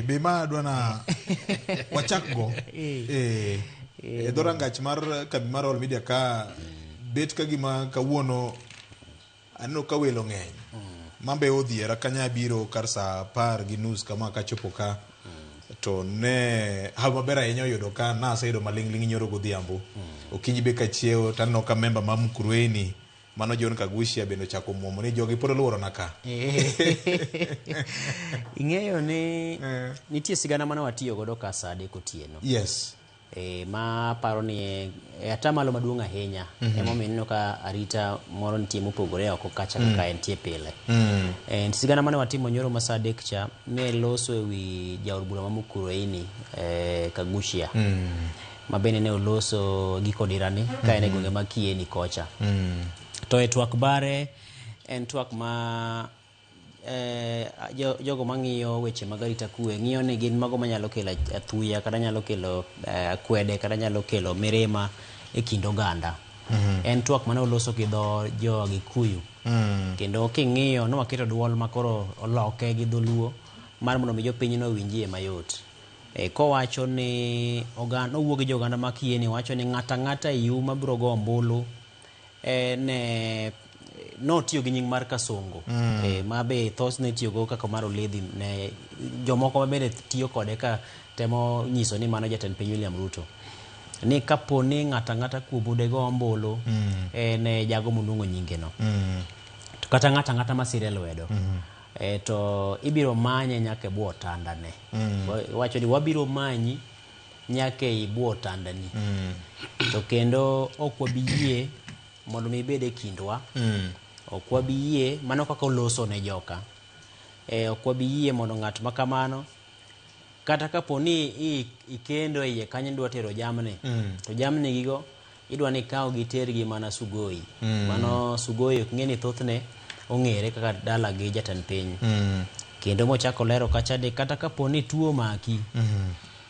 Bima dwana wachakgo dorangach mar kambi mar All Media ka bet ka gima kawuono aneno ka welo ng'eny mambe odhiera kanya biro kar saa 10:30 kama kachopo ka to ne hal maber ahinya oyudo ka naseyudo maling'ling nyoro godhiambo okinyi be kachiewo taneno ka member ma Mkurueni mano John Kagushia bendo chako muomo ni jogi pod luoro naka. Ing'eyo ni nitie sigana mane watiyo godo ka saa 3 otieno. Yes. Ma paro ni atamalo maduong' ahinya emo mineno ka arita moro nitie mopogore oko kacha ka entie pile. Sigana mane watimo nyoro ma saa 3 cha ne loso ewi jaod bura ma Mkurueni Kagushia. Mabene ne oloso giko dirani ka ene gwenge ma Kieni kocha. To e twak bare en twak ma jogo mang'iyo weche mag arita kwe ng'iyo ni gin mago manyalo kelo athuya kata nyalo kelo kwede kata nyalo kelo mirima e kind oganda. En twak mane oloso gi dho jo Gikuyu. Kendo king'iyo no waketo duol makoro oloke gi dholuo mar mondo mi jopiny no winjie mayot. Kowacho ni oganda owuok gi joganda ma Kieni wacho ni ng'ata yu mabiro go ombulu ne no tiyo gi nying mar Kasongo ma be thos ne tiyo go kaka mar Oledhi ne jomoko ma bende tiyo kode ka temo nyiso ni mano jatend piny William Ruto ni kapo ni ng'ata kuobude go ombulu ne jago munungo nyinge no to kata ng'ata masire lwedo to ibiro manye nyake buo tandane wacho ni wabiro manyi nyake ibuo tandani to kendo okwabiyie mondo mi bede kindwa okwabiyie mano kaka oloso ne joka okwabiyie mondo ng'at makamano kata kapo ni ikendo iye kanyo dwa tero jamni to jamni gigo idwa ni kawo gitergi mana Sugoi mano Sugoi ok ng'eni thothne ong'ere kaka dala gi jatan piny kendo mochako lero kacha de kata kapo ni tuo maki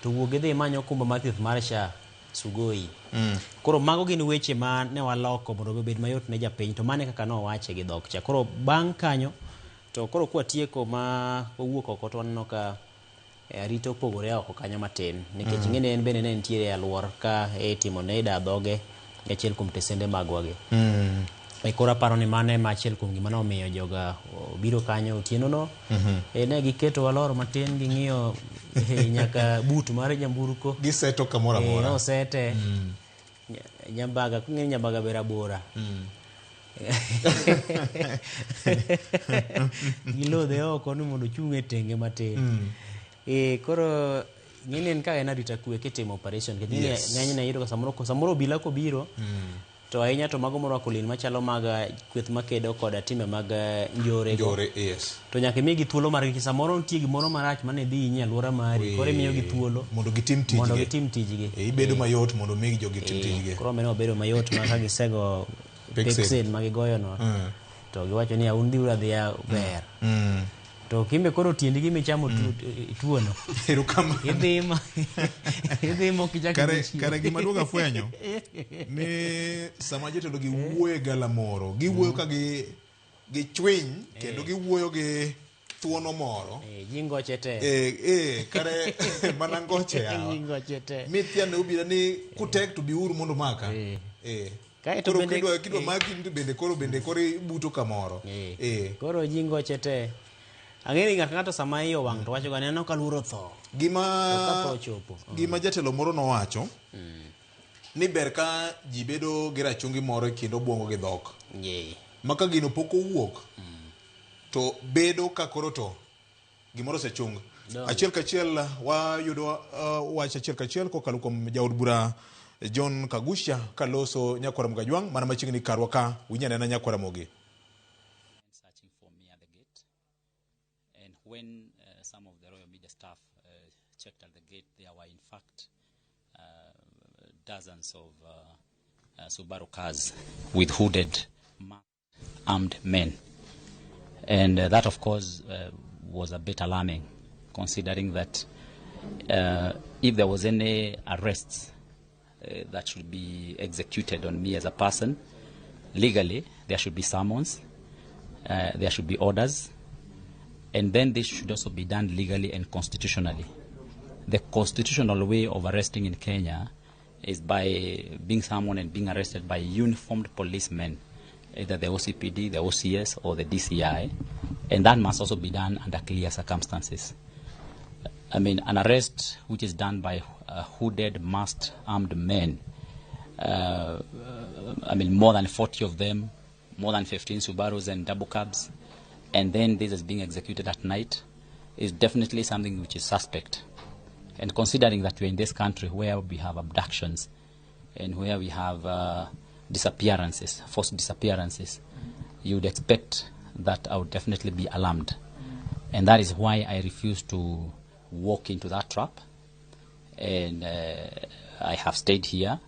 to wuoge dhi manyo kumba mar thieth mar SHA Sugoi. Koro mago gin weche ma ne waloko mondo obed mayot ne japiny to mane kaka no wache gi dhok cha. Koro bang' kanyo to koro kwatieko ma owuok oko to waneno ka arito pogore oko kanyo matin nikech ng'ene en bende ne nitiere alwor ka timo ne da dhoge achiel kuom tesende magwagi. Koro aparo ni mane ma achiel kuom gima nomiyo joga biro kanyo otieno no ne giketo walor matin ging'iyo nyaka but mar nyamburko giseto kamoro amora no sete nyambaga kung'e nyambaga bera bora gilodhe oko ni mondo chunge tenge matin koro ng'inen ka en arita kwe kitimo operation kendo ng'enyne yudo ka samoro obila kobiro to ahinya to mago morwako lewni machalo mag kweth makedo koda time mag njore yes. To nyaka migi thuolo mar gi samoro nitie gimoro marach mane dhi inyi alwora mari koro miyo gi thuolo mondo gitim tijgi ibedo mayot mondo migi jogi tim tijgi koro meno bedo mayot ma ka gisego peksen magigoyo no to giwacho ni un dhi uradhiya ber to kimbe koro tiendi gi michamo tuo no idhimo kare gima duoga fwenyo ni sama jotelo gi wuoyo galamoro giwuoyo ka gi chwiny kendo giwuoyo gi thuono moro jingoche te kare mana ngoche yawa mithiane ubira ni kutek to biuru mondo maka koro kidwa maki bende koro buto kamoro koro jingoche te ang'eni ng'ato sama iyo wang' to wacho ga neno ka luoro tho gima jatelo moro nowacho ni ber ka ji bedo gi rachungi moro kendo buongo gi dhok maka gino pok owuok to bedo ka koro to gimoro sechung achiel kachiel wayudo wach achiel kachiel kokalo kuom jaod bura John Kagushia kaloso Nyakwara Mgajwang' mana machiegni karwa ka winyane na Nyakwara Mogi. When some of the Royal Media staff checked at the gate, there were in fact dozens of Subaru cars with hooded, armed men. And that, of course, was a bit alarming, considering that if there was any arrests that should be executed on me as a person, legally, there should be summons, there should be orders, And then this should also be done legally and constitutionally. The constitutional way of arresting in Kenya is by being summoned and being arrested by uniformed policemen, either the OCPD, the OCS, or the DCI, and that must also be done under clear circumstances. I mean, an arrest which is done by hooded, masked, armed men, I mean, more than 40 of them, more than 15 Subarus and double cabs, and then this is being executed at night, is definitely something which is suspect. And considering that we're in this country where we have abductions and where we have disappearances, forced disappearances, you would expect that I would definitely be alarmed. And that is why I refuse to walk into that trap. And I have stayed here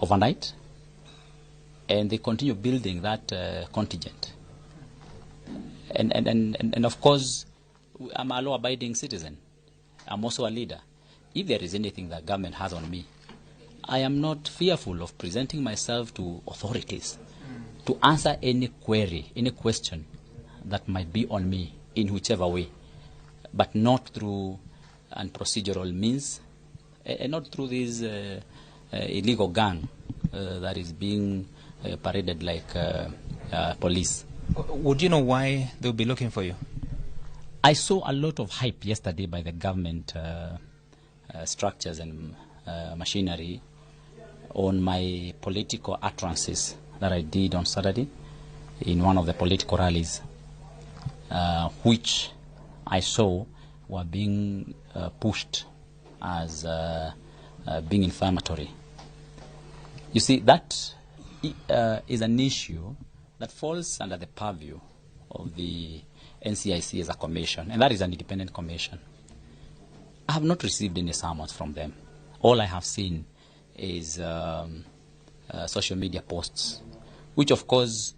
overnight. And they continue building that contingent. And of course, I'm a law-abiding citizen. I'm also a leader. If there is anything that government has on me, I am not fearful of presenting myself to authorities to answer any query, any question that might be on me in whichever way, but not through unprocedural means, and not through this illegal gang that is being paraded like police. Would you know why they'll be looking for you? I saw a lot of hype yesterday by the government structures and machinery on my political utterances that I did on Saturday in one of the political rallies, which I saw were being pushed as being inflammatory. You see, that is an issue that falls under the purview of the NCIC as a commission, and that is an independent commission. I have not received any summons from them. All I have seen is social media posts, which of course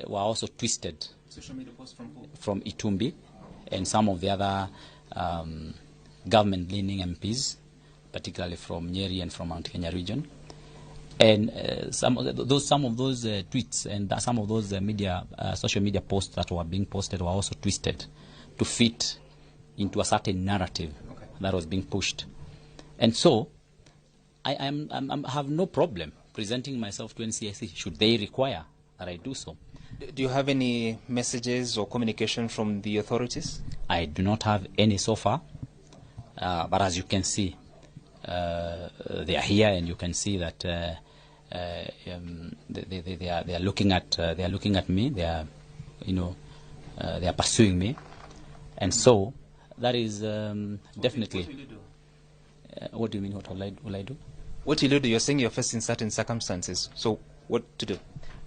were also twisted. Social media posts from who? From Itumbi and some of the other government-leaning MPs, particularly from Nyeri and from Mount Kenya region. And some of those tweets and some of those social media posts that were being posted were also twisted to fit into a certain narrative that was being pushed. And so I have no problem presenting myself to NCIC should they require that I do so. Do you have any messages or communication from the authorities? I do not have any so far, but as you can see, they are here, and you can see that they are looking at me. They are, they are pursuing me, and so that is definitely. What will you do? What do you mean? What will I do? What will you do? You're saying you're facing certain circumstances. So what to do?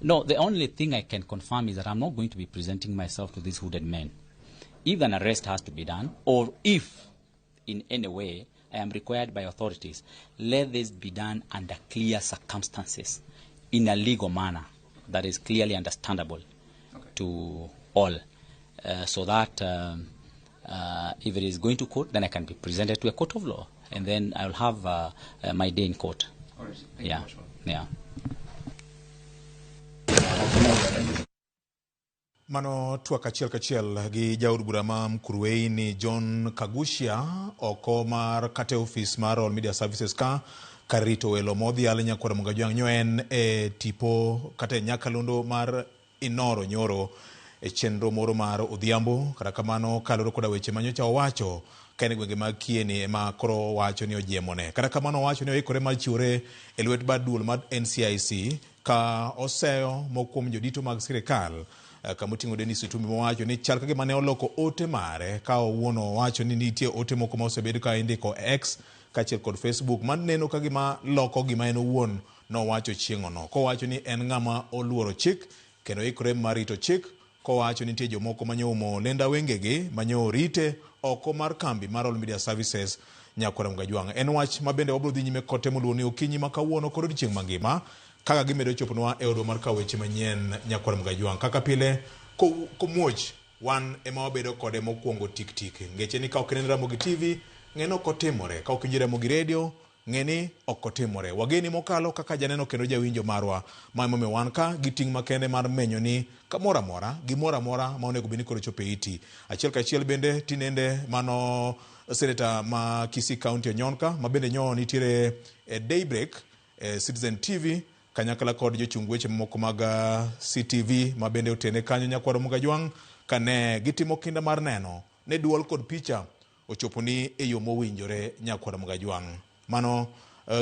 No, the only thing I can confirm is that I'm not going to be presenting myself to these hooded men. If an arrest has to be done, or if in any way I am required by authorities, let this be done under clear circumstances, in a legal manner that is clearly understandable to all, so that if it is going to court, then I can be presented to a court of law, and then I will have my day in court. All right. Yeah, yeah. Mano twak kachiel gi jaod bura ma Mkuruwei ni John Kagushia oko mar kate office mar All Media Services ka karito welo modhial nyakwara Mungajwang' nyoen tipo kate nyakalondo mar Inoro nyoro chenro moro mar odhiambo. Kata kamano kaloro koda weche manyocha owacho kane gwenge mag Kieni ma koro wacho ni ojiemone. Kata kamano wacho ni oikore mar chiwore e lwet bad duol mar NCIC ka oseyo mokuom jodito mag sirikal kamoting'o Dennis Itumbi mowacho ni chal kagima ne oloko ote mare ka owuono wacho ni nitie ote moko ma osebedo ka indiko X kaachiel kod Facebook man neno kagima loko gima en owuon nowacho chieng'ono, kowacho ni en ng'ama oluoro chik kendo ikore mar rito chik, kowacho ni nitie jomoko manyoumo lenda wengegi manyo rite oko mar kambi mar All Media Services nyakwara Mungajwang'. En wach ma bende wabro dhi nyime kote moluwo ni okinyi ma kawuono koro odiechieng' mangima kaka gimedo choponwa e odwa mar kaweche manyien nyakwara Mungajwang'. Kaka pile komuoch wan ema wabedo kode mokwongo tik ngeche ni ka ok inen Ramogi TV ng'eno kotimore, ka ok injire Ramogi Radio ng'eni okotimore. Wageni mokalo kaka janeno kendo jawinjo marwa ma momiyo wan ka gi ting' makende mar menyo ni kamora mora gimora mora ma onego bini koro chope iti. Achiel kachiel bende tinende mano Senator ma Kisii County Onyonka ma bende nyo nitiere Daybreak Citizen TV kanyakla kod jochung weche moko mag CTV ma bende otene kanyo Nyakwaro Mugajwang kane gitimo kinda mar neno ne duol kod picha ochopo ni e yo mowinjore Nyakwaro Mugajwang. Mano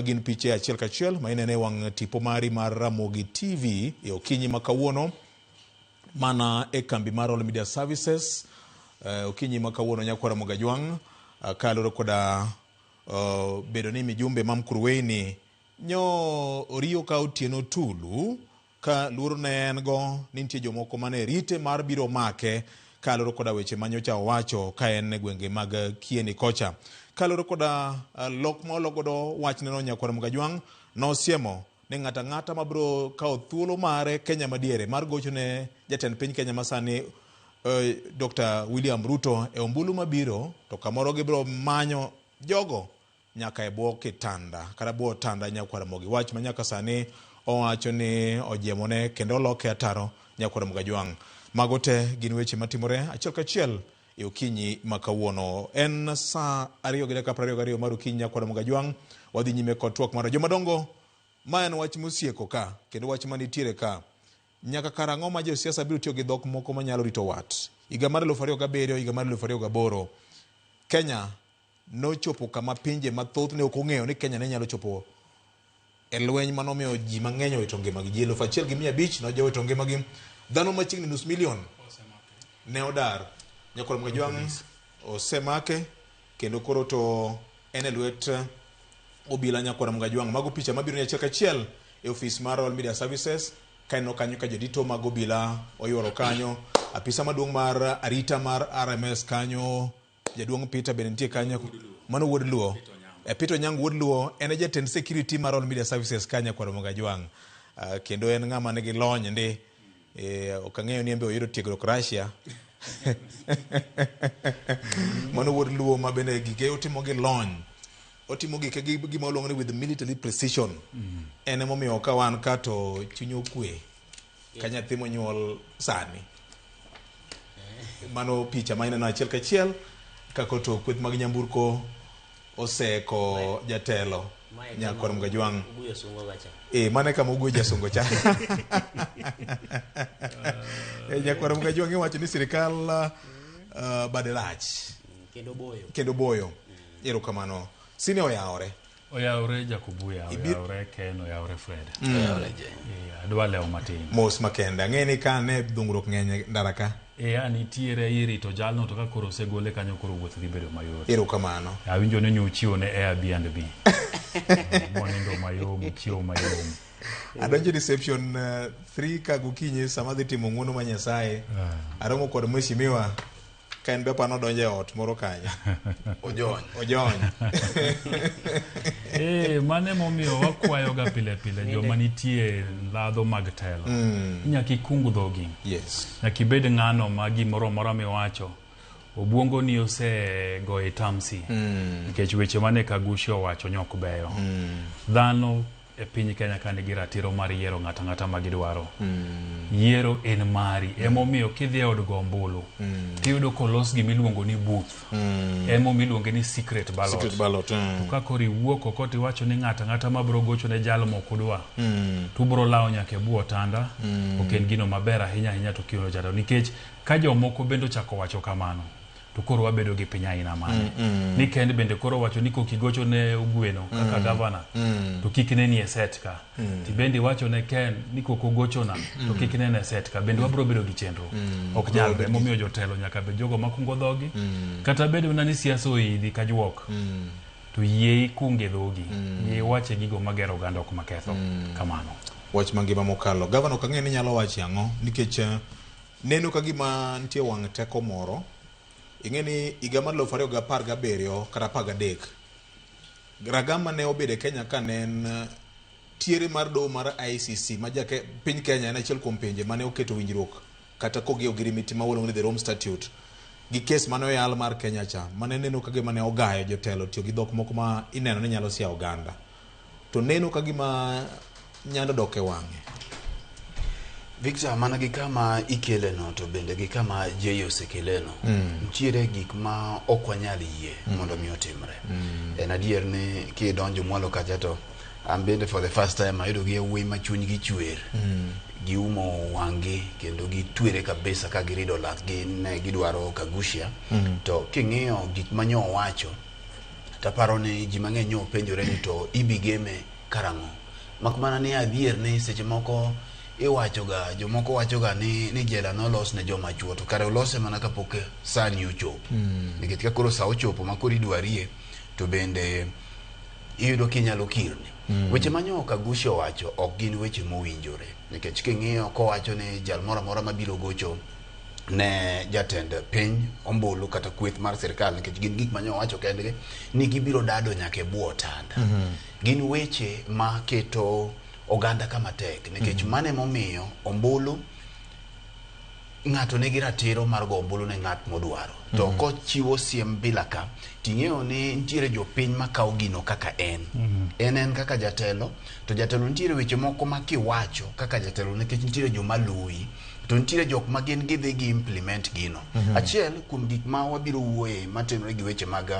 gin piche achiel kachiel ma inene wang tipo mari mar Ramogi TV e okinyi makawuono mana e kambi mar All Media Services okinyi makawuono Nyakwaro Mugajwang kaloro koda bedo ni mijumbe mamkurweini nyo oriyo ka Otieno Tulu ka luoro ne en go ni nitie jomoko mane rite mar biro make kaloro koda weche manyocha owacho ka en e gwenge mag Kieni kocha. Kaloro koda lok mologodo wachneno Nyakwaro Mugajwang nosiemo ni ng'ata mabro kao thuolo mare Kenya madiere mar gochone jatend piny Kenya masani Dr. William Ruto e ombulu mabiro to kamoro gibro manyo jogo nyaka e bwo kitanda kata bwo tanda Nyakwaro Mogi. Wach ma nyaka sani owacho ni ojiemone kendo loke ataro Nyakwaro Mugajwang. Mago te gin weche matimore achiel kachiel e okinyi makawuono. En saa 2:22 mar okinyi Nyakwaro Mugajwang. Wadhi nyime kod twak mar jomadongo. Ma en wach mosieko ka kendo wach manitiere ka. Nyaka karang'o ma josiasa biro tiyo gi dhok moko manyalo rito wat. Higa mar 2007, higa mar 2008 Kenya nochopo kama pinje mathoth ne ok ong'eyo ni Kenya ne nyalo chopo e lweny manomiyo ji mang'eny owito ngimagi. Ji 1,500 nojowito ngimagi. Dhano machiegni nus milion ne odar. Nyakwaro Mugajwang osemake kendo koro to en e lwet obila Nyakwaro Mugajwang. Mago picha mabiro ni achiel kachiel e ofis mar All Media Services kaino kanyo ka jodito mag obila oyuoro kanyo. Apisa maduong' mar arita mar RMS kanyo jaduong' Peter Benentie kanyo mano Wuod Luo. Peter Onyang Wuod Luo en e jatend security mar All Media Services kanyo Nyakwaro Mugajwang. Kendo en ng'ama nigi lony ndi ok ang'eyo ni embe oyudo tiegruok Russia. Mano Wuod Luo ma bende gige otimo gi lony. Otimo gike gi gima oluongo ni with military precision. En emomiyo ka wan ka to chunyo kwe ka nyathi monyuol sani. Mano picha ma ineno achiel kachiel kako to kweth mag nyamburko oseko jatelo Nyakwaro Mugajwang. Mane kama ugo jasungo cha. Nyakwaro Mugajwang iwacho ni sirikal badelach kendo boyo. Erokamano. Sine oyawore. Oyawore Jakubuya, oyawore Ken, oyawore Fred. Adwa leo matin. Mos makende. Ang'eni ka ne dhungruok ng'eny ndaraka. Nitiere irito jalno to ka koro osegole kanyo koro wuoth dhi bedo mayot. Erokamano. Awinjo ni nyochiwo ne Airbnb. Monindo mayom, chiwo mayom. Adonjo reception 3 ka gokinyi sama dhi timo ng'wono ma Nyasaye. Aromo kod mheshimiwa ka en bepa nodonjo e ot moro kanyo. Ojony. Mane momiyo wakwayoga pile pile joma nitie ladho mag telo. Nyaka ikung dhogi. Yes. Nyaka ibed ng'ano ma gimoro moro miwacho obwongo ni osegoye tamsi. Nikech weche mane Kagushi owacho nyok beyo. Dhano e piny Kenya ka nigi ratiro mar yiero ng'ata ma gidwaro. Yiero en mari. Emomiyo kidhi e od gombulu tiyudo kolos gimiluongo ni booth. Emomiluongo ni secret ballot. To ka koro iwuok oko tiwacho ni ng'ata ma bro gocho ne jal moko dwa. Tu bro lawo nyaka e bwo tanda. Ok en gino maber ahinya to kiro jado nikech ka jomoko bendo chako wacho kamano to koro wabedo gi piny aina mane. Ni kende bende koro wacho ni kokigocho ne Ugweno kaka governor to kik ne ni e set ka. Ti bende wacho ne Ken ni kokogocho na to kik ne ne set ka. Bende wabro bedo gi chenro. Ok nyal momiyo jotelo nyaka be jogo makungo dhogi. Kata bedo na ni siasa oidhi ka juok. To yie ikunge dhogi. Yie wache gigo magero oganda ok maketho. Kamano. Wach mangima mokalo. Governor kang'e ni nyalo wachi ang'o nikech neno ka gima nitie wang' teko moro. Ing'eni higa mar 2017 kata 13 ragama ne obede Kenya ka ne en tiere mar doho mar ICC ma piny Kenya en achiel kuom pinje mane oketo winjruok kata kogeo girimiti ma waluongo ni the Rome Statute gi kes mane oyal mar Kenya cha mane neno ka gima ne ogayo jotelo tiyo gi dhok moko ma ineno ni nyalo sia oganda to neno ka gima nyalo dok e wang'e. Victor, mana gi kama ikele no to bende gi kama jeyo sekele no ntiere gik ma ok wanyal yie mondo mi otimre. En adier ni kidonjo mwalo kacha to ambende for the first time ayudo gi wuoyi ma chuny gi chwer gi umo wangi kendo gi twere kabisa ka girido lak gi ne gidwaro Kagushia to king'iyo gik manyo wacho taparo ni ji mang'eny nyo penjore ni to ibigeme karang'o. Makmana ni adier ni seche moko iwachoga jomoko wachoga ni jela no los ne joma chuo to kare olose mana kapok sani ochopo. Nikech ka koro sa ochopo makori dwarie to bende iyudo kinyalo kirni. Weche manyo Kagushia wacho ok gin weche mowinjore. Nikech king'iyo kowacho ni jal moro amora mabiro gocho ne jatend piny ombulu kata kweth mar sirkal nikech gin gik manyo wacho kendgi ni gibiro dado nyaka e bwo tanda. Gin weche ma keto oganda kama tek nikech mane momiyo ombulu ng'ato nigi ratiro mar go ombulu ne ng'at modwaro to kochiwo siem bila ka ting'eyo ni ntiere jopiny makawo gino kaka en kaka jatelo to jatelo ntiere weche moko ma kiwacho kaka jatelo nikech ntiere joma luwi to ntiere jok ma gin gidhi gi implement gino. Achiel kuom gik ma wabiro wuoye matenore gi weche mag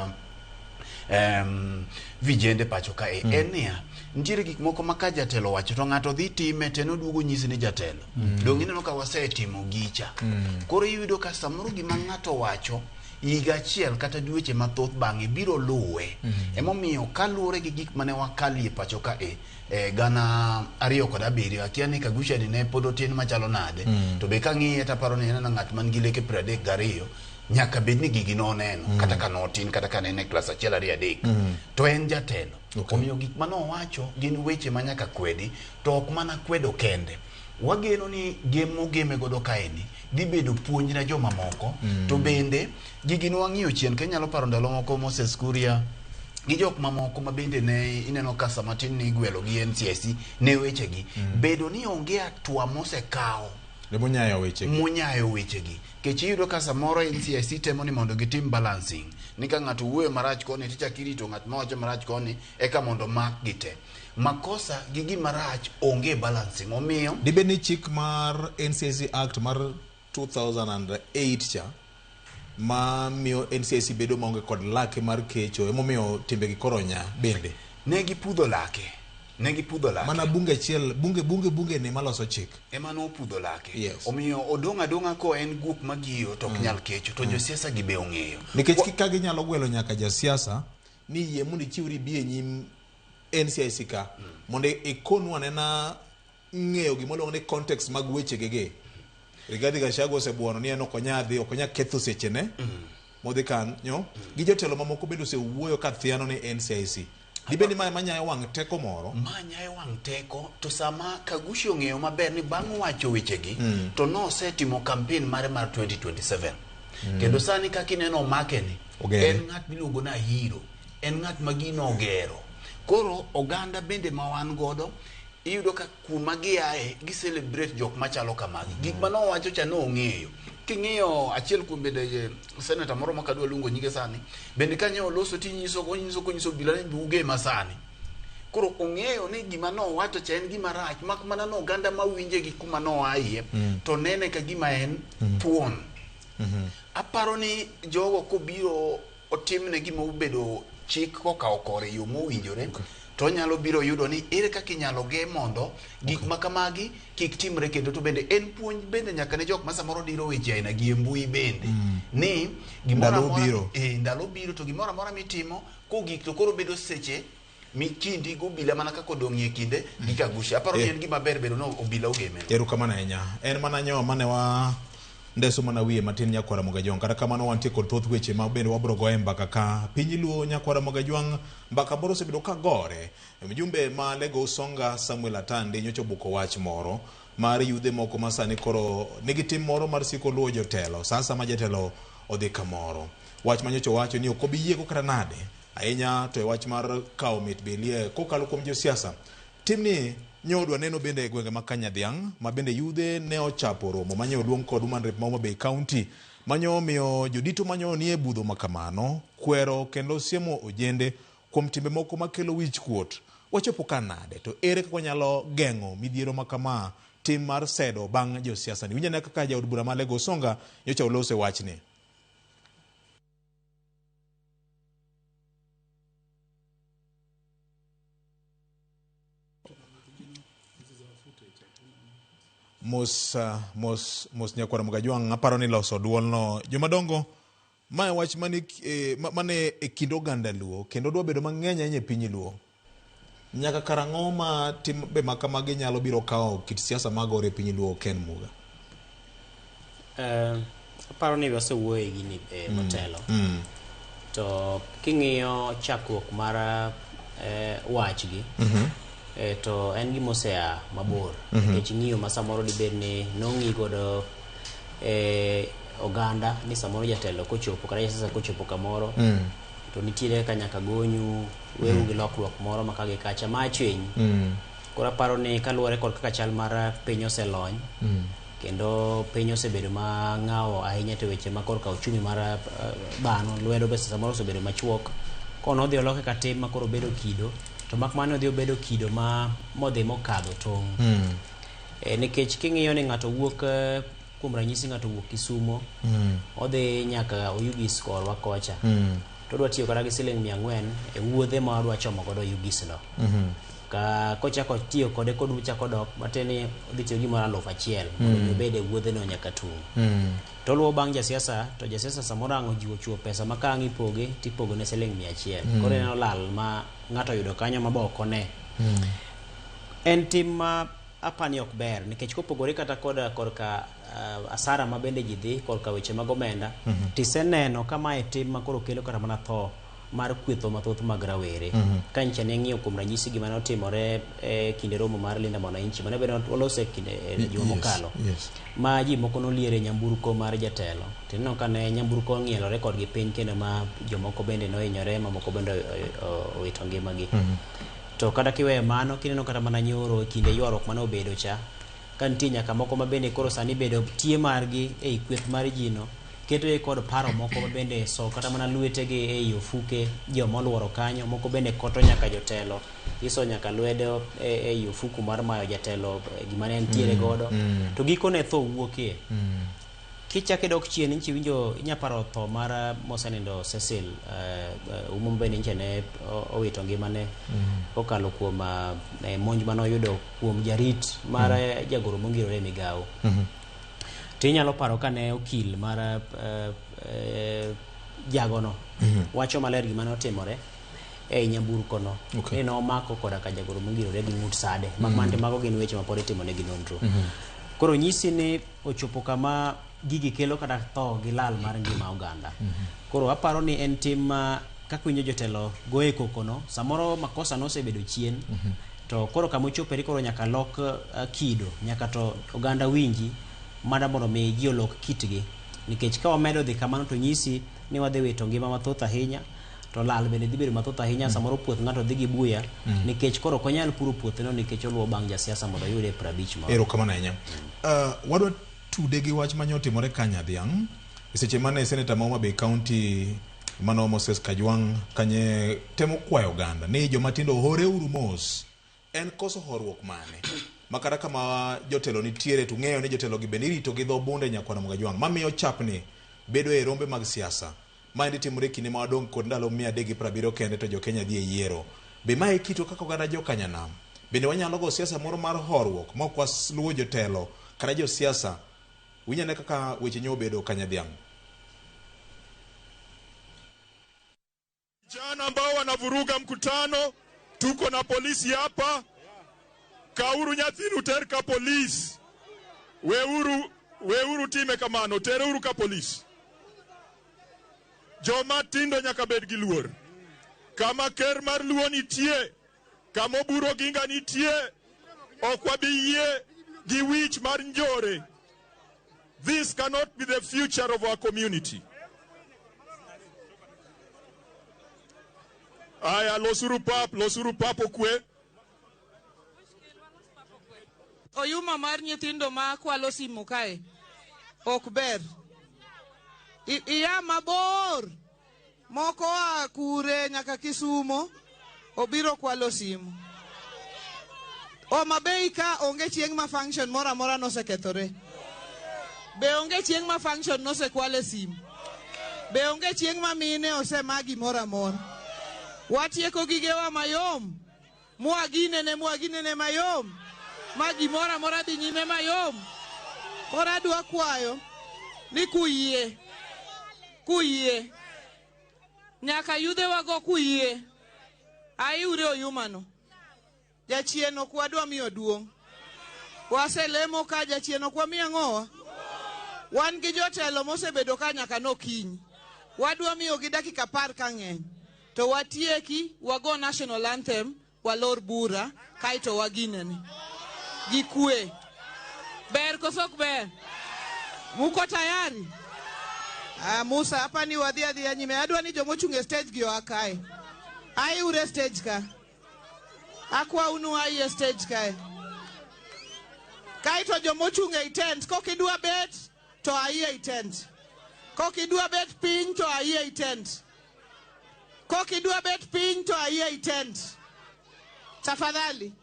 vijende pacho ka en niya ntiere gik moko ma ka jatelo wacho to ng'ato dhi time te noduogo nyisi ni jatelo dong' ineno ka wasetimo gicha koro iyudo ka samoro gima ng'ato wacho higa achiel kata dweche mathoth bang'e biro luwe. Emomiyo kaluwore gi gik mane wakalie pacho ka gana 2007 akia ni Kagushia ni ne pod otin machalo nade to be kang'iye taparo ni en ng'at man gi leke 32 nyaka bed ni gigi no neno kata ka notin kata ka nene klas 1 2 3 to en jatelo. Omiyo gik mano wacho gin weche ma nyaka kwedi to ok mana kwedo kende. Wageno ni geme godo kaeni dhi bedo puonj na joma moko to bende gigi no wang'iyo chien ka nyalo paro ndalo moko Moses Kuria gi jok mamoko ma bende ne ineno ka samatin ni gwelo gi NCIC ne weche gi bedo ni onge atwa mosekawo munyayo weche gi kech iyudo ka samoro NCIC temo ni mondo gitim balancing ni ka ng'ato wuoyo marach koni ticha kirito ng'at ma wacho marach koni eka mondo mak gite makosa gigi marach onge balancing. Omiyo dibeni chik mar NCIC Act mar 2008 cha ma miyo NCIC bedo maonge kod lake mar kecho emomiyo timbe gi koronya bende ne gipudho lake mana bunge achiel bunge ne maloso chik ema no pudho lake. Yes. Omiyo odonga ko en guok magiyo to ok nyal kecho to josiasa gi be ong'eyo nikech ka ginyalo gwelo nyaka jasiasa ni yie mondo chiwri bi e nyim NCIC ka mondo ikonwa nena ng'eyo gimoluongo ni context mag weche gege. Rigathi Gachagua osebuono ni en okonya ketho sechene modhi kan gi jotelo mamoko bende osewuoyo ka thiano ni NCIC dibendi manyayo wang' teko moro manyayo wang' teko to sama Kagushia ong'eyo maber ni bang' wacho wechegi to nosetimo campaign mare mar 2027 kendo sani kaka ineno makeni en ng'at miluongo na hero en ng'at ma gino ogero koro oganda bende ma wan godo iyudo ka kuma giaye gi celebrate jok machalo kamagi gik manowacho cha no ong'eyo. King'iyo achiel kuom bende senator moro makadwa luongo nyige sani bende kanyo loso tinyiso bila ni buge masani koro ong'eyo ni gima no wacho cha en gima rach mak mana no oganda mawinje gi kuma no aye to nene ka gima en tuon. Aparo ni jogo kobiro otimne gima ubedo chik kokawo kore yo mowinjore to nyalo biro yudo ni ere kaka inyalo ge mondo gik makamagi kik timre kendo to bende en puonj bende nyaka ne jok ma samoro diro weche aina gi mbui bende ni ndalo biro to gimoro amora mitimo ko gik to koro bedo seche mikindi go bila mana kako dong'ie kinde gi Kagushia. Aparo ni en gima ber bedo no obila ogeme. Erokamano ahinya. En mana nyo mane wa ndeso mana wiye matin Nyakwara Mogajwang kata kamano wantie kod thoth weche ma bende wabro goe mbaka ka piny luo Nyakwara Mogajwang mbaka boro sebedo ka gore mjumbe ma Lego Usonga Samuel Atandi nyocho buko wach moro mar yudhe moko masani koro negitim moro mar siko luo jotelo sasa ma jatelo odhi kamoro wach manyocho wacho ni okobiyiego kata nade ahinya to wach mar kawo mit belie kokalo kuom josiasa timni nyodwa neno bende e gwenge ma Kanyadhiang ma bende yudhe ne ochapo romo manyo duong kod Human Rep Homa Bay County Manyo miyo jodito manyo nie budho makamano, kwero kendo siemo ojende kuom timbe moko makelo wich kuot. Wachopo kanade to ere kaka nyalo geng'o midhiero makama tim mar sedo bang' josiasa ni. Winjane kaka jaod bura ma Lagos Songa nyocha olose wachni. Mos nyakwara Mgajwang' aparo ni loso duol no jomadongo mae wach mane e kind oganda Luo kendo dwa bedo mang'eny ahinya e piny Luo. Nyaka karang'o ma timbe makamagi nyalo biro kawo kit siasa magore e piny Luo Ken Muga? Aparo ni wasewuoye gini motelo. To king'iyo chakruok mar wachgi to en gima osea mabor nikech ng'iyo ma samoro dibed ni nong'i godo oganda ni samoro jatelo kochopo kata sasa kochopo kamoro to nitiere ka nyaka gonyu weru gi lokruok moro makage kacha ma chweny. Koro aparo ni kaluwore kod kaka chal mar piny oselony kendo piny osebedo ma ng'awo ahinya to weche makor ka uchumi mar bano lwedo besa samoro osebedo machuok kono odhi oloke ka tim makoro bedo kido to mak mano odhi obedo kido ma modhi mokadho tong'. Nikech king'iyo ni ng'ato wuok kuom ranyisi ng'ato wuok Kisumo odhi nyaka Oyugis korwa kocha to dwa tiyo kata gi siling 400 e wuodhe ma odwa chomo godo Oyugis no. Ka kochako tiyo kode kod chako dok mateni odhi tiyo gi mara 1,000 mondo obede wuodhe no nyaka tung. To luwo bang' jasiasa to jasiasa samoro ang' ojiwo chuo pesa ma ka ipoge tipogo ne siling 100. Koro en olal ma ng'ato yudo kanyo mabokone. En tim ma apani ok ber nikech kopogore kata koda korka asara ma bende ji dhi korka weche mag omenda tiseneno kama e tim ma koro kelo kata mana tho mar kwetho mathoth mag rawere. Ka nyicha ne ng'iyo kuom ranyisi gima ne otimore e kinde romo mar Linda Mwananchi mane bende olose e kinde juma mokalo ma ji moko noliere nyamburko mar jatelo tineno ka ne nyamburko ng'ielore kodgi piny kendo ma jomoko bende nohinyore ma moko bende owito ngimagi. To kata kiweyo mano kineno kata mana nyoro e kinde ywaruok mane obedo cha ka nitie nyaka moko ma bende koro sani bedo tie margi e kweth mar jino keto e kod paro moko ma bende so kata mana lwetegi e ofuke joma oluoro kanyo moko bende koto nyaka jotelo iso nyaka lwedo e ofuku mar mayo jatelo gima ne ntiere godo to gikone tho wuokie. Kichake dok chien inchi winjo inyaparo tho mar mosenindo Cecil umum bende inche ne owito ngimane okalo kuom monj mane oyudo kuom jarit mar jagoro mongirore migawo. Tinyalo paro kane okil mar jagono wacho maler gima ne otimore e nyamburko no ni nomako koda ka jagoro mongirore gi ng'ut sade makmante mago gin weche mapod itimo ne gi nonro. Koro nyisi ni ochopo kama gigi kelo kata tho gi lal mar ngima oganda. Koro aparo ni en tim kaka winjo jotelo goe kokono samoro makosa no osebedo chien to koro kama ochoperi koro nyaka lok kido nyaka to oganda winji mana mondo mi ji olok kitgi nikech ka wamedo dhi kamano to nyisi ni wadhi wito ngima mathoth ahinya to lal bende dhi bedo mathoth ahinya samoro puoth ng'ato dhi gi buya nikech koro konyal puro puothe no nikech oluwo bang' jasiasa mondo yude 50 ma. Erokamano ahinya. Wadwa tude gi wach manyo timore Kanyadhiang' e seche mane Senator ma Homa Bay County mano Moses Kajwang' kanye temo kwayo oganda ni joma tindo hore uru mos. En koso horuok mane makara kama jotelo nitiere to ng'eyo ni jotelo gi bende irito gi dho bunde Nyakwaro Mgajwang' mamiyo chapni bedo e rombe mag siasa ma ndi timore kinde ma wadong' kod ndalo 370 kende to jo-Kenya dhi e yiero. Be mae kito kaka oganda jo-Kanyanam bende wanyalo go siasa moro mar horuok ma ok waluwo jotelo kata josiasa. Winyane kaka weche nyo bedo Kanyadhiang'. Jana ambao wanavuruga mkutano, tuko na polisi hapa. Kauru nyathinu ter ka polisi. Weuru time kamano, tereuru ka polisi. Joma tindo nyaka bed gi luor. Kama ker mar Luo nitie, kama Oburu Oginga nitie, ok wabi yie gi wich mar njore. This cannot be the future of our community. Aya, losuru pap okwe. Oyuma mar nyithindo ma kwalo simu kae ok ber. iya mabor moko akure nyaka Kisumo obiro kwalo simu. Homa Bay ka onge chieng' ma function mora mora no sekethore. Be onge chieng' ma function no se kwale simu. Be onge chieng' ma mine ose magi mora mora. Watieko gigewa mayom. Muaginene mayom. Magi mora mora dhi nyime mayom. Kora dwa kwayo ni kuyie. Nyaka yudhe wago kuyie. Ayure oyumano. Jachieno kwa dwa miyo duong'. Waselemo ka jachieno kwa miyo ng'owa. Wan gi jotelo mosebedo ka nyaka nokinyi. Wadwa miyo gi dakika 10 ka ng'eny. To watieki wago national anthem walor bura kaito waginene. Gikue. Ber kosok ber. Muko tayari? Musa hapa ni wadhi adhi nyime. Adwa ni jomochunge stage gi akae. Ai ure stage ka. Akwa unu ai stage kae. Kaito jomochunge tent kokidwa bet to ai tent. Kokidwa bet piny to ai tent. Kokidwa bet piny to ai tent. Tafadhali.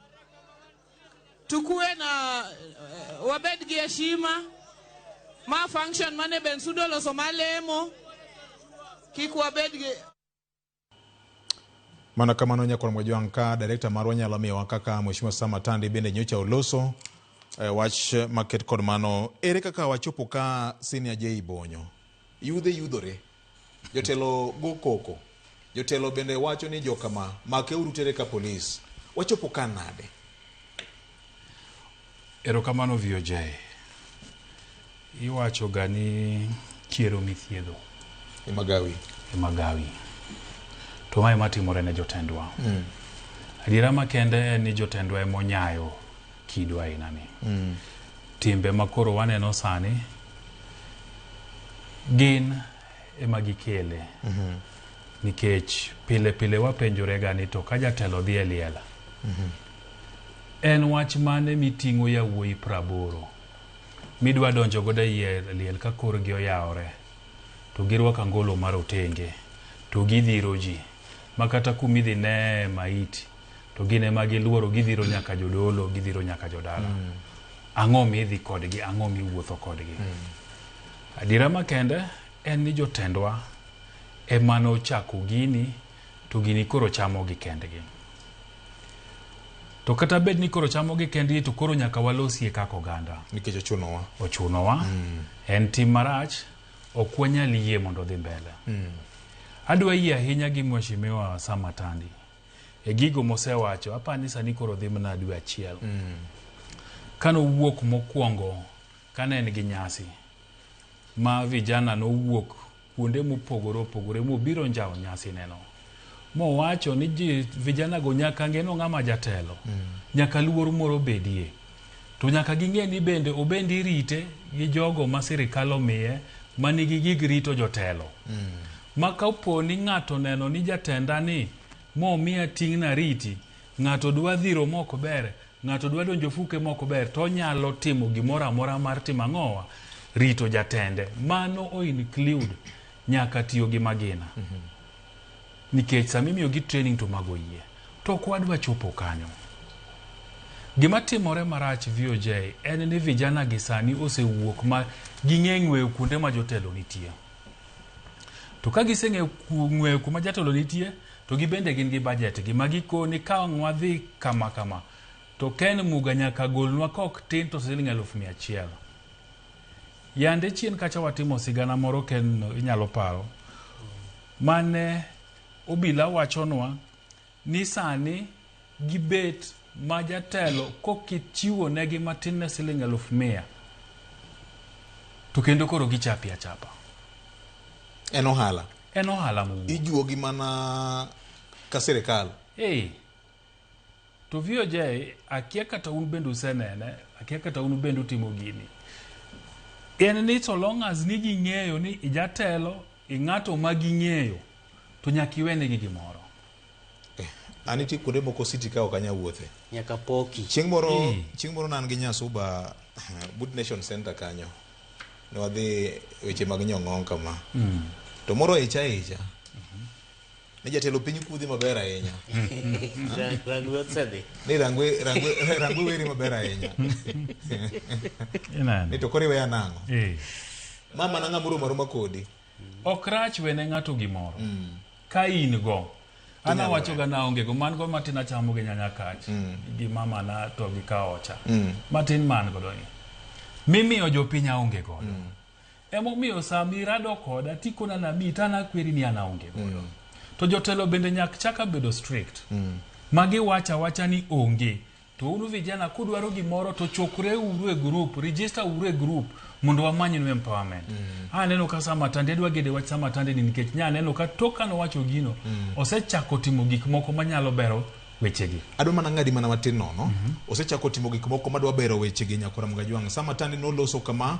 Tukue na wabed gi heshima. Ma function mane Bensudo loso malemo. Kikwa bed gi Mana kamano nyakwa mwejwang ka director marwa nyalo miyo kaka Mheshimiwa Sama Tandi bende nyocha oloso wach market kod mano ere kaka wachopo ka senior J Bonyo yudhore jotelo go koko jotelo bende wacho ni jokama make urutere ka police wachopo ka nade. Erokamano VOJ iwacho gani kiero mithiedho Magawi to mai matimore ne jotendwa. Adiera makende ni jotendwa emonyayo kidwa inani. Timbe makoro waneno sani gin emagikele. Nikech pile wapenjore gani to ka jatelo dhi eliela. En wach mane miting'o yawuoyi 80 midwa donjo godo liel ka korgi oyawore to girwako angolo mar otenge to gidhiro ji makata kumidhi ne maiti to gine magiluoro gidhiro nyaka jodolo gidhiro nyaka jodala. Ang'o midhi kodgi, ang'o miwuotho kodgi. Adiera makende en ni jotendwa emano chako gini to gini koro chamo gi kendgi. To kata bed ni koro chamo gi kendgi to koro nyaka walosie kako ganda nikech ochunowa. En tim marach okwanya liye mondo dhi mbele. Adwa yie ahinya gi Mheshimiwa Sama Tandi e gigo mosewacho apani sani koro dhi mana dwe achiel. Kano wuok mokwongo kane en gi nyasi ma vijana no wuok kuonde mopogore mobiro njao nyasi neno. Mo wacho ni vijana go nyaka ngeno ng'ama jatelo. Nyaka luor moro bedie. To nyaka ging'e ni bende obendi rite gi jogo ma sirikal omiye manigi gig rito jotelo. Ma kapo ni ng'ato neno ni jatenda ni mo miya ting' na riti, ng'ato dwa dhiro moko ber, ng'ato dwa donjo fuke moko ber, to nyalo timo gimoro amora mar timo ang'owa rito jatende. Mano o include nyaka tiyo gi magina. Nikech samimiyo gi training to mago yie. To kwadwa chopo kanyo. Gima timore marach VOJ en ni vijana gisani osewuok ma ging'eng'we kuonde ma jotelo nitie. To ka giseng'we kuma jatelo nitie to gibende gin gi budget gi magikoni ka ng'wadhi kama to Ken Muga nyaka golnwa kok tin to $100,000. Yande chien kacha watimo sigana moro Ken inyalo paro mane obila wachonwa ni sani gibet ma jatelo kokichiwo negi matin ne $100,000 to kendo koro gichapi achapa. En ohala mu ijuogi mana ka sirikal. To VOJ akia kata un bendu usenene, akia kata un bendu timo gini. En ni so long as ni ging'eyo ni ijatelo ing'ato maging'eyo to nyaka iwene gi gimoro. Aniti kuonde moko city ka okanya wuothe nyaka poki chieng' moro nan gi nyasuba Good Nation Center kanyo ne wadhi weche mag nyong'ong kama to moro icha ne jatelo piny kudhi maber ahinya ni rangwe weri maber ahinya ni to kori weya nang'o mama na ng'amuro maroma kodi ok rach wene ng'ato gimoro ka in go ana wacho ga naonge go man go matin achamo gi nyanya kach gi mama na to gi kaocha matin man go doni mimi ojo pinya onge go emo miyo samirado koda tikona na bitana kweri ni ana onge go to jotelo bende nyak chaka bedo strict magi wacha ni onge to unu vijana kudwaro gimoro to chokre uru e group register uru e group mondo wamanynu empowerment aneno ka Samatande dwa gede wach Samatande ni nikech nya aneno ka toka no wacho gino osechako timo gik moko manyalo bero wechegi adwa mana ng'adi mana matin nono osechako timo gik moko madwa bero wechegi nyakora Mgajwang' Samatande no loso kama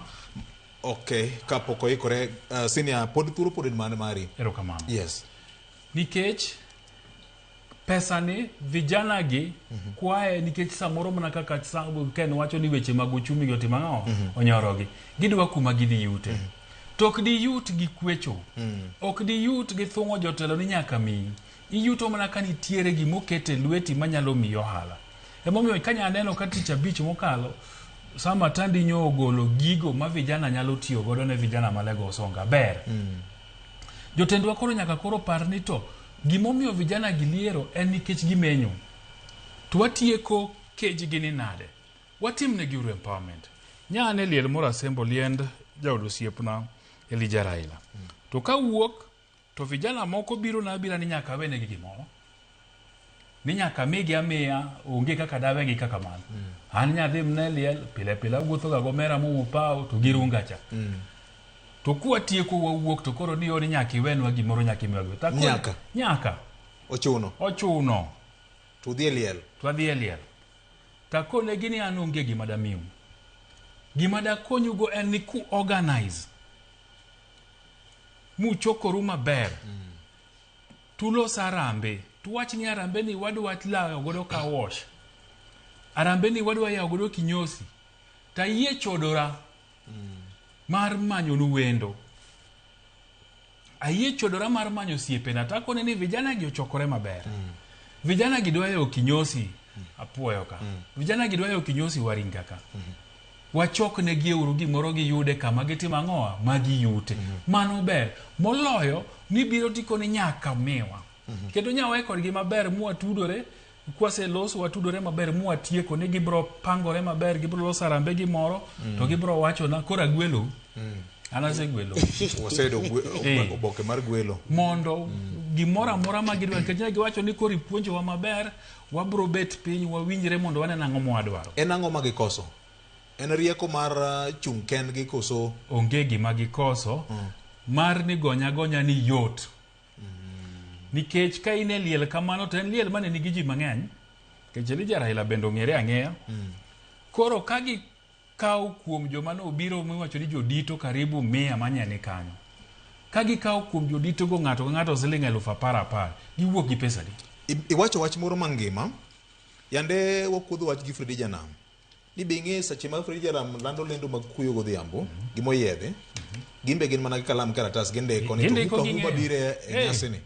okay kapoko ikore senior pod thuro pod mane mari erokamano yes nikech pesa ni vijana gi kwae nikech samoro mana kaka sababu ken wacho ni weche mag uchumi gi otimang'o onyorogi gidwa kuma gidhi yute tok di yut gi kwecho ok di yut gi thungo jotelo ni nyaka mi iyuto mana ka nitiere gi mokete lweti manyalo miyo ohala emomiyo kanya aneno ka tich abich mokalo Samatande nyo ogolo gigo ma vijana nyalo tiyo godo ne vijana malego osonga ber jotendwa koro nyaka koro parni to gimomiyo vijana giliero en nikech gimenyo to watieko keji gini nade watimne gi empowerment nyane liel moro asembo liend jaod osiepna Elijah Raila to ka wuok to vijana moko biro na bila ni nyaka wene gi gimoro ni nyaka migi amiya onge kaka dawe gi kaka man an nyadhi mne liel pile wuotho ga gomera mu pao to girunga cha to kuwa tieko wawuok to koro ni ori nyaki wenwa gimoro nyaki miwago nyaka ochuno to dhi liel tako ne gini anonge gimadamiu gimada konyugo en ni ku organize mu chokoru maber tulo sarambe tuwach ni arambe ni wadwa tla godo ka wash arambe ni wadwa ya godo kinyosi ta yie chodora mar manyo nu wendo ayie chodora mar manyo siepe na tako ni vijana gi ochokore maber vijana gi dwayo kinyosi apuoyo ka vijana gi dwayo kinyosi waringa ka wachok ne gi uru gimoro gi yude kama gitima ng'oa magi yute mano ber moloyo ni biro tiko ni nyaka miwa kendo nyawe kod gi maber muwa tudore kwase loso watudore maber muwa tieko ni gibro pangore maber gibro loso arambe gi moro to gibro wacho na kora gwelo anase gwelo wasedo oboke mar gwelo mondo gimora mora magidwa kenya giwacho ni kori puonjo wa maber wabro bet piny wawinjre mondo wanena ng'o wadwaro en ang'o magikoso en rieko mar chung ken gi koso onge gima gikoso mar ni gonya ni yot nikech ka ine liel kamano to en liel mane nigi ji mang'eny kech Elijah Raila bende ong'ere ang'eya koro ka gi kaw kuom joma no biro miwacho ni jodito karibu 100 manyane kanyo ka gi kaw kuom jodito go ng'ato siling 10,000 giwuok gi pesa di iwacho wach moro mangima yande wakuodho wach gi Fredy Janam ni bing'e sache ma Fredy Janam lando lendo mag kuyo godhiambo gimoyedhe gimbe gin mana kalam karatas ginde koni to kuma bire nyasini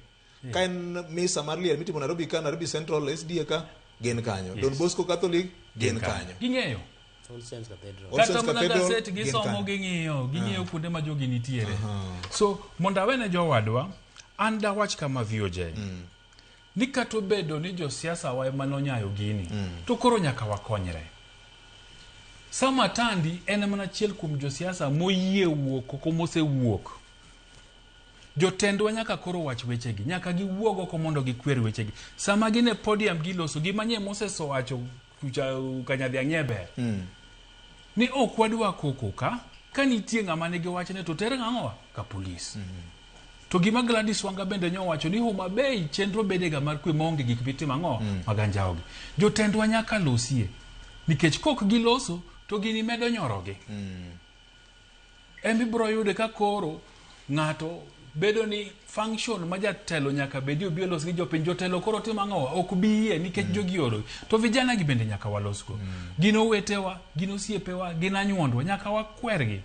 ka en misa mar liel mitimo Nairobi Central SDA ka gen kanyo Don Bosco Catholic gen kanyo ging'eyo All Saints Cathedral kata mana gaset gisomo ging'eyo kuonde ma jogi nitiere so mondo awene jowadwa an da wach kama VOJ ni kato bedo ni josiasa wa ema nonyayo gini to koro nyaka wakonyre Samatande en mana achiel kuom josiasa moyie wuok koko mosewuok jotendwa nyaka koro wach wechegi nyaka giwuogo oko mondo gikwer wechegi sama gine podium giloso gimanye Moses owacho kanyadhi ang'ebe ni ok wadwa koko ka nitie ng'ama nigi wachne to ter ng'ang'owa ka polis to gima Gladys Wanga bende nyowacho ni Homa Bay chenro bedega mar kwe maonge gik bitima ng'o maganjaogi jotendwa nyaka losie nikech kok giloso to gini medo nyorogi emibro yude ka koro ng'ato bedo ni function ma jatelo nyaka bedi obielos gi jopiny jotelo koro tima ng'owa ok biye nikech jogi oro to vijana gi bende nyaka walosgo gino wetewa gino siepewa gina nyuondwa nyaka wakwergi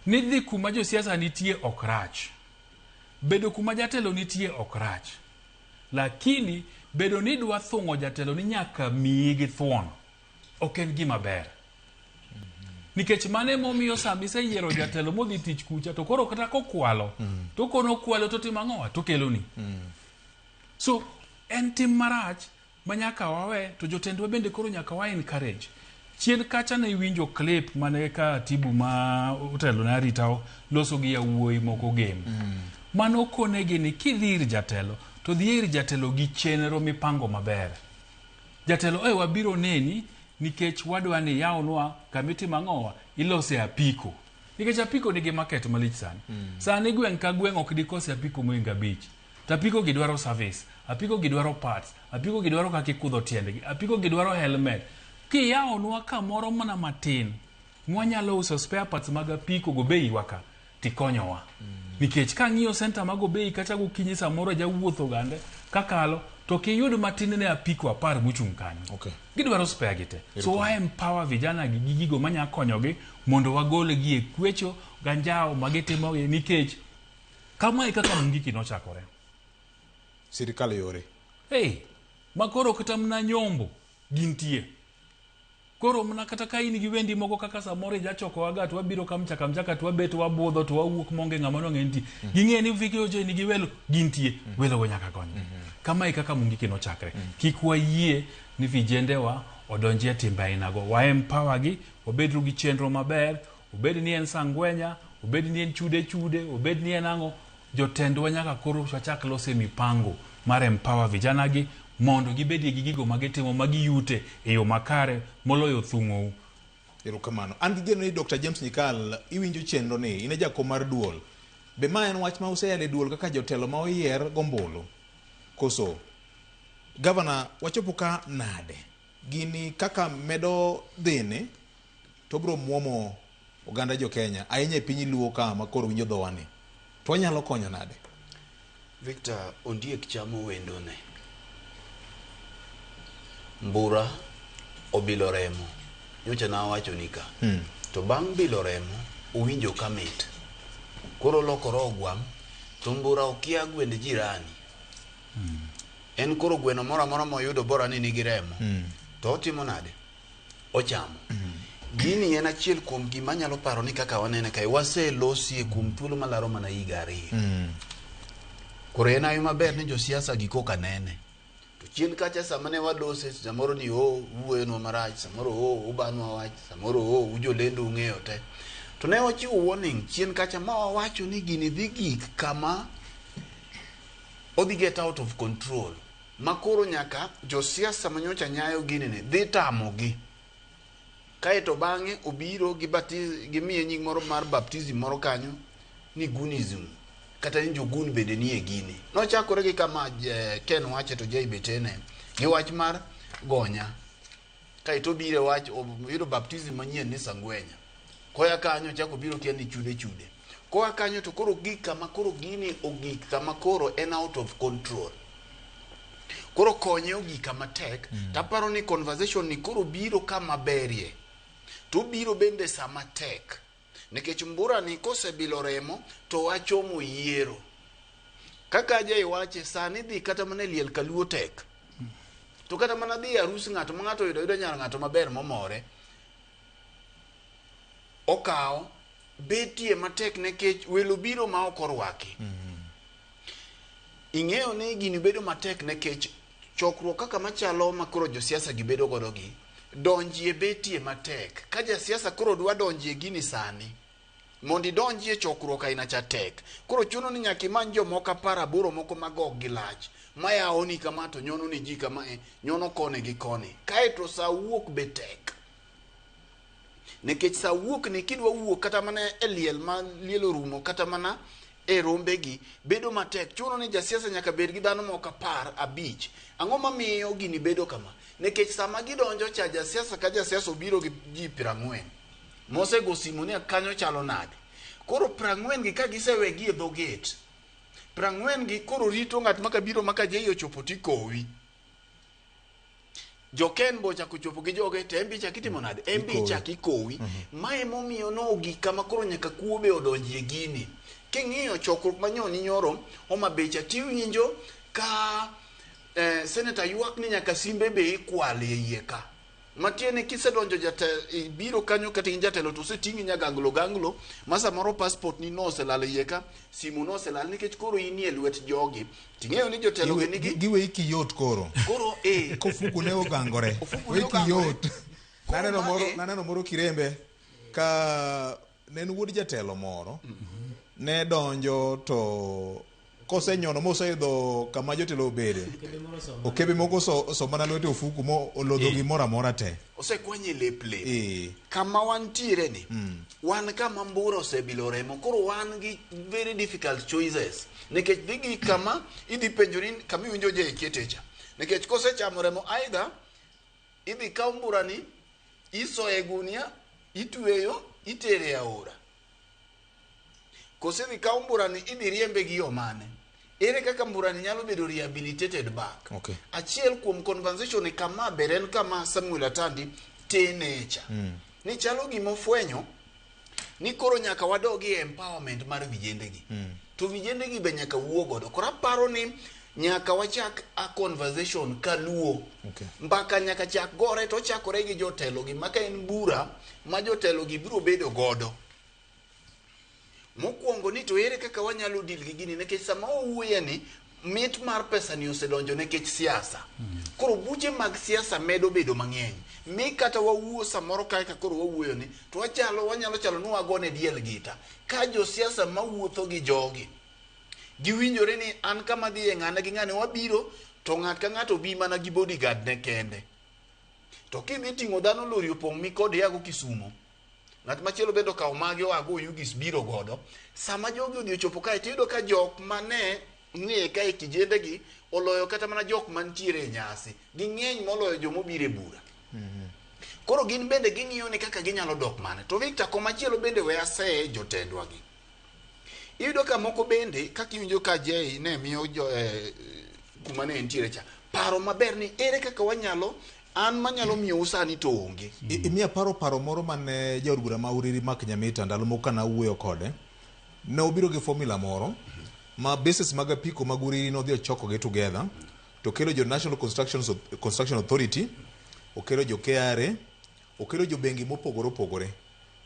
Nidhi kuma josiasa nitie okrach. Bedo kuma jatelo nitie okrach. Lakini bedo ni dwa thungo jatelo ni nyaka miyi gi thuon. Ok en gima ber. Nikech mane momiyo sami se yiero jatelo modhi tich kucha to koro kata kokwalo to kono kwalo to timang'owa to keloni. So en tim marach manyaka wawe to jotendwa bende koro nyaka wa encourage. Chien kacha ne winjo clip mane ka tibu ma otelo na ritao loso gi yawuoyi moko game. Mano konegi ni kidhir jatelo to dhier jatelo gi chenro mipango maber. Jatelo wabiro neni nikech wadwa ni yawnwa kamiti mang'owa ilose apiko. Nikech apiko nigi market malich sani. Sani gweng' ka gweng' ok dikose apiko moinga bich. Tapiko gidwaro service, apiko gidwaro parts, apiko gidwaro kaki kudho tiendegi, apiko gidwaro helmet. Kiyawnwa kamoro mana matin, mwanyalo uso spare parts mag apiko go bei waka tikonyowa. Nikech ka ng'iyo center mago bei kacha gokinyi samoro jawuotho gande kakalo to kiyud matin ne apiko 10 mochung' kanyo. Okay. Gidwaro spare gite. So wa empower vijana gi gigo manya konyogi mondo wagole gi e kwecho ganjao magitimo nikech kama e kaka Mungiki nochakore. Sirikal yore. Makoro kata mna nyombo gintie. Koro mna kata ka in gi wendi moko kaka samoro jachoko waga to wabiro kamchaka to wabet wabudho to wawuok monge ng'amano ng'enti. Ging'e ni Viki Ojo ni gi welo gintie. Welo go nyaka konyo. Kama e kaka Mungiki nochakre. Kik wayie ni vijendewa odonjie timbe ainago. Wa empower gi, obedru gi chenro maber, obed ni en Sangwenya, obed ni en chude, obed ni en ang'o, jotendwa nyaka koro chak lose mipango mar empower vijana gi mondo gibedie gi gigo magitimo magiyute e yo makare moloyo thung'ou. Erokamano. An gi geno ni Dr. James Nyikal iwinjo chenro ni ine jakom mar duol. Be ma en wach ma useyale duol kaka jotelo ma oyier gombolo. Koso Governor wachopo ka nade. Gini kaka medo dhine to bro muomo oganda jo Kenya. Ahinya e piny Luo ka makoro winjo dhowani. To wanyalo konyo nade? Victor, ondiek chamo wendo ne. Mbura obilo remo. Nyocha na wacho nika. To bang' bilo remo uwinjo kamit. Koro lokoro ogwam to Mbura okia gwend jirani. En koro gweno mora moyudo bora ni nigi remo. To otimo nade? Ochamo. Gini en achiel kuom gima nyalo paro ni kaka wanene kai waselosie kuom thuolo malaro mana higa 2. Koro en ayo maber ni josiasa giko kanene. To chien kacha samane walose samoro ni wuoyo marach, samoro ubanwa wach, samoro ujolendo ung'eyo te. To ne wachiwo warning chien kacha ma wawacho ni gini dhi gik kama odhi get out of control. Makoro nyaka josiasa manyocha nyayo gini ne dhi tamogi. Kaeto bang'e obiro gimiye nying moro mar baptism moro kanyo ni gunism kata ni jogun bende ni e gini. Nochakore gi kama Ken wache to Jay betene gi wach mar gonya. Kaeto biro wach obiro baptism manyien ni Sangwenya. Koya kanyo chako biro kia ni chude. Koya kanyo to koro gik kama koro gini ogik kama koro en out of control. Koro konye ogik kama tek. Taparo ni conversation ni koro biro kama berie. To biro bende sama tek. Nikech Mbura ni kose bilo remo to wachomo yiero. Kaka Jay wache sani dhi kata mana liel Kaluo tek. To kata mana dhi arus ng'ato ma ng'ato yudo nyar ng'ato maber momore. Okao betie matek nikech welo biro ma ok orwaki. Ing'eyo ni gini bedo matek nikech chokruok kaka machalo makoro josiasa gibedo godo gi donjie betie matek. Ka jasiasa koro dwa donjie gini sani mondi donjie chokruok aina cha tek. Koro chuno ni nyaka imany jomoko 18 moko magok gi lach mayaoni kama to nyono ni ji kama nyono kone gi kone. Kaeto sa wuok be tek. Nikech sa wuok ni kidwa wuok kata mana e liel ma lielo rumo kata mana e rombe gi bedo matek. Chuno ni jasiasa nyaka bed gi dhano moko 15. Ang'o mamiyo gini bedo kama? Nikech sama gidonjo cha jasiasa ka jasiasa obiro gi ji 40 mose go simu ni kanyo chalo nade. Koro 40 gi ka gisewe gi e dho gate 40 gi koro rito ng'at maka biro maka Jay ochopo tikowi. joken bocha kuchopo gi joge to embi chakitimo nade embi chakikowi mae momiyo no gika makoro nyaka kuobe odonjie gini king'iyo chokruok manyoni nyoro Homa Bay cha tiwinjo ka senator ywak ni nyaka simbe be ikwale yie ka matiene kisedonjo biro kanyo kata jatelo to setingi ganglo masa moro passport ni no selal yeka simu no selal nikech koro inie lwet jogi ting'eyo ni jotelo giwe iki yot koro kofuku ne ogangore iki yot naneno moro Kirembe ka nen wuod jatelo moro ne donjo to kosenyono moseidho kama jotelo obede okebe moko so mana lwete ofuku mo olodho gimoro amora te osekwanye leple kama wantiere ni wan kama mbura osebilo remo koro wan gi very difficult choices nikech digi kama idhi penjori kama iwinjo je iketecha nikech kosechamo remo either idhi kaw mbura ni iso e gunia itweyo itere aora kosedhi kaw mbura ni idhi riembe gi omane ere kaka mburani nyalo bedo rehabilitated back achiel kuom conversation kama beren kama Samuel Atandi tenecha ni chalo gimofwenyo ni koro nyaka wadogi empowerment mar vijendegi to vijendegi be nyaka wuo godo kora paro ni nyaka wachak a conversation kaluo mpaka nyaka chak gore to chakore gi jotelo gi maka en bura ma jotelo gi biro bedo godo mokwongo ni to ere kaka wanyalo deal gi gini nekech sama owuoye ni mit mar pesa ni osedonjo nekech siasa koro buche mag siasa medo bedo mang'eny mi kata wawuo samoro kae ka koro wawuoyo ni to wanyalo chalo ni wagone diel gita ka jo siasa mawuotho gi jogi giwinjore ni an kama dhi e ng'ane gi ng'ane wabiro to ng'at ka ng'ato bi mana gi bodyguard ne kende to kidhi ting'o dhano lori opong' mi kod yago Kisumo ng'at machielo bedo kawo mage wago Yugis biro godo sama jogi odhi ochopo kae tiyudo ka jok mane ng'e kae kijendegi oloyo kata mana jok mantiere e nyasi ging'eny moloyo jomobiro e bura koro gin bende ging'iyo ni kaka ginyalo dok mane to Victor komachielo bende we aseye jotendwa gi iyudo ka moko bende kaka iwinjo ka Jay ne miyo kuma ne entiere cha paro maber ni ere kaka wanyalo an manyalo miyo usani to onge imiya paro moro mane jaod bura ma Uriri Mark Nyamita ndalo moko kana wuoyo kode ne obiro gi formula moro ma basis mag apiko mag Uriri no dhi ochoko gi together to kelo jo National Construction Authority okelo jo KRA okelo jo bengi mopogore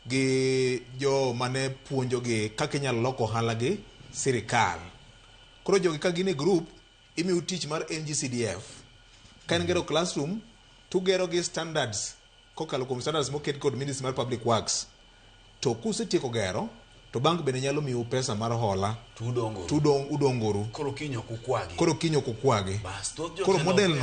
gi jo mane puonjo gi kaka inyalo loko ohala gi sirikal koro jogi ka gin e group imiyo tich mar NGCDF ka en gero classroom tugero gi standards kokalo kuom standards moket kod Ministry mar Public Works to kusetieko gero to bank bende nyalo miyo pesa mar hola udongoru koro kinyo kukwagi koro model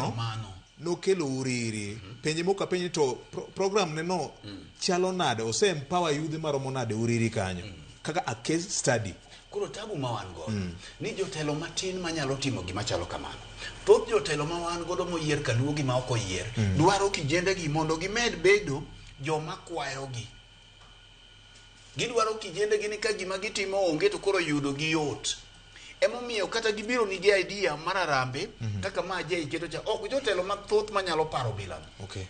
no kelo Uriri penje moka penje to program ne no chalo nade ose empower youth maromo nade Uriri kanyo kaka a case study koro tabu ma wan godo ni jotelo matin manyalo timo gima chalo kamano thoth jotelo ma wan godo moyier kaluwo gima ok oyier dwaro kijendegi mondo gimed bedo joma kwayogi gidwaro kijendegi ni ka gima gitimo onge to koro yudo gi yot emomiyo kata gibiro ni gi idea mar arambe kaka ma Jay keto cha ok jotelo mathoth manyalo paro bila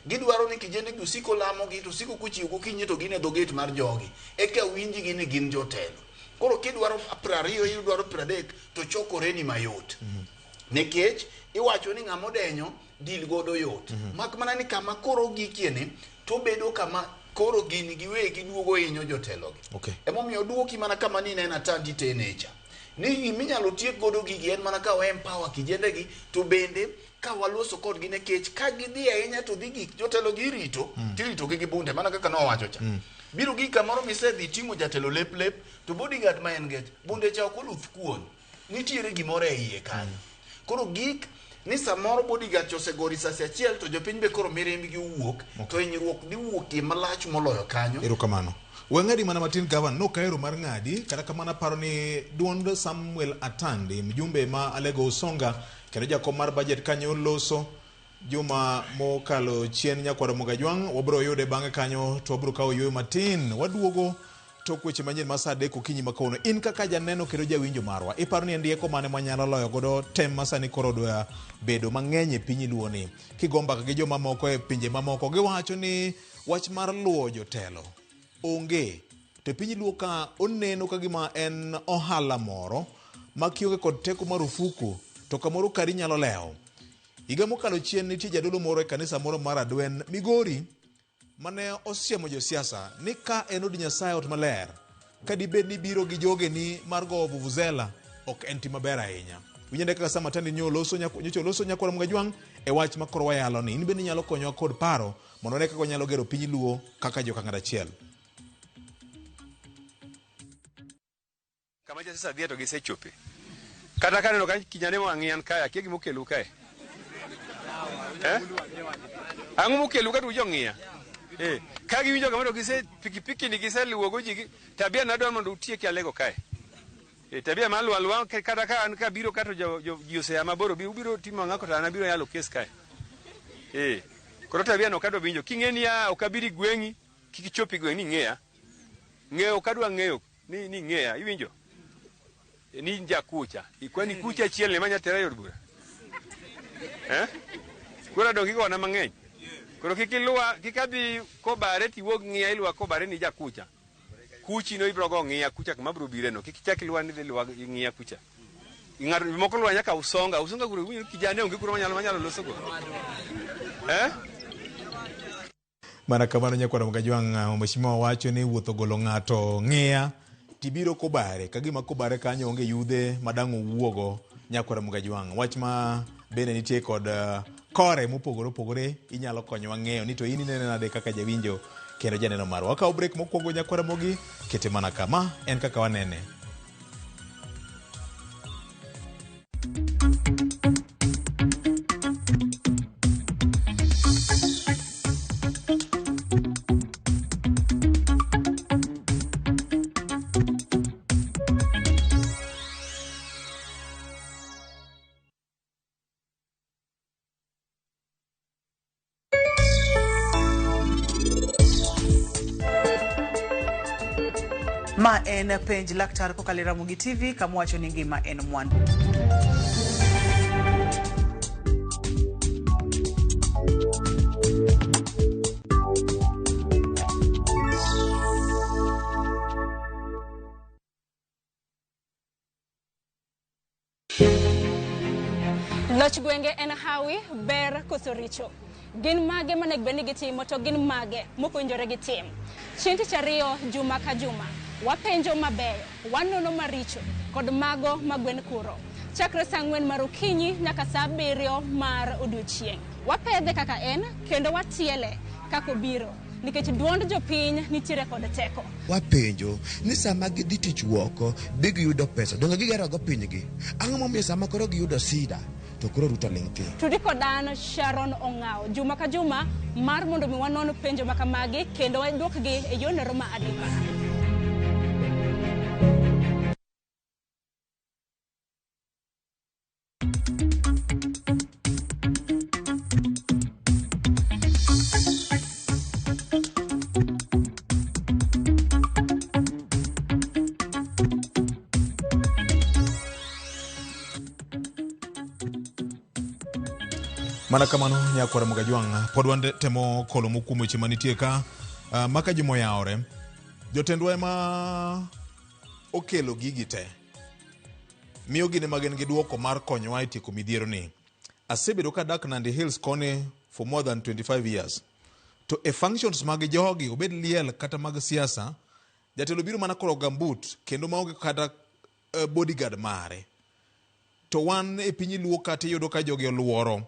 gidwaro ni kijendegi usiko lamo gi to usiko kuchiwo gokinyi to gin e dhoget mar jogi eka winji gi ni gin jotelo koro kidwaro 20 idwaro 30 to chokore ni mayot nekech iwacho ni ng'amo denyo dil godo yot mak mana ni kama koro gikiene to bedo kama koro gini giwegi duogo hinyo jotelo gi emomiyo duoki mana kama ni nena Atandi tenecha ni minyalo tiek godo gigi en mana ka empower kijendegi to bende ka waloso kod gi nekech ka gidhi ahinya to dhi gik jotelo gi rito tirito gi bunde mana kaka nowacho cha biro gi kamoro misedhi ting'o jatelo lep to bodyguard ma en get bunde cha ok oluth kuon nitiere gimoro e iye kanyo koro gik ni samoro bodyguard osegori sasi achiel to jopiny be koro mirembi gi wuok to hinyruok dhi wuokie malach moloyo kanyo erokamano weng'adi mana matin gavan no kaero mar ng'adi kata kamana paro ni duond Samuel Atandi mjumbe ma Alego Usonga kendo jakom mar budget kanyo loso juma mokalo chien nyakwaro Mogajwang wabro yude bang'e kanyo to wabro kawo yweyo matin waduogo tok weche manyien ma saa 3 okinyi makono. In kaka janeno kendo jawinjo marwa, iparo ni ndieko mane manyalo loyo godo tem masani koro dwa bedo mang'eny e piny luo ni? Kigomba gi joma moko e pinje mamoko giwacho ni wach mar luo jotelo onge. To piny luo ka oneno ka gima en ohala moro makioge kod teko marufuku to kamoro kari nyalo leo. Higa mokalo chien nitie jadolo moro e kanisa moro mar Adwen Migori mane osiemo josiasa ni ka en od Nyasaye ot maler, ka dibed ni biro gi joge ni mar go vuvuzela ok en tim maber ahinya. Winyende kaka sama tandi nyoloso nyakwara Mgajwang' e wach makoro wayalo ni in bende nyalo konyowa kod paro mondo ne kaka nyalo gero piny luo kaka joka ng'at achiel. Kama jasiasa dhie to gisechope. Kata kaneno ka kinyane mo ang'ian kae, akia gimo kelu kae. Ang'o mokelu ka tu jong'iya? Ka giwinjo kamano gise pikipiki ni gise luogo ji tabia nadwa mondo utieki alego kae. Tabia ma lualwa kata ka an ka biro kato ji osea maboro biro timo ng'ako to an abiro yalo kes kae. Koro tabia no kadwa winjo king'eni ya okabiri gweng'i kikichopi gweng'i ng'eya. Ng'eyo kadwa ng'eyo ni ng'eya iwinjo. Ni njakucha ikwani kucha chiel ne manya tera yor bura. Kura dongi gona mang'eny. Koro kikilwa kikabi kobare tiwog ng'iya ilwa kobare ni jakucha. Kuchi no ibro go ng'iya kucha kama bro bireno kikichak ilwa ni ilwa ng'iya kucha. Ingar moko lwa nyaka usonga guru kijane onge kuro manyalo loso go. Mana kamano nyakwara Mgajwang' mheshimiwa wacho ni wuotho golo ng'ato ng'iya tibiro kobare kagima kobare kanyo onge yudhe madang' owuogo nyakwara Mgajwang'. Wach ma bende nitie kod kore mopogore inyalo konyowa ng'eyo ni to in inene nade kaka jawinjo kendo janeno marwa. Wakaw break mokwongo nyakwara Mogi kete mana kama en kaka wanene. Ma en penj laktar kokalo Ramogi TV kama wacho ni ngima en mwandu. Loch gwenge en hawi ber koso richo. Gin mage manek beni gitimo to gin mage mokonjore gitim. Chieng' chariyo juma ka juma wapenjo mabeyo wanono maricho kod mago magwen kuro. Chakre saa 4 mar okinyi nyaka saa 7 mar odiochieng'. Wapedhe kaka en kendo watiele kako biro nikech duond jopiny nitiere kod teko. Wapenjo ni sama gidhi tich woko big yudo pesa donge gigero go pinygi. Ang'o momiyo sama koro giyudo sida to koro ruto lingti. Tudiko dan Sharon Ong'ao juma ka juma mar mondo mi wanon penjo makamagi kendo waduokgi e yonero ma adipa. Mana kamano nyakwara Mgajwang' pod watemo kolo mokumo weche manitie ka maka jimo yaore jotendwa ema okelo gigi te miyo gine magen gi duoko mar konyowa e tieko midhiero ni. Asebedo ka dak Nandi Hills kone for more than 25 years to e functions mag jogi obed liel kata mag siasa jatelo biro mana koro gambut kendo maonge kata bodyguard mare to wan e piny luo kata yudo ka jogi oluoro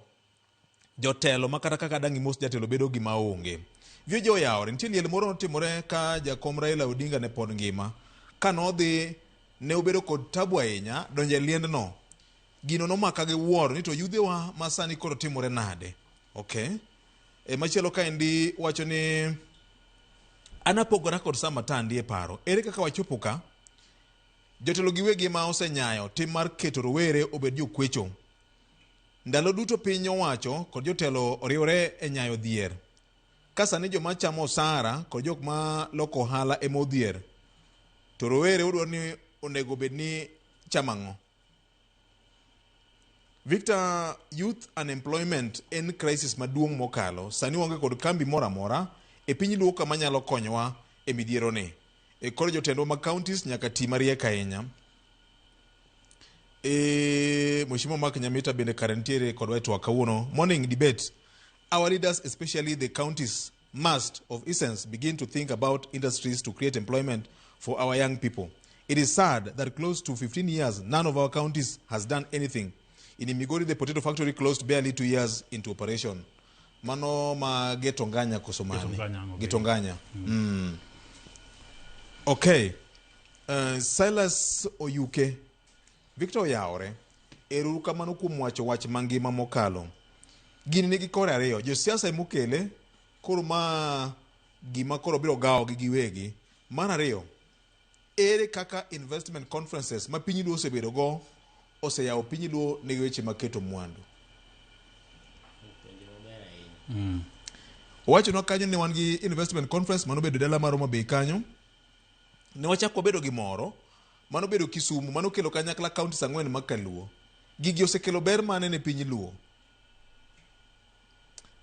jotelo makata kaka dangi mos jatelo bedo gima onge. Vio jo yaore nitie liel moro notimore ka jakom Raila Odinga ne pod ngima ka nodhi ne obedo kod tabu ahinya donje liendno gino nomaka gi wuoro ni to yudhewa masani koro timore nade. Okay, machielo ka endi wacho ni anapogora kod sama tandi e paro ere kaka wachopo ka jotelo giwegi ma osenyayo tim mar keto rowere obed jokwecho. Ndalo duto piny owacho kod jotelo oriwore e nyayo dhier. Kasa ni joma chamo osara kod jok ma loko ohala ema odhier. to rowere udwa ni onego bed ni chamango. Victor, youth unemployment en crisis maduong' mokalo. Sani wange kod kambi mora mora e piny luo kama nyalo konyowa e midhiero ni. E kod jotendwa mag counties nyaka ti mariek ahinya. Mheshimiwa Mark Nyamita bende karantiere kod wetu kawuono. Morning debate. Our leaders, especially the counties, must of essence begin to think about industries to create employment for our young people. It is sad that close to 15 years, none of our counties has done anything. In Migori, the potato factory closed barely 2 years into operation. Mano ma Getonganya kusomani. Getonganya. Okay. Silas Oyuke. Victor Yaore. Eru kamano kuom wacho wach mangima mokalo. Gini nigi kore ariyo. Jo siasa emukele koro ma gima koro biro gawo gi giwegi. Mar ariyo. Ere kaka investment conferences ma piny luo osebedo go oseyawo piny luo ne weche maketo mwandu. Wacho no kanyo ne wan gi investment conference mano bedo dala maro mabe kanyo. Ne wachako bedo gi moro mano bedo Kisumu mano kelo kanyakla counties 4 makaluo. Gigi osekelo ber mane ne piny luo.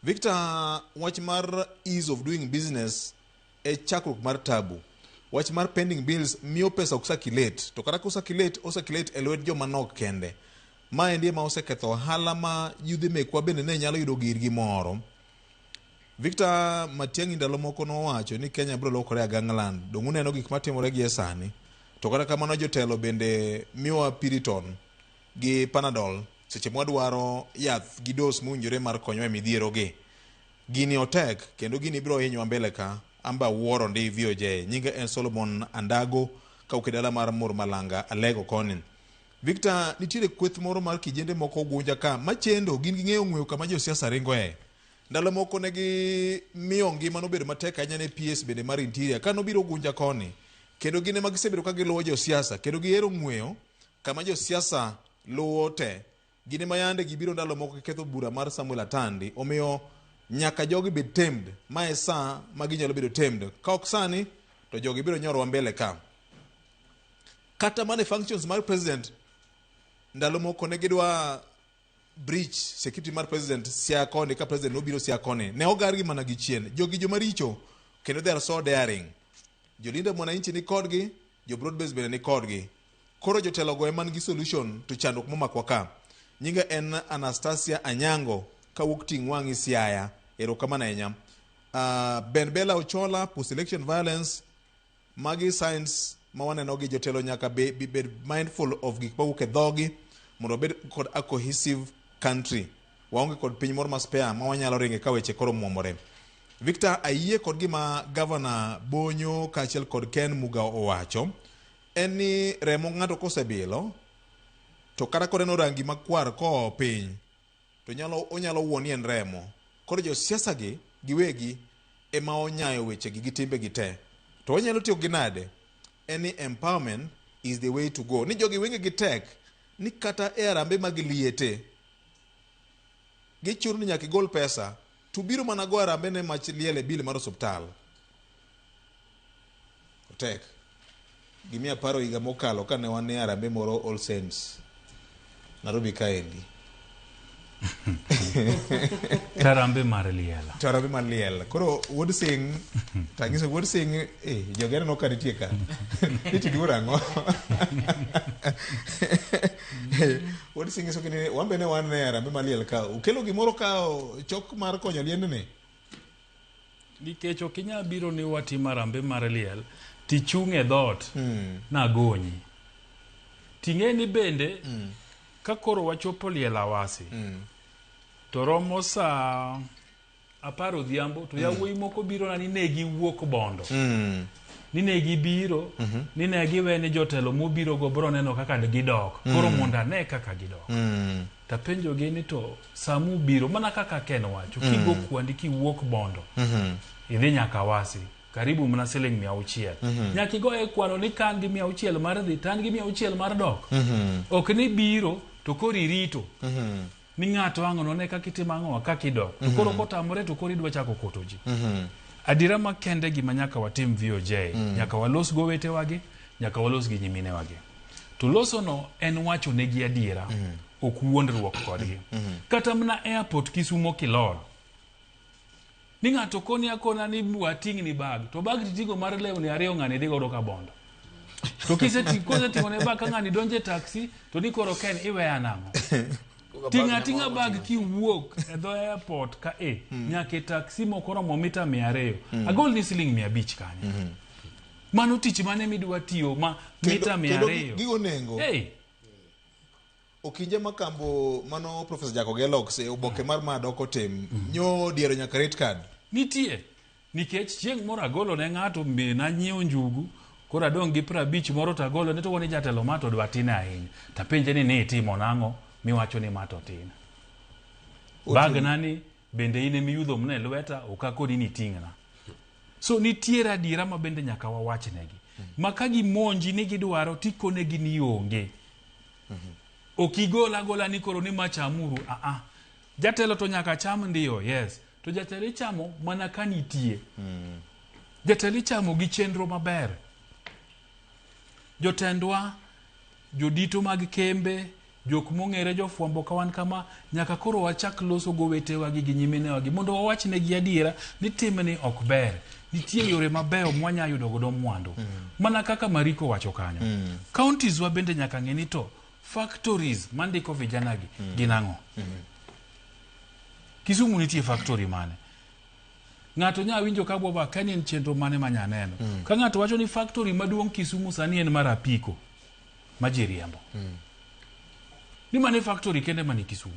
Victor, wach mar ease of doing business e chakruok mar tabu. Wach mar pending bills miyo pesa oksakilate. To kata osakilate e lwet joma nok kende. Ma endi ma oseketho ohala ma yudhe mekwa bende ne nyalo yudo girgi moro. Victor Matiang'i ndalo moko nowacho ni Kenya biro lokore Gangland. Dong uneno gik matimore gi sani. To kata kamano jotelo bende miyowa Piriton gi Panadol seche mwadwaro yath gi dos munjore mar konyo e midhiero gi. Gini otek kendo gini biro hinywa mbele ka. Amba wuoro ndi VOJ. Nyinga en Solomon Andago ka ukedala mar Mor Malanga Alego Konin. Victor, nitiere kweth moro mar kijende moko gunja ka machendo gin gi ng'eyo ng'weyo kama jo siasa ringo e. Ndalo moko ne gi miyo ngima nobedo matek ahinya ne PS bende mar interior ka nobiro gunja koni. Kendo gine mag gisebedo ka giluwo jo siasa kendo gihero ng'weyo kama jo siasa luwo te. Gine mayande gibiro ndalo moko ketho bura mar Samuel Atandi omiyo nyaka jogi bed tamed ma e saa ma ginyalo bedo tamed. Ka ok sani to jogi biro nyoro mbele ka. Kata mane functions mar president ndalo moko ne gidwa breach security mar president siakone ka president no biro siakone ne ogargi mana gi chien. Jogi joma richo kendo they are so daring. Jolinda Mwananchi ni kodgi, jo broadbase bende ni kodgi. Koro jotelo go eman gi solution to chandruok momakwa ka. Nyinga en Anastasia Anyango ka wuok ting wangi Siaya. Erokamano ahinya. Ben Bella Ochola, post-election violence, magi signs ma waneno gi jotelo nyaka be mindful of gik mawuok e dhogi mondo bed kod a cohesive country. Waonge kod piny moro maspea ma wanyalo ringe ka weche koro muomore. Victor, ayie kod gima Governor Bonyo kaachiel kod Ken Muga owacho en ni remo ng'ato kosebilo to kata koreno rangi makwar ko piny to onyalo wuoni en remo. Koro jo siasa gi giwegi ema onyayo weche gi timbe gi te. To onyalo tiyo gi nade? Any empowerment is the way to go. Ni jogi wenge gi tek ni kata e arambe mag liete gichuru ni nyaka gol pesa to biro mana go arambe ne mach liele bil mar hospital. Tek. Gimia paro higa mokalo kane wan e arambe moro All Saints Nairobi kaendi. Tarambe mar liela. Tarambe mar liela. Koro Wood Singh tangiso Wood Singh jogera no kanitie ka. Iti durango. Wood Singh so kini wambe ne wan ne arambe mar liela ka. Ukelo gimoro ka chok mar konyo liende ne. Nikech okinya biro ni watim arambe mar liel tichung' e dhoot na gonyi. Ting'eni bende ka koro wachopo liel Awasi to romo sa 10 odhiambo to yawuoyi moko biro na ni ne giwuok Bondo. Ni ne gibiro ni ne giwene jotelo mobiro go bro neno kaka gidok. Koro monda ne kaka gidok. Tapenjo gini to samu biro mana kaka Ken wacho kigo kwandi kiwuok Bondo. Idhi nyaka Awasi karibu mna siling 600. Nyaki go e kwano ni kan gi 600 mar dhi tan gi 600 mar dok. Ok ni biro to kori rito. Ni ng'ato ang'o ne kaka itimo ang'o kaka idok. To koro kotamore to koro idwa chako kotoji. Adira makende gima nyaka watim VOJ. Nyaka walos go wetewagi, nyaka walos gi nyimine wagi. To loso no en wacho negi adiera, ok wuondruok kodgi. Kata mna airport Kisumo kilor. Ni ng'ato koni akona ni wating ni bag, to bag titigo mar lewni ariyo ng'ani dhi godo ka bondo. To koseting'o ne bag ka ng'ani donje taxi, to ni koro ken iweya nang'o. Tinga bag kiwuok e dho airport ka nyaka taxi mokoromo mita 200. Agol ni siling 500 kanyo. Mano tich mane midwa tiyo ma mita 200. Gigo nengo. Okinje makambo mano Professor Jacob Gelox e oboke mar madoko tem nyo diero nyaka rate card. Nitie. Nikech chieng' moro agolo ne ng'ato na nyiewo njugu, koro adong' gi 50 moro to agolo ne to woni jatelo mato dwa tin ahinya. Tapenje ni itimo nang'o miwacho ni mato tin. Bag nani bende ine miyudho mne lweta okakoni ni ting'na. So nitiere adiera ma bende nyaka wawachnegi. Maka gimonji ni gidwaro tikonegi ni onge. Okigola gola ni koro ni machamuru. Jatelo to nyaka cham ndiyo, yes. To jatelo chamo mana ka nitie. Jatelo chamo gi chenro maber. Jotendwa, jodito mag kembe, jok mong'ere jofwambo kawan kama, nyaka koro wachak loso go wetewa gi nyimine wagi mondo wawachnegi adiera ni timni ok ber. Nitie yore mabeyo mwanya yudo godo mwandu. Mana kaka Mariko wacho kanyo. Counties wa bende nyaka ng'eni to factories mandiko vijana gi ginang'o. Kisumu nitie factory mane. Ng'ato nya winjo ka boba kani en chenro mane manyaneno. Ka ng'ato wacho ni factory maduong' Kisumu sani en mar apiko. Majiriambo. Ni mane factory kende mani Kisumu.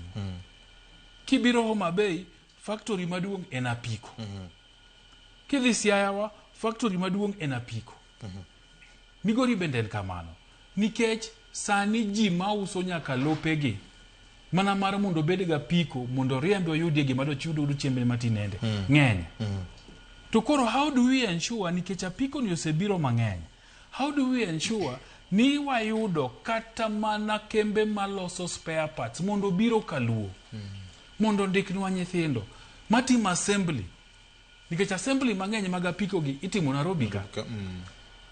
Kibiro Homa Bay, factory maduong' en apiko. Kidhi Siaya, factory maduong' en apiko. Migori bende en kamano. Nikech sani ji mauso nyaka lopegi mana mar mondo bedga piko mondo riembe oyudie gima do chudo du chiembe matinende ng'eny. To koro how do we ensure nikech apiko ni osebiro mang'eny, how do we ensure ni wayudo kata mana kembe maloso spare parts mondo biro kaluo mondo ndiknwa nyithindo matimo assembly, nikech assembly mang'eny mag apiko gi itimo Nairobi ka.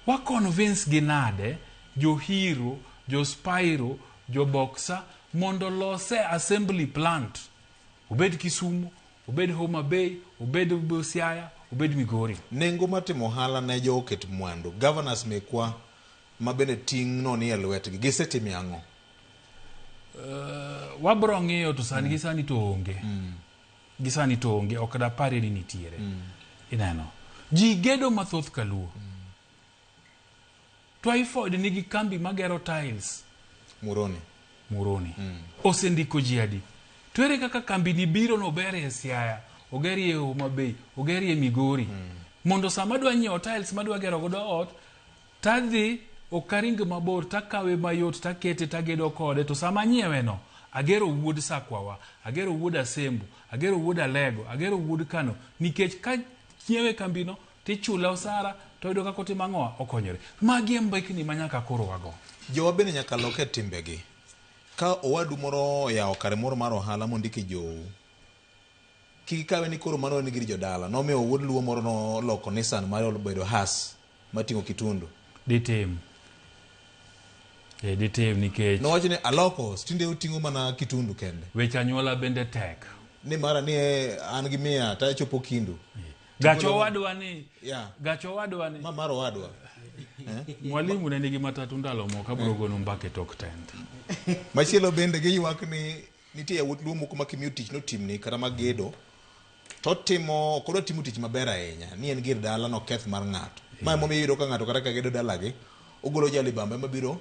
Wa convince gi nade jo Hero, jo Spyro, jo Boxer mondo lose assembly plant. Obed Kisumu, obed Homa Bay, obed Siaya, obed Migori. Nengo matimo hala ne jo oket mwandu. Governors mekwa mabende ting' no ni elwetgi. Gisetimi ang'o? Wabro ng'iyo to sani gisani to onge. Gisani to onge, ok da pare ni nitiere. Ineno. Ji gedo mathoth kaluo. Twyford nigi kambi magero tiles. Muroni. Osendiko ji adi. To ere kaka kambi ni biro no bere e Siaya, ogeri e Homa Bay, ogeri e Migori. Mondo sama dwa nyiewo tiles madwa gero godo ot, tadhi okaring mabor takawe mayot takete tagedo kode, to sama nyiewe no agero wuod Sakwawa, agero wuod Asembu, agero wuod Alego, agero wuod Kano, nikech ka nyiewe kambino tichula osara to yudo kako timang'oa okonyore. Magi mbekni manyaka koro wago. Jowa bende nyaka loke timbegi. Ka owadu moro yawo kare moro mar ohala mondiki jo kikawe ni koro mano nigi jodala nomiyo wuod luo moro no loko Nissan mar obedo Haas matingo kitundu ditem nikech no wacho ni aloko stinde utingo mana kitundu kende weche anyuola bende tek ni mara ni an gi 100 ta chopo kindu gacho wadwa ni maro wadwa mwalimu ne nigi matatu ndalo moko abro gono mbake tok tent. Machielo bende giywak ni nitie yawuot luo moko ma tich no timni kata magedo to timo kodo timo tich maber ahinya ni en gir dala no keth mar ng'ato. Ma momiyo yudo ka ng'ato kata ka gedo dalagi ogolo jali bambe mabiro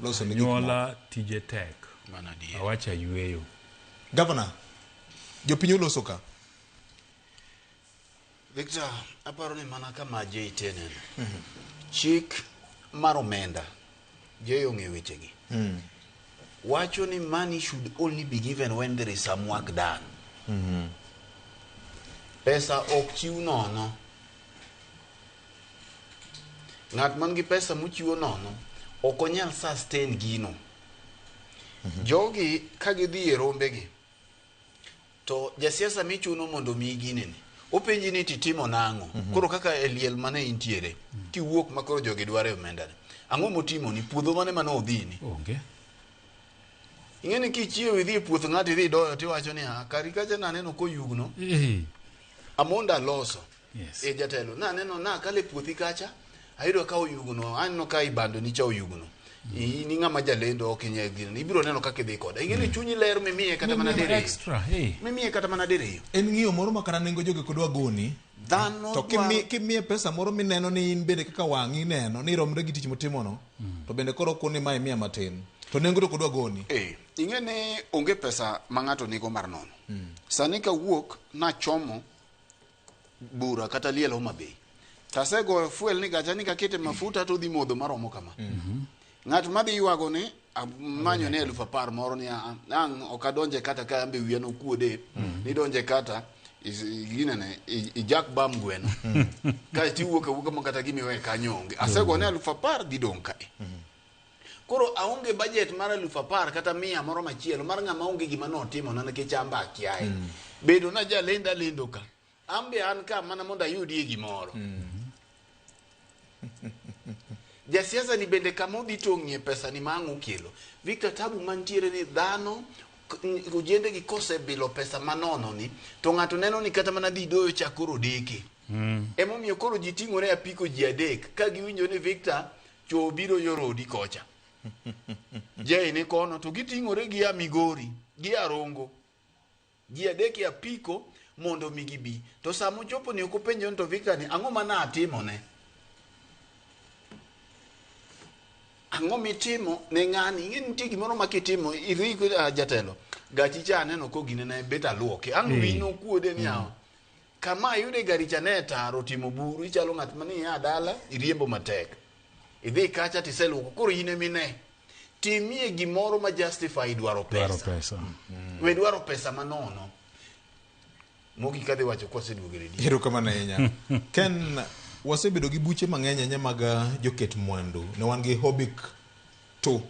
loso ni nyola tije tek mana die awacha yweyo. Governor jopinyo loso ka Victor, aparo ni mana kama jei tenen. Chik mar omenda jei ong'e wechegi. Wacho ni money should only be given when there is some work done. Pesa ok chiw nono. Ng'at man gi pesa mochiwo nono ok onyal sustain gino. Jogi ka gidhi e rombegi to jasiasa michuno mondo mi ginene openji ni titimo nang'o. Koro kaka eliel mane intiere kiwuok makoro jogi dware omenda. Ang'o motimo ni puodho mane mano odhini? Onge. Ing'eni kichiewo idhi e puoth ng'ato idhi doyo tiwacho ni kari kacha naneno koyugno. Amonda loso. Yes. Jatelo naneno kale puothi kacha ayudo ka oyugno, aneno ka ibando ni cha oyugno. Ni ng'ama jalendo ok inyegini. Ibiro neno kaka idhi koda. Ing'eni chunyi ler mimiye kata mana dere. Extra. Mimiye kata mana dere. En ng'iyo moro ma kata nengo joge kodwa goni. Dhano to kimiye pesa moro mineno ni in bende kaka wang'i neno ni romre gi tich motimono to bende koro koni ma imiya matin to nengo to kodwa goni. Ing'eni onge pesa ma ng'ato nigo mar nono. Sani ka wuok na chomo bura kata liel Homa Bay. Tasego fuel ni gacha ni kakete mafuta to dhi modho maromo kama. Ng'at madhi yuago ni manyo ne 10,000 moro ni ang' okadonje kata ka ambe wiya no kuode ni donje kata ginene ijak bam gweno ka ti wuok ma kata gimiwe kanyonge asego ne 10,000 dhi dong kae. Koro aonge budget mar 10,000 kata 100 moro machielo mar ng'ama onge gima notimo na nikech amba kiaye. Bedo na jalenda lendo ka ambe an ka mana mondo ayudie gimoro. Jasiasa ni bende kama odhi tong'ie pesa ni mang'o kelo. Victor, tabu mantiere ni dhano ujende gi kose bilo pesa manono ni to ng'ato neno ni kata mana dhi doyo chakoro deke. Emomiyo koro ji ting'ore apiko ji adek ka giwinjo ni Victor cho biro yorodi kocha. Je ni kono to giting'ore gi a Migori gi a Rongo. Ji adek ya apiko mondo migibi. To samo chopo ni okopenjo to Victor ni ang'o mana atimo ne. Ang'o mitimo ne ng'ani ing'eni nitie gimoro makitimo idhi jatelo gachi cha aneno ko ginene bet aluoke ang' wino kuode ni yawa kama yude gari cha ne taro timo buru ichalo ng'at mani ya dala iriembo matek idhi kacha tiseluoko koro ine mine timie gimoro ma justify dwaro pesa. We dwaro pesa manono mogi kadhi wacho koseduoge redio. Hero kama na enya. Ken wasebedo gi buche mang'eny anya mag joket mwandu. Ne wan gi Hobik 2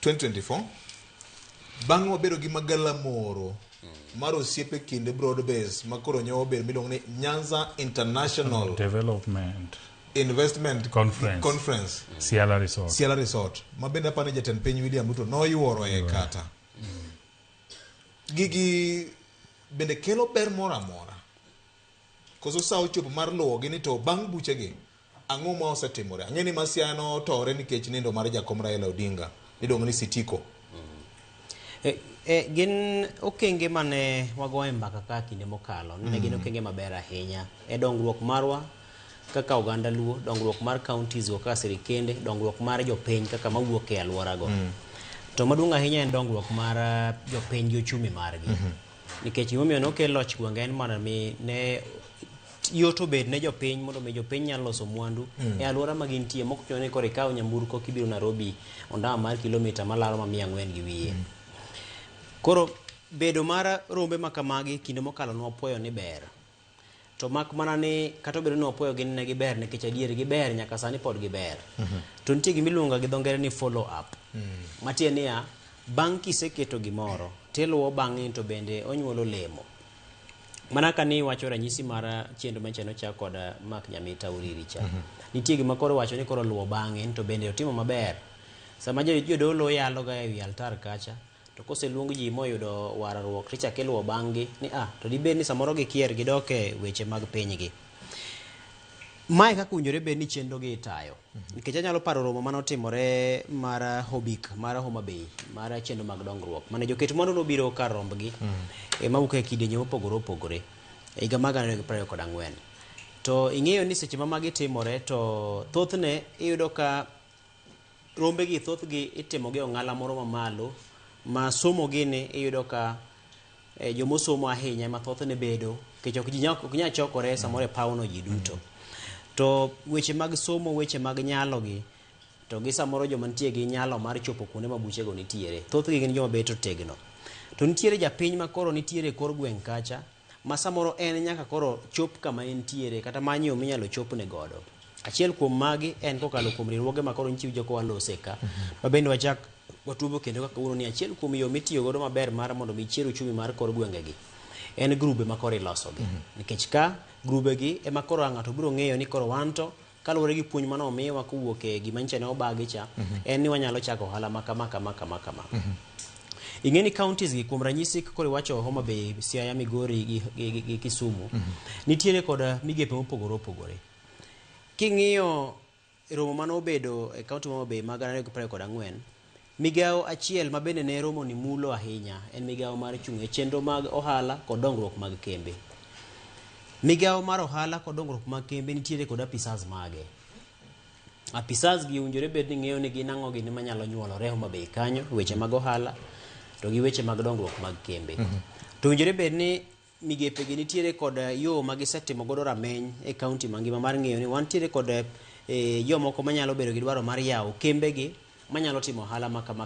2024. Bang' wabedo gi magala moro mar osiepe kinde broad base makoro nyo obedo miluongo ni Nyanza International Development Investment Conference. Ciala Resort. Mabende apane jatend piny William Ruto noyuoro e kata. Gigi bende kelo ber moro amora. Koso sa ochopo mar luwo gini to bang' buche gi ang'o ma osetimore. Ang'eni Masiano tore nikech nindo mar jakom Raila Odinga idong ni Sitiko. Gin okenge mane wagoye mbaka ka kinde mokalo ne gin okenge maber ahinya e dongruok marwa kaka oganda Luo, dongruok mar counties kaka sirikende, dongruok mar jopiny kaka mawuok e alwora go. To maduong' ahinya en dongruok mar jopiny gi ochumi margi. Nikech gimomiyo nokel loch gwenge en mana mi ne yoto bed ne jopiny mondo mi jopiny nyalo loso mwandu e alwora ma gintie mok chuno ni koro ikaw nyamburko kibiro Nairobi ondama mar kilomita malaro ma 400 gi wiye. Koro bedo mar rombe makamagi kinde mokalo nwapuoyo ni ber. To mak mana ni kata bedo ni wapuoyo gin ne giber nikech adier giber nyaka sani pod giber. To nitie gimiluonga gi dho ngere ni follow up. Matie niya bang' kiseketo gimoro tiluwo bang'e to bende onyuolo lemo. Mana ka ni wacho ranyisi mar chenro machano cha kod Mark Nyamita Uriri cha. Nitie gima koro wacho ni koro luwo bang'e to bende otimo maber. Sama jodolo yalo ga ewi altar kacha to koseluong ji moyudo warruok tichake luwo bang'gi ni to dibed ni samoro gikier gidoke weche mag pinygi. Mae kaka unjore bed ni chenro gi itayo. Nikech anyalo paro romo manotimore mar Hobik mar Homa Bay mar chenro mag dongruok mane joket mwandu nobiro kar rombgi mawuok e kidienje mopogore opogore e higa mag 2024. To ing'eyo ni seche ma magi timore to thothne iyudo ka rombegi thothgi itimo gi ong'ala moro mamalo ma somo gini iyudo ka jomosomo ahinya ma thothne bedo nikech ok nyal chokore samoro e pawno ji duto. To weche mag somo, weche mag nyalo gi to gi samoro joma nitie gi nyalo mar chopo kuonde ma buchego nitiere. Thothgi gin joma beto tegno. To nitiere japiny ma koro nitiere kor gweng' kacha ma samoro en nyaka koro chop kama entiere kata manyo minyalo chopne godo. Achiel kuom magi en kokalo kuom riwruoge ma koro nichiwo joko walose ka. Ma bende wachak watubo kendo kaka uno ni achiel kuom yo mitiyo godo maber mar mondo michier uchumi mar kor gwengegi en grube ma koro ilosogi. Nikech ka grube gi ema koro ng'ato biro ng'eyo ni koro wanto kaluwore gi puonj mano omiwa kowuok e gima nyicha ne obagi cha en ni wanyalo chako ohala ma kama. Ing'eni counties gi kuom ranyisi kore wacho Homa Bay, Siaya, Migori gi Kisumu nitiere kod migepe mopogore opogore. King'iyo romo mano obedo e kaunti Homa Bay mag 2024, migao achiel ma bende ne romo ni mulo ahinya en migao mar chung' e chenro mag ohala kod dongruok mag kembe. Migao mar ohala kod dongruok mag kembe nitiere kod apisas mage. Apisas gi unjore bed ni ng'eyo ni gin ang'o gini manyalo nyuolore Homa Bay kanyo, weche mag ohala to gi weche mag dongruok mag kembe. To unjore bed ni migepe gi nitiere kod yo ma gisetimo godo rameny e kaunti mangima mar ng'eyo ni wantiere kod yo moko manyalo bedo gi dwaro mar yawo kembe gi manyalo timo ohala ma kama.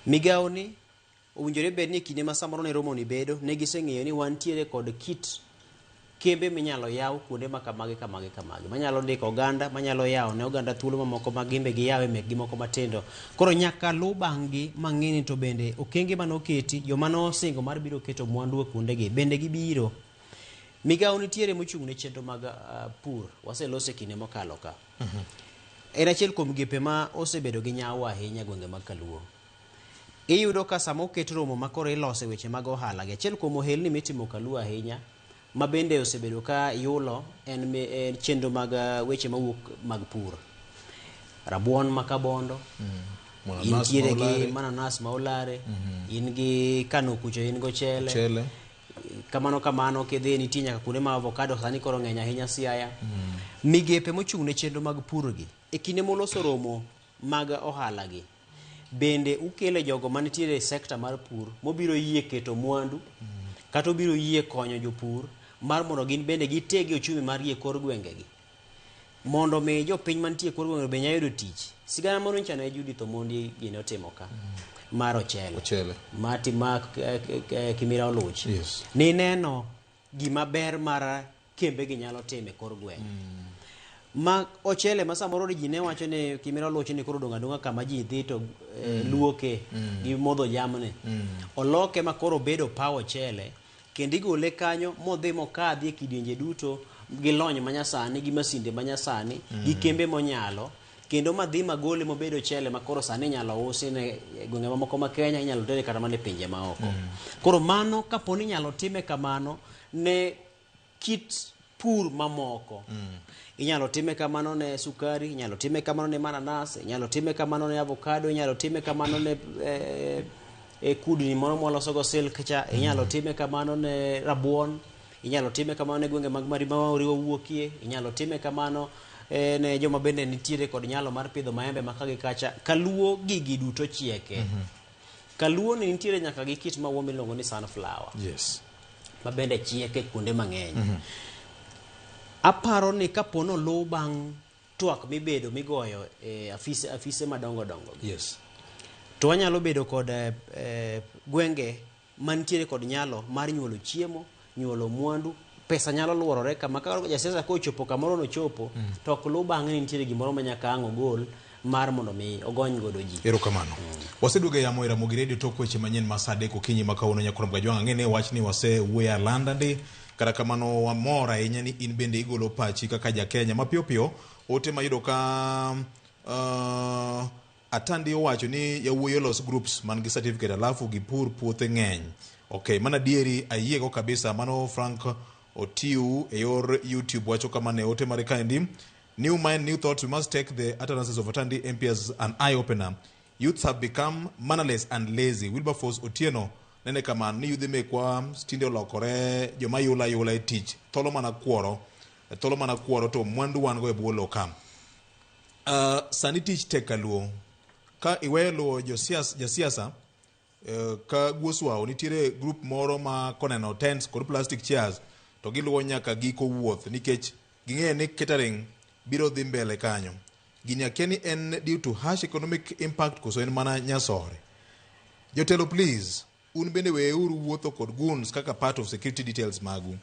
Migao ni unjore bed ni kinde ma samoro ne romo ni bedo ne giseng'eyo ni wantiere kod kit kembe minyalo yaw kuonde ma kamagi manyalo ndiko oganda, manyalo yawo ne oganda thuolo mamoko ma gimbe giyawe mek gimoko matindo. Koro nyaka lu bang'gi mang'eni to bende okenge manoketi joma nosingo mar biro keto mwandu kuonde gi bende gibiro. Migao nitiere mochung' ne chenro mag pur waselose kinde mokalo ka. En achiel kuom migepe ma osebedo gi nyawo ahinya gwenge mag Kaluo. Iyudo ka sama oket romo makoro ilose weche mag ohala gi achiel kuom ohelni mitimo Kaluo ahinya ma bende osebedo ka yulo en chenro mag weche mawuok mag pur. Rabuon makabondo, intiere gi mananas ma olare, in gi kano kucho, in go chele. Kamano kidhi nitie nyaka kuonde ma avocado sani koro ng'eny ahinya Siaya. Migepe mochung' ne chenro mag pur gi e kinde moloso romo mag ohala gi bende ukele jogo manitiere sekta mar pur mobiro yie keto mwandu kata obiro yie konyo jopur mar mondo gin bende gitegi ochumi mar yie kor gwenge gi mondo mi jopiny mantie kor gwenge be nyayudo tich. Sigana moro nyicha ne Judith Omondi gine otimo ka mar ochele mati ma Kimira Oluch ni neno gima ber mar kembe gi nyalo time kor gwenge. Ma ochele ma samoro ji ne wacho ni Kimira Oluch ni koro donga kama ji dhi to luoke gi modho jamne. Oloke ma koro bedo pa ochele kendo igole kanyo modhi mokadhi e kidienje duto gi lony manyasani gi masinde manyasani gi kembe monyalo kendo madhi magole mobedo chele makoro sani inyalo usi ne gwenge mamoko ma Kenya, inyalo tere kata mana e pinje maoko. Koro mano kaponi inyalo time kamano ne kit pur mamoko. Inyalo time kamano ne sukari, inyalo time kamano ne mananas, inyalo time kamano ne avocado, inyalo time kamano ne kudni moro molosogo silk cha, inyalo time kamano ne rabuon, inyalo time kamano ne gwenge mag Marima oriwo wuokie, inyalo time kamano ne joma bende nitiere kod nyalo mar pidho maembe makagi kacha. Kaluo gigi duto chieke. Kaluo ni nitiere nyaka gi kit maua miluongo ni sunflower. Ma bende chieke kuonde mang'eny. Aparo ni kapono lu bang' twak mibedo migoyo afise madongo dongo. To wanyalo bedo kod gwenge mantiere kod nyalo mar nyuolo chiemo, nyuolo mwandu, pesa nyalo luorore kama ka jasiasa kochopo kamoro no chopo to ok lu bang'e ni nitiere gimoro ma nyaka ang' ogol mar mondo mi ogony godo ji. Erokamano. Waseduoge yamo e Ramogi Radio tok weche manyien ma saa 3 okinyi ma kawuono nyakoro Mgajwang' ang'e ne wach ni wasewuoyo Alanda ndi kata kamano wamor ahinya ni in bende igolo pachi kaka ja Kenya mapiyo piyo. Ote mayudo ka Atandi owacho ni yawuoyo los groups man gi certificate alafu gi pur puothe ng'eny. Okay, mana dieri ayiego kabisa. Mano Frank Otiu e yor YouTube wacho kama ne ote mare kaendi. New mind, new thoughts. We must take the utterances of Atandi MP as an eye-opener. Youths have become mannerless and lazy. Wilberforce Otieno nene kama ni yudhi mekwa stinde olokore joma yula e tich. Tholo mana kuoro to mwandu wango e buo loka. Sani tich tek Kaluo. Ka iweyo luwo josiasa ka guoswao nitiere group moro ma koneno tents kod plastic chairs to giluwo nyaka giko wuoth nikech ging'e ni catering biro dhi mbele kanyo. Gini akeni en due to harsh economic impact koso en mana nyasore. Jotelo please, un bende weuru wuotho kod goons kaka part of security details magu.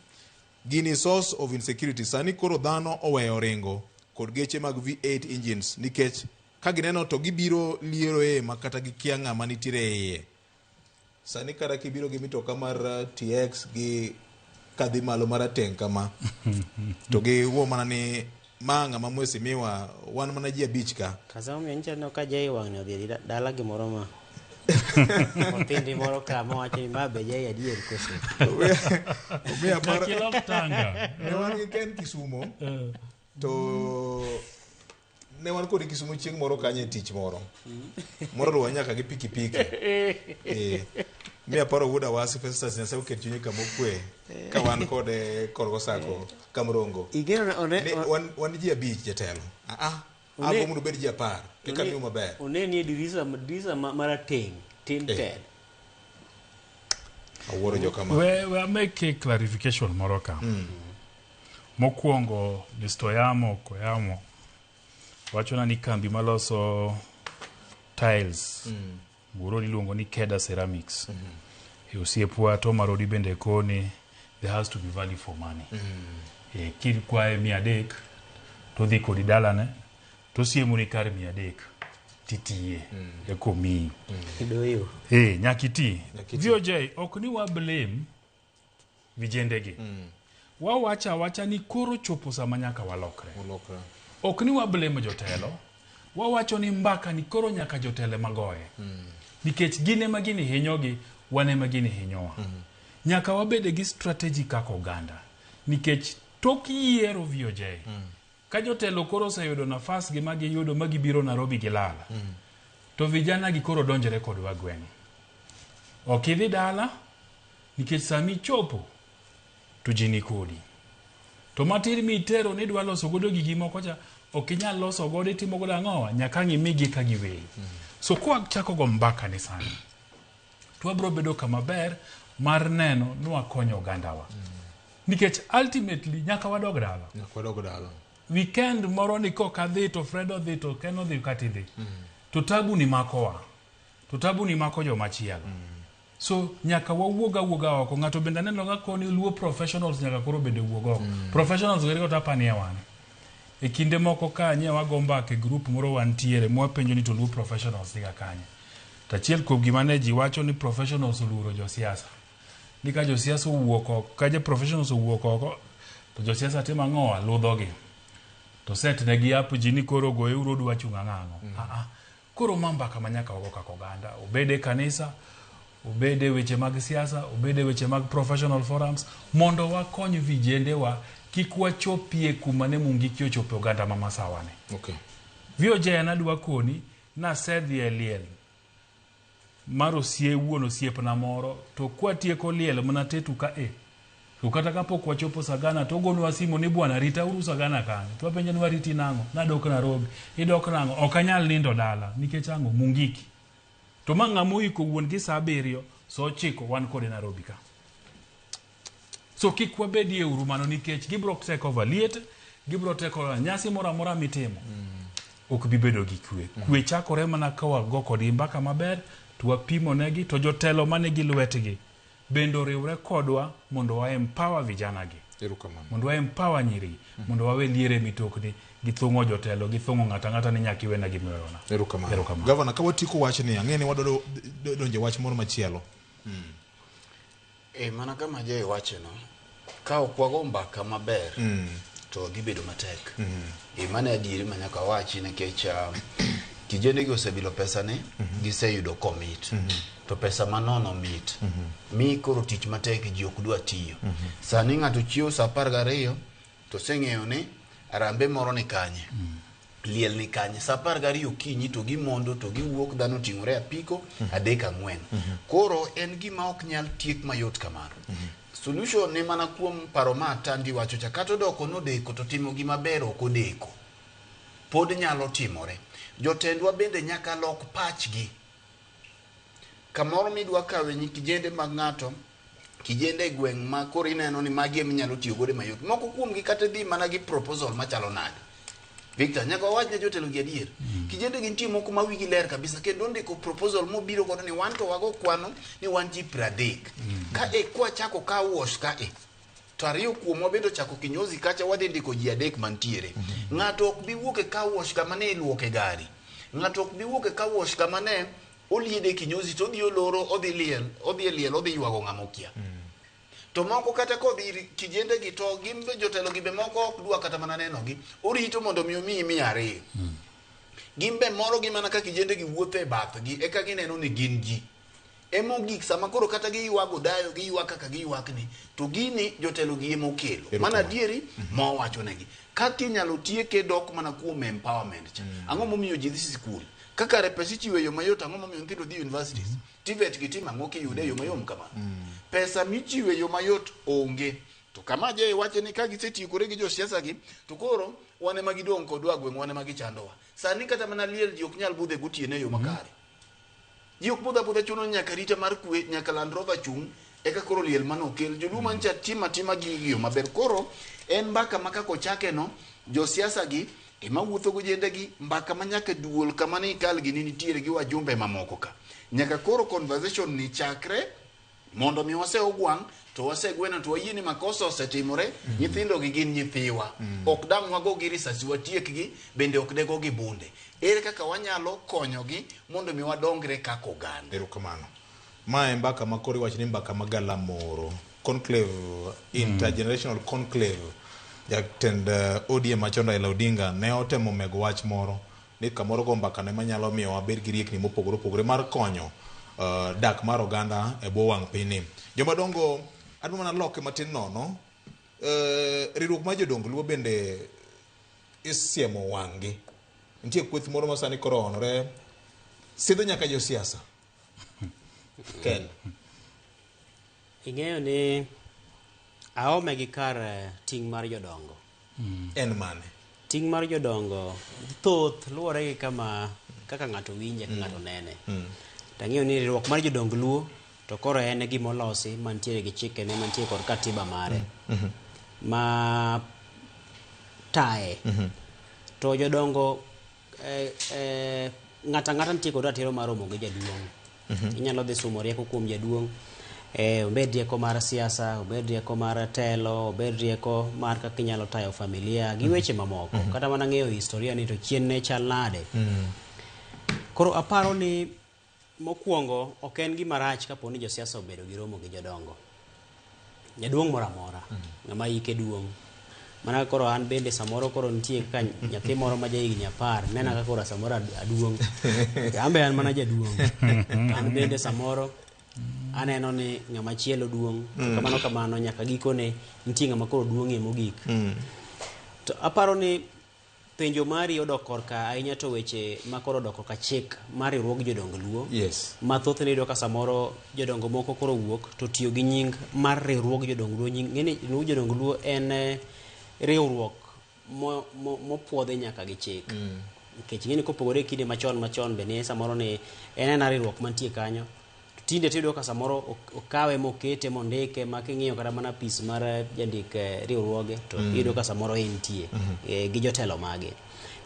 Gini source of insecurity. Sani koro dhano oweyo ringo kod geche mag V8 engines nikech ka gineno to gibiro liero makata gikia ng'ama nitiere iye. Sani kara kibiro gi mitoka mar TX gi kadhi malo mar Ateng kama to gi wo mana ni manga mamwesi miwa wan mana ji abich ka. Kasa omiyo nyicha no ka jai wang' ne odhi dala gimoro ma otindi moro ka mowacho ni ma be jai adier koso. Omiya para. Kilok tanga. Ne wan gi Ken Kisumo. To ne wan kod Kisumo chieng' moro kanye tich moro. Moro ruwa nyaka gi pikipiki. Miya paro wuda wasi Festus Nyasaye oket chunye kamokwe ka wan kod korgo sako Kamrongo. Wan ji abich jatelo. Ago mundu bed ji 10 kika miyo maber. Uneni dirisa marateng tin ted. Awuoro jokama. We make a clarification moro ka. Mokwongo Listoyamo Koyamo wachona ni kambi maloso tiles. Buro iluongo ni Keda Ceramics. Osiepwa to marodi bende koni, there has to be value for money. Kid kwae 300 to dhi kodi dalane to siemu ni kar 300 titie ekomi. Kidoyo. Nyakiti. VOJ ok ni wa blame vijendegi. Wawacha ni koro chopo sama nyaka walokre. Ok ni wa blame jotelo. Wawacho ni mbaka ni koro nyaka jotele magoye. Nikech gine magini hinyogi, wane magini hinyowa. Nyaka wabede gi strategy kako oganda. Nikech tok yiero VOJ. Ka jotelo koro sayudo nafas gi magi yudo magi biro Nairobi gilala. To vijana gi koro donjere kod wagweng'. Ok idhi dala, nikech sami chopo, to jini kodi. To matir mitero ni dwa loso godo gigi moko cha, ok inyal loso godo itimo godo ang'owa, nyaka ng'imigi ka giweyi. So kwa chako go mbaka ni sana. Tuwabro bedo kama ber mar neno nwa konyo gandawa. Nikech ultimately nyaka wadog dala. Weekend moro ni koka dhi to Fredo dhi to Keno dhi kati dhi. To tabu ni makowa. To tabu ni mako jo machielo. So nyaka wawuoga oko. Ng'ato benda neno ga koni luo professionals nyaka koro bende wuogo. Professionals gari ko tapani ewane. E kinde moko kanye wagomba ke group moro wantiere mwapenjo ni to luo professionals diga kanye. Tachiel kuom gima ne ji wacho ni professionals oluoro josiasa. Nika josiasa owuok oko, ka je professionals owuok oko, to josiasa timo ang'owa ludhogi. To set ne gi app jini koro goye uro dwa chunga ng'ango. Koro mamba kama nyaka wago kako oganda. Obede kanisa, obede weche mag siasa, obede weche mag professional forums, mondo wakony vijendewa kik wachopie kuma ne mungiki ochopo oganda mama sawane. Okay. VOJ anadwa koni na sedhi e liel. Maro sie wuono siepna moro to kwa tieko liel mana tetu ka to kata kapok wachopo Sagana to gonu wasimo ni bwana rita uru Sagana kanyo to penjo ni wariti nango nadok Nairobi idok nango okanyal nindo dala nikech ango mungiki to mang'amo iko wuon gi saa 7 so chiko wan kod Nairobi ka. So kik wabedie uru mano nikech gibro take over liet, gibro take over nyasi mora mitimo. Ok bibedo gi kwe chakore mana ka wago kod mbaka maber to wapimo negi to jotelo mane gi lwetgi bendo riwre kodwa mondo wa empower vijana gi. Mondo wa empower nyiri, mondo wawe liere mitokni gi thungo jotelo gi thungo ng'ata ni nyaki wena gi merona. Erokamano. Governor, ka watiko wach ni ang'eni wadolo donje wach moro machielo. Mana kama je wache no. Ka okwago mbaka maber to gibedo matek. Mane adieri manyaka wachi nikech kijende gi osebilo pesa ne giseyudo commit. To pesa manono mit. Mi koro tich matek ji ok dwa tiyo. Sani ng'ato chiwo saa 12 to seng'eyo ni arambe moro ni kanye. Liel ni kanye saa 12 okinyi to gimondo to giwuok dhano ting'ore apiko 3-4. Koro en gima ok nyal tiek mayot kamano. Solution ne mana kuom paro ma tandi wacho cha kato doko no deko to timo gima ber ok odeko. Pod nyalo timore. Jotendwa bende nyaka lok pachgi. Kamoro midwa kawe nyi kijende mag ng'ato, kijende gweng' ma koro ineno ni magi eminyalo tiyo gode mayot. Moko kuom gi kata dhi mana gi proposal machalo nade. Victor, nyaka wach ne jotelo gi adier. Kijende gi nitie moko ma wigi ler kabisa kendo ndiko proposal mobiro godo ni wan to wago kwano ni wan ji 30. Ka kwa chako ka wash ka to ariyo kuom wabedo chako kinyozi kacha wadhi ndiko ji 3 mantiere. Ng'ato ok bi wuok e ka wash kama ne iluoke gari. Ng'ato ok bi wuok e ka wash kama ne oliede kinyozi to odhi oloro odhi liel odhi ywago ng'amokia. to moko kata kodhi kijende gi to gimbe jotelo gibe moko ok dwa kata mana neno gi orito mondo mi omi 200 gimbe moro gi mana ka kijende gi wuotho e bath gi eka gineno ni gin ji emo gik sama koro kata gi yuago dayo gi yuak kaka gi yuakni to gini jotelo gi emo kelo mana dieri ma wacho negi kaka inyalo tieke dok mana kuom empowerment cha ang'o momiyo ji dhi sikul kaka repesi chiwe yo mayot ang'o momiyo nyithindo dhi universities TVET gi timo ang'o kiyude yo mayom kama pesa michiwe yo mayot onge to kama je wache ni ka gisetikore gi josiasa gi to koro wane magidong kodwa gweng wane magichandowa sani kata mana liel ji ok nyal budhe gotiene yo makare ji ok budha chuno nyaka rita mar kwe nyaka Land Rover chung eka koro liel mano kel joluma ncha tima gi yo maber koro en mbaka makako chake no josiasa gi ema wuotho go jende gi mbaka manyaka duol kama ni kal gi nitiere gi wajumbe mamoko ka nyaka koro conversation ni chakre mondo mi wase ogwang to wase gwena to yini makosa osetimore nyithindo gi gin nyithiwa ok dang wago gi risasi watiek gi bende ok dego gi bunde ere kaka wanyalo konyo gi mondo mi wadongre kako oganda erokamano ma e mbaka makori wach ni mbaka magalamoro conclave intergenerational conclave jatend ODM machon Raila Odinga ne otemo mego wach moro ni kamoro go mbaka ne manyalo miyo wabed gi riekni mopogore opogore mar konyo dak mar oganda e bwo wang' piny ni jomadongo adwa mana loke matin nono riwruok mar jodongo luo bende isiemo wang'gi nitie kweth moro ma sani koro onore sidho nyaka josiasa Ken ing'eyo ni aome gi kar ting' mar jodongo en mane ting' mar jodongo thoth luwore gi kaka ng'ato winje ka ng'ato nene tang'eyo ni riwruok mar jodongo luo to koro en gima olosi mantiere gi chike ne mantiere kod katiba mare ma tae to jodongo ng'ata nitie kod ratiro mar romo gi jaduong' inyalo dhi sumo rieko kuom jaduong' obed rieko mar siasa obed rieko mar telo obed rieko mar kaka inyalo tayo familia gi weche mamoko kata mana ng'eyo historia ni to chien ne chal nade koro aparo ni mokwongo ok en gima rach kapo ni josiasa obedo gi romo gi jodongo jaduong' moro amora ng'ama ike duong' mana koro an bende samoro koro nitie ka nyathi moro ma jahigni 10 nena ka koro samoro aduong' ambe an mana jaduong' an bende samoro aneno ni ng'ama chielo duong' kamano nyaka gikone nitie ng'ama koro duong'ie mogik to aparo ni penjo mari odok korka ahinya to weche ma koro odok korka chik mar riwruog jodongo luo mathoth ne iyudo ka samoro jodongo moko koro wuok to tiyo gi nying mar riwruog jodongo luo ng'eni riwruog jodongo luo en riwruok mopuodhi nyaka gi chik nikech ng'eni kopogore kinde machon be ne samoro ni en riwruok mantie kanyo tinde tiyudo ka samoro okawe mokete mondike ma king'iyo kata mana pis mar jandik riwruoge to iyudo ka samoro entie gi jotelo mage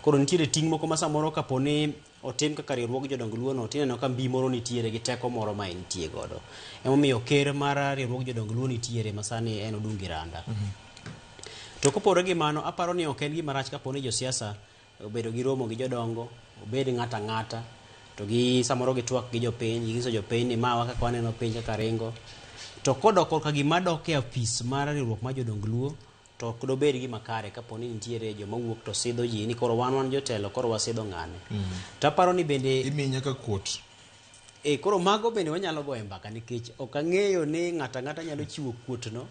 koro nitiere ting' moko ma samoro kaponi otim kaka riwruog jodongo luo no tineno ka mbi moro nitiere gi teko moro ma entie godo emomiyo ker mar riwruog jodongo luo nitiere masani en Odungi Randa to kopore gi mano aparo ni ok en gima rach kaponi josiasa obedo gi romo gi jodongo obed ng'ata to gi samoro gitwak gi jopiny gigiso jopiny ni mawa kaka waneno piny kaka ringo to kodok korka gima dok e apis mar riwruok mar jodongo luo to ok dobed gima kare kaponi nitiere joma wuok to sidho ji ni koro wan jotelo koro wasidho ng'ane to aparo ni bende imiyo nyaka kuot koro mago bende wanyalo goye mbaka nikech ok ang'eyo ni ng'ata nyalo chiwo kuotno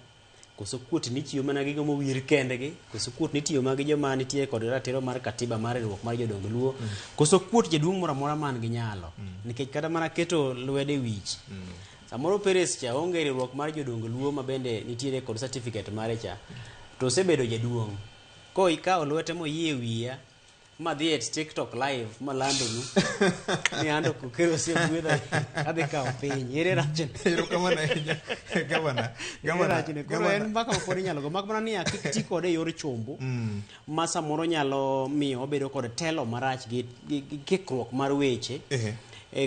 koso kuot nichiwo mana gigo mowir kendgi koso kuot nitiyo magi joma nitie kod ratiro mar katiba mar riwruok mar jodongo luo koso kuot jaduong' moro amora man gi nyalo nikech kata mana keto lwede wich samoro Peres cha onge riwruok mar jodongo luo ma bende nitiere kod certificate mare cha to osebedo jaduong' ko ikawo lwete moyie wiya ma dhi et TikTok live malandonu ni ando kukero sia gwedha adhi kawo piny ere rachne erokamano ahinya gavana koro en mbaka mapod inyalo go mak mana ni kik ti kode e yor chombo ma samoro nyalo miyo obedo kod telo marach gi kikruok mar weche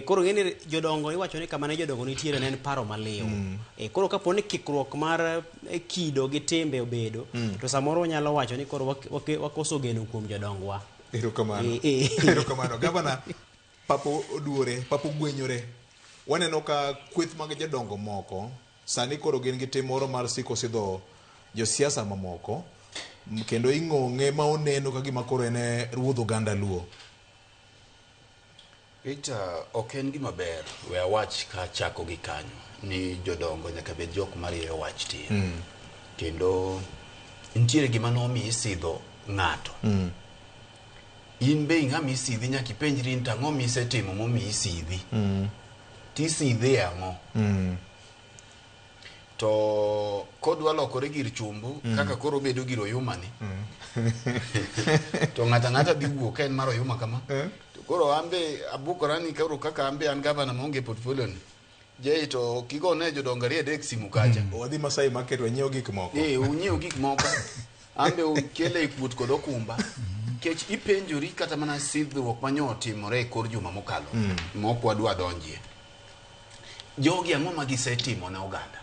koro ng'eni jodongo iwacho ni kama ne jodongo nitiere ne en paro maliw koro kapo ni kikruok mar kido gi timbe obedo to samoro nyalo wacho ni koro wakoso geno kuom jodongwa erokamano gavana papo oduore papo gwenyore waneno ka kweth mag jodongo moko sani koro gin gi tim moro mar siko sidho josiasa mamoko kendo ing'ong'e ma oneno ka gima koro en ruodh oganda Luo. Ok en gima ber we awach ka chako gi kanyo ni jodongo nyaka bed jok marieyo wach tir. Kendo nitiere gima nomi isidho ng'ato. In be ng'ama isidhi nyaka ipenjri ni tang'o misetimo momi isidhi. Tisidhe ang'o? To kodwa lokore gir chumbu kaka koro bedo gir oyuma ni. To ng'ata dhi wuok en mar oyuma kama. To koro ambe abukora ni koro kaka ambe an gavana maonge portfolio ni. Je to kigone jodongo ariyo adek simu kacha. Wadhi Masai Market wenyiew gik moko. Unyiew gik moko. Ambe ukele ikuot kod okumba. Kech ipenjori kata mana sidhruok manyo timore kor juma mokalo. Mok wadwa donjie. Jogi ang'o ma gisetimo na oganda?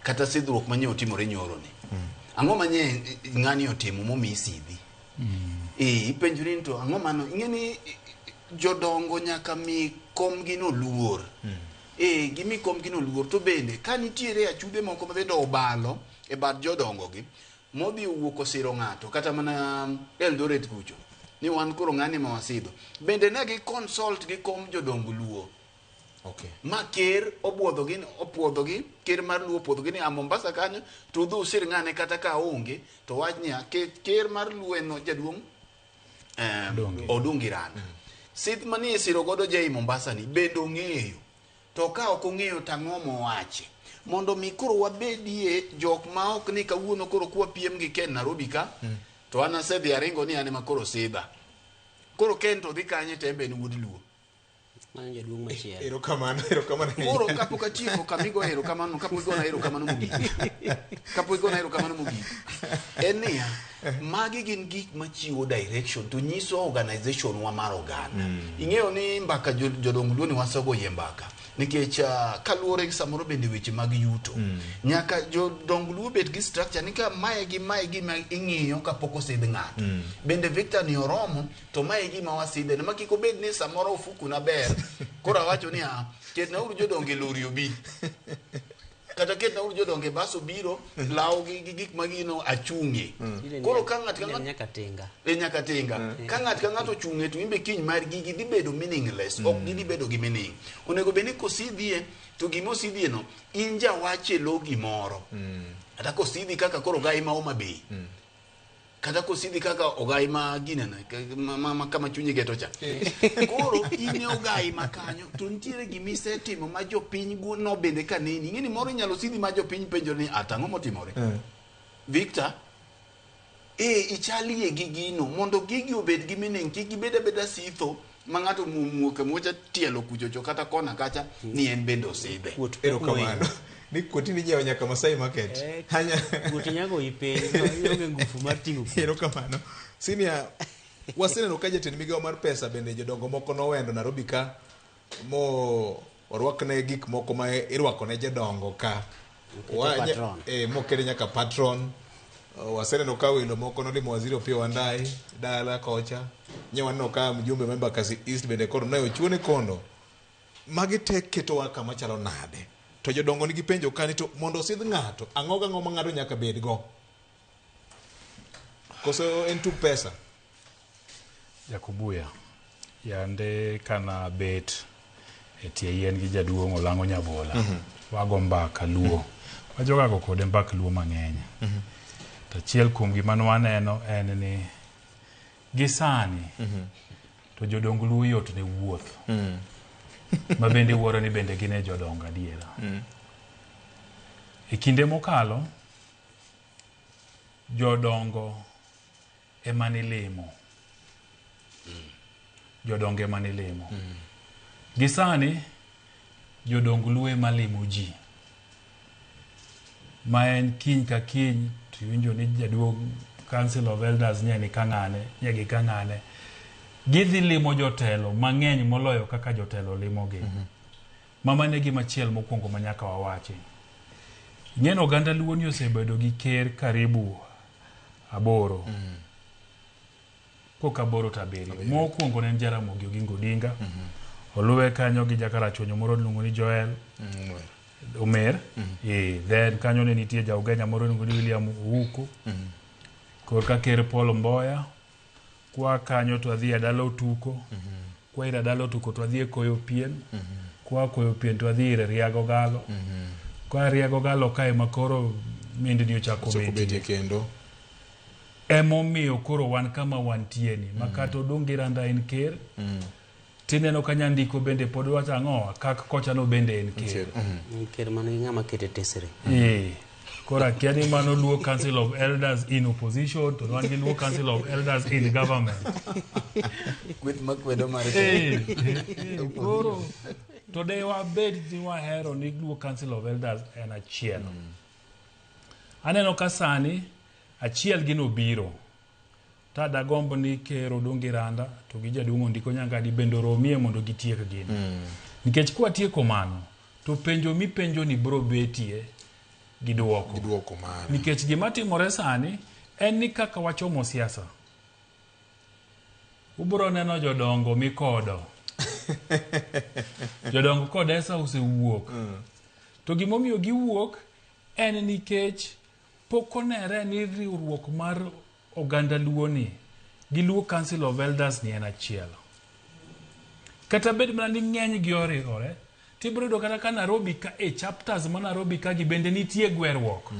Kata sidhruok manyo timore nyoro ni. Ang'o manye ng'ani otimo momi isidhi? Ipenjori ni to ang'o mano ing'eni jodongo nyaka mi kom gino luor. Gimi kom gino luor to bende ka nitiere achude moko ma bende obalo e bad jodongo gi modhi wuok osiro ng'ato kata mana Eldoret kucho ni wan koro ng'ani ma wasidho bende ne gi consult gi kom jodongo Luo. Ma ker opuodho gi ker mar Luo opuodho gi ni a Mombasa kanyo to dhu sir ng'ane kata ka onge to wach niya ker mar Luo en jaduong' Odungiran. Sidh manie siro godo jei Mombasa ni bendo ng'eyo to ka ok ong'eyo tang'o mowache mondo mi koro wabedie jok ma ok ni kawuono koro kwa piem gi Ken Nairobi ka to ana sedhi aringo ni ane ma koro sidha koro Ken to dhi kanye tembe ni wuod Luo. Jaduong' machielo. Erokamano. Koro kapok atieko kamigo erokamano kapok igona erokamano mogik. En niya magi gin gik machiwo direction to nyiso organization wa mar oganda. Ing'eyo ni mbaka jodongo Luo ni wasogo ye mbaka nikech kaluwore gi samoro bende weche mag yuto nyaka jodongo Luo bet gi structure ni ka mae gi ma ing'iyo kapok osidh ng'ato. Bende Victor ni oromo to mae gi ma wasidhe ne makiko bed ni samoro ofuku na ber koro awacho ni ketna uru jodongo lori obi kata ketna uru jodongo baso biro law gi gik magino achunge. Koro ka ng'at nyaka tinga ka ng'at ka ng'ato chunge to imbe kiny mar gigi dhi bedo meaningless ok gidhi bedo gi meaning. Onego beni kosidhie to gimo sidhie no in jawache lo gimoro kata kosidhi kaka koro gai ma Homa Bay kata kosidhi kaka ogai ma ginena kama chunyi geto cha koro ine ogai makanyo to nitiere gimisetimo ma jopiny no bende kaneni ing'eni moro inyalo sidhi ma jopiny penjo ni atang'o motimore. Victor ichalie gi gino mondo gigi obed gi meaning kik gibed abeda sitho ma ng'ato muoke mocha tielo kuchocho kata kona kacha ni en bende osidhe. Erokamano. Ni koti ni jewa nyaka Masai Market. Koti nyago ipenj yonge ngufu mar ting'o. Erokamano. Sinia waseneno ka jatend migawo mar pesa bende jodongo moko nowendo Nairobi ka mo orwakne gik moko ma irwako ne jodongo ka. Mokede nyaka patron. Waseneno ka welo moko nolimo Waziri Opiyo Wandayi dala kocha. Nyewaneno ka mjumbe member kasi East bende koro ne ochuone kondo. Magi tek ketowa kama chalo nade. To jodongo nigi penjo kani to mondo osidh ng'ato ang'o ma ng'ato nyaka bed go koso en tuk pesa. Jakubuya yande kana bet etie yien gi jaduong' Olango Nyabola wago mbaka Luo wajoga go kode mbaka Luo mang'eny. To achiel kuom gima waneno en ni gisani to jodongo Luo yot ne wuoth ma bende wuoro ni bende gine jodongo adiera. E kinde mokalo jodongo emani limo. Gisani jodongo Luo ema limo ji. Ma en kiny ka kiny to winjo ni jaduong' Council of Elders nyagi kang'ane gidhi limo jotelo mang'eny moloyo kaka jotelo limogi. Mamane gima chiel mokwongo manyaka wawachi. Ng'eno oganda Luo ni osebedo gi ker karibu 8. Koka 8 tabiri. Mokwongo ne en Jaramogi Oginga Odinga. Oluwe kanyo gi Jakarachuonyo moro luongo ni Joel. Omer. Then kanyo ne nitie jaugenya moro ni William Ouko. Korka ker Paul Mboya. Kwa kanyo to adhi e dala Otuko. Kwa ira dala Otuko to adhi e Koyo Pien. Kwa Koyo Pien to adhi ire Riago Galo. Kwa Riago Galo kae makoro mindi ni ochako beti kendo. Emomiyo koro wan kama wantieni. Makato dongi randa en ker. Tineno kanyandiko bende pod wacha ang'owa kak kocha no bende en ker. Ker man gi ng'ama kete tesre. Kora kiani mano luo Council of Elders in opposition to wan gi luo Council of Elders in government. With makwedo mar koro to de wabed ni wahero ni luo Council of Elders en achiel. Aneno ka sani achiel gino biro. Ta da gombo ni ker Odongi Randa to gi jaduong' Ndiko Nyangadi bendo romie mondo gitiek gini. Nikech kwa tieko mano to penjo mi penjo ni bro betie giduoko mano. Nikech gima timore sani en ni kaka wachomo siasa. Ubro neno jodongo mikodo. Jodongo kodesa osewuok. To gimomiyo giwuok en nikech pokonere ni riwruok mar oganda luo ni gi luo Council of Elders ni en achiel. Kata bed mana ni ng'eny gi oriwore, tibro do kata ka Nairobi ka chapters ma Nairobi ka gi bende nitie gwerruok.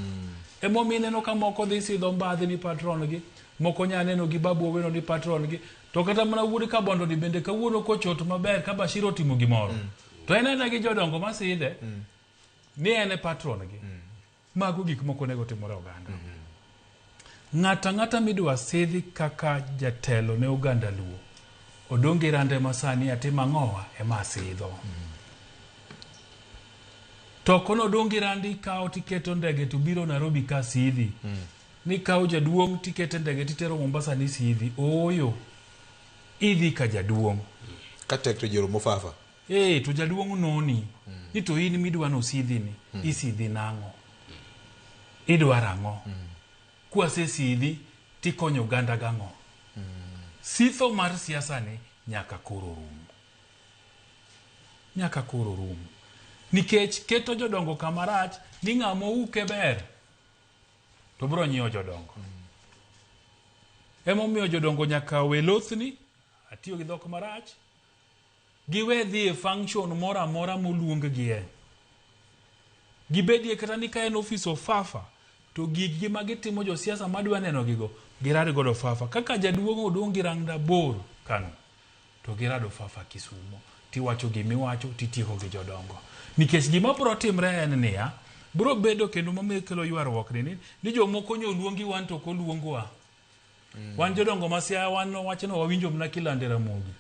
Emomiyo ineno ka moko dhi sidho mbadhi ni patron gi, moko nyaneno gi babu oweno ni patron gi, to kata mana wuod Kabondo ni bende kawuono kochot maber ka Bashir otimo gimoro. To en gi jodongo masidhe ni en patron gi. Mago gik moko nego timore oganda. Ng'ata midwa sidhi kaka jatelo ne oganda luo. Odongi Randa masani atima ng'owa ema sidho. To kono Odongi Randa kao tiketo ndege to biro Nairobi ka sidhi. Ni kao jaduong' tiketo ndege titero Mombasa ni sidhi. Oyo. Idhi ka jaduong'. Ka tek to jero mofafa. To jaduong' noni. Ni to in midwa no sidhi ni. Isidhi nang'o. Idwaro ang'o. Kwase sidhi tikonyo oganda gang'o. Sitho mar siasa ni nyaka koro rum. Nikech keto jodongo kamarach ni ng'amo uke ber. To bro nyiewo jodongo. Emomiyo jodongo nyaka we lothni, atiyo gi dhok marach, giwe dhi e function mora mora moluong gie. Gibedie kata ni ka en office of Fafa, to gigi ma gitimo jo siasa madwa neno gigo, girado godo Fafa. Kaka jaduong' Odongi Randa bor kano, to girado Fafa Kisumo. Tiwacho gimiwacho, titieko gi jodongo. Nikech gima bro timre en niya, bro bedo kendo mamekelo ywaruok ni jomoko nyoluongi wan to koluongwa. Wan jodongo masia wan wachno wawinjo mna kilande Ramogi.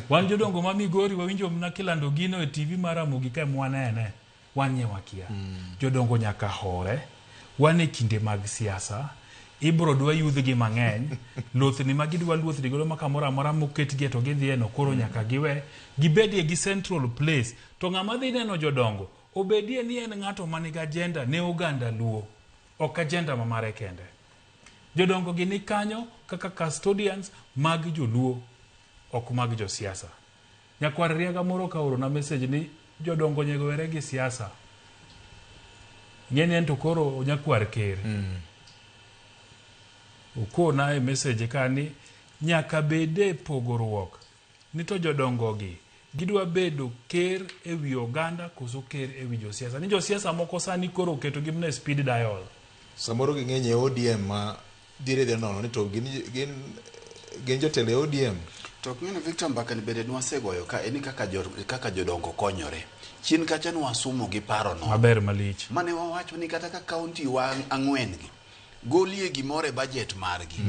Wan jodongo ma Migori wawinjo mna kilando gino e TV mar Ramogi ka mwanene. Wan nyewakia. Jodongo nyaka hore. Wan e kinde mag siasa. Ibro dwa yudhgi mang'eny. Lothni ma gidwa luothni godo ma kamoro amora moketgi to gidhi no koro nyaka giwe. Gibedie gi central place. To ng'ama dhi neno jodongo obedie ni en ng'ato manigi agenda ne oganda luo. Ok agenda ma mare kende. Jodongo gi ni kanyo kaka custodians mag joluo, ok mag jo siasa. Nyakwar Riaga moro ka oro na message ni jodongo nyego were gi siasa. Ng'eni en to koro nyakwar ker. Ukona e message ka ni nyaka bede pogorruok. Ni to jodongo gi gidwa bedo ker e wi oganda koso ker e wi jo siasa. Ni jo siasa moko sani koro keto gimne speed dial. Samoro gi ng'enye ODM ma dire de nono ni to gin jotelo ODM. To ng'eno Victor Mbaka ni bende nwasegoyo ka eni kaka jodongo konyore. Chien kacha nwasumo gi paro no. Maber malich. Mane wawacho ni kata ka county wa ang'wen gi golie gimore budget margi.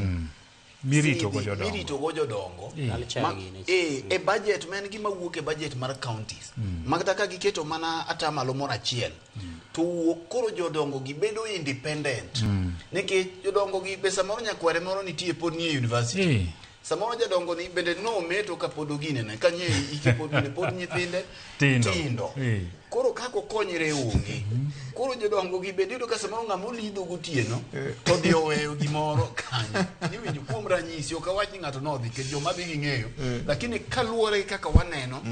Mirito go jodongo. Mirito go jodongo. E budget men gima wuok e budget mar counties. Magta ka giketo mana atamalo moro achiel. To koro jodongo gi bedo independent. Nikech jodongo gi pesa moro nyakware moro nitie pod nie university. Samoro jadongo ni bende no meto ka pod ogine ne kanye ikipod nyithinde tindo. Koro kako konyre onge. Koro jodongo gi bende do ka samoro ng'amo lidho gotieno to dhi oweyo gimoro kanyo. Niwinjo kuom ranyisi ok awach ni ng'ato nodhi ke joma dhi ng'eyo. Lakini kaluore kaka waneno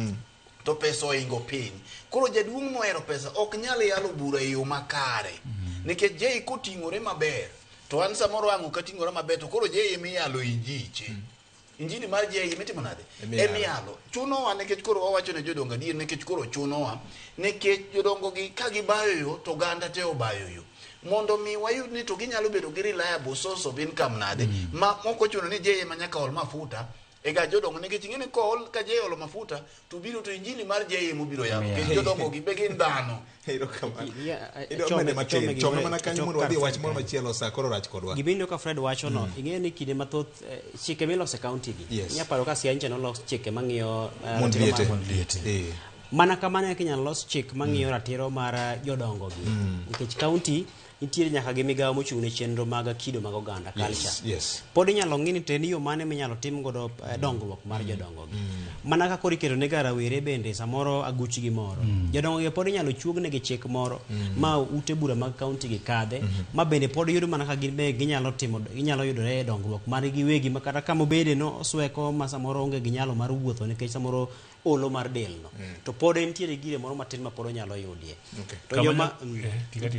to pesa oingo piny. Koro jaduong' mohero pesa ok nyal yalo bura e yo makare. Nikech jei koting'ore maber, to an samoro ang' okating'ore maber, to koro jei emiyalo injiche. Injini mar jei mitimo nade? Emiyalo. Chunowa nikech koro wawacho ne jodongo adier, nikech koro chunowa, nikech jodongo gi ka gibayo yo to ganda te obayo yo. Mondo mi wayud ni to ginyalo bedo gi reliable source of income nade, ma moko chuno ni jei ema nyaka ol mafuta. Ega jodongo nikech ing'eni kol ka jei olo mafuta to biro to injili mar jei mobiro yawo. Nikech jodongo gi be gin dhano. Chome mana kanyo mondo wadhi wach moro machielo sa koro rach kodwa. Gibindo ka Fred wacho no, ing'e ni kinde mathoth chike milose county gi. Nyaparo ka Siaya no los chike mang'iyo mana kamano kinyalo los chik mang'iyo ratiro mar jodongo gi. Nikech county nitiere nyaka gi migawo mochung' ne chenro mag kido mag oganda culture. Pod inyalo ng'i ni ten yo mane minyalo tim godo dongruok mar jodongo gi. Mana ka koro iketo ne rawere bende samoro aguch gi moro. Jodongo gi pod inyalo chuogne gi chik moro ma ute bura mag county gi kadhe, ma bende pod yudo mana ka gin be ginyalo yudore dongruok mar giwegi, makata kama obede no osweko ma samoro onge gi nyalo mar wuotho nikech samoro olo mar del no. To pod entiere gire moro matin ma pod onyalo yudie. To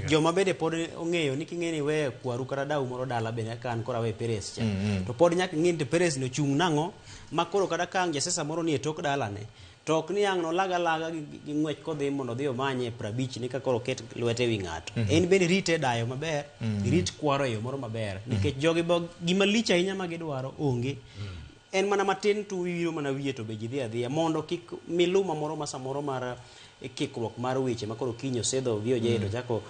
joma bende pod ong'eyo ni king'eni we kwaru kata dau moro dala bende kan kora we peres cha. To pod nyaka ng'in te peres no chung' nang'o ma koro kada kang jasesa moro ni e tok dala ne. To ok ni ang' no laga gi ng'wech kodhi mondo dhi omanye 50 ni ka koro ket lwete wi ng'ato. En bende rite dayo maber, rit kwaro yo moro maber. Nikech jogi bo gima lich ahinya ma gidwaro onge. En mana matin tu wiro mana wiye to be ji dhi adhiya mondo kik miluma moro ma samoro mar kikruok mar weche ma koro kinyo sedho vio jedo chako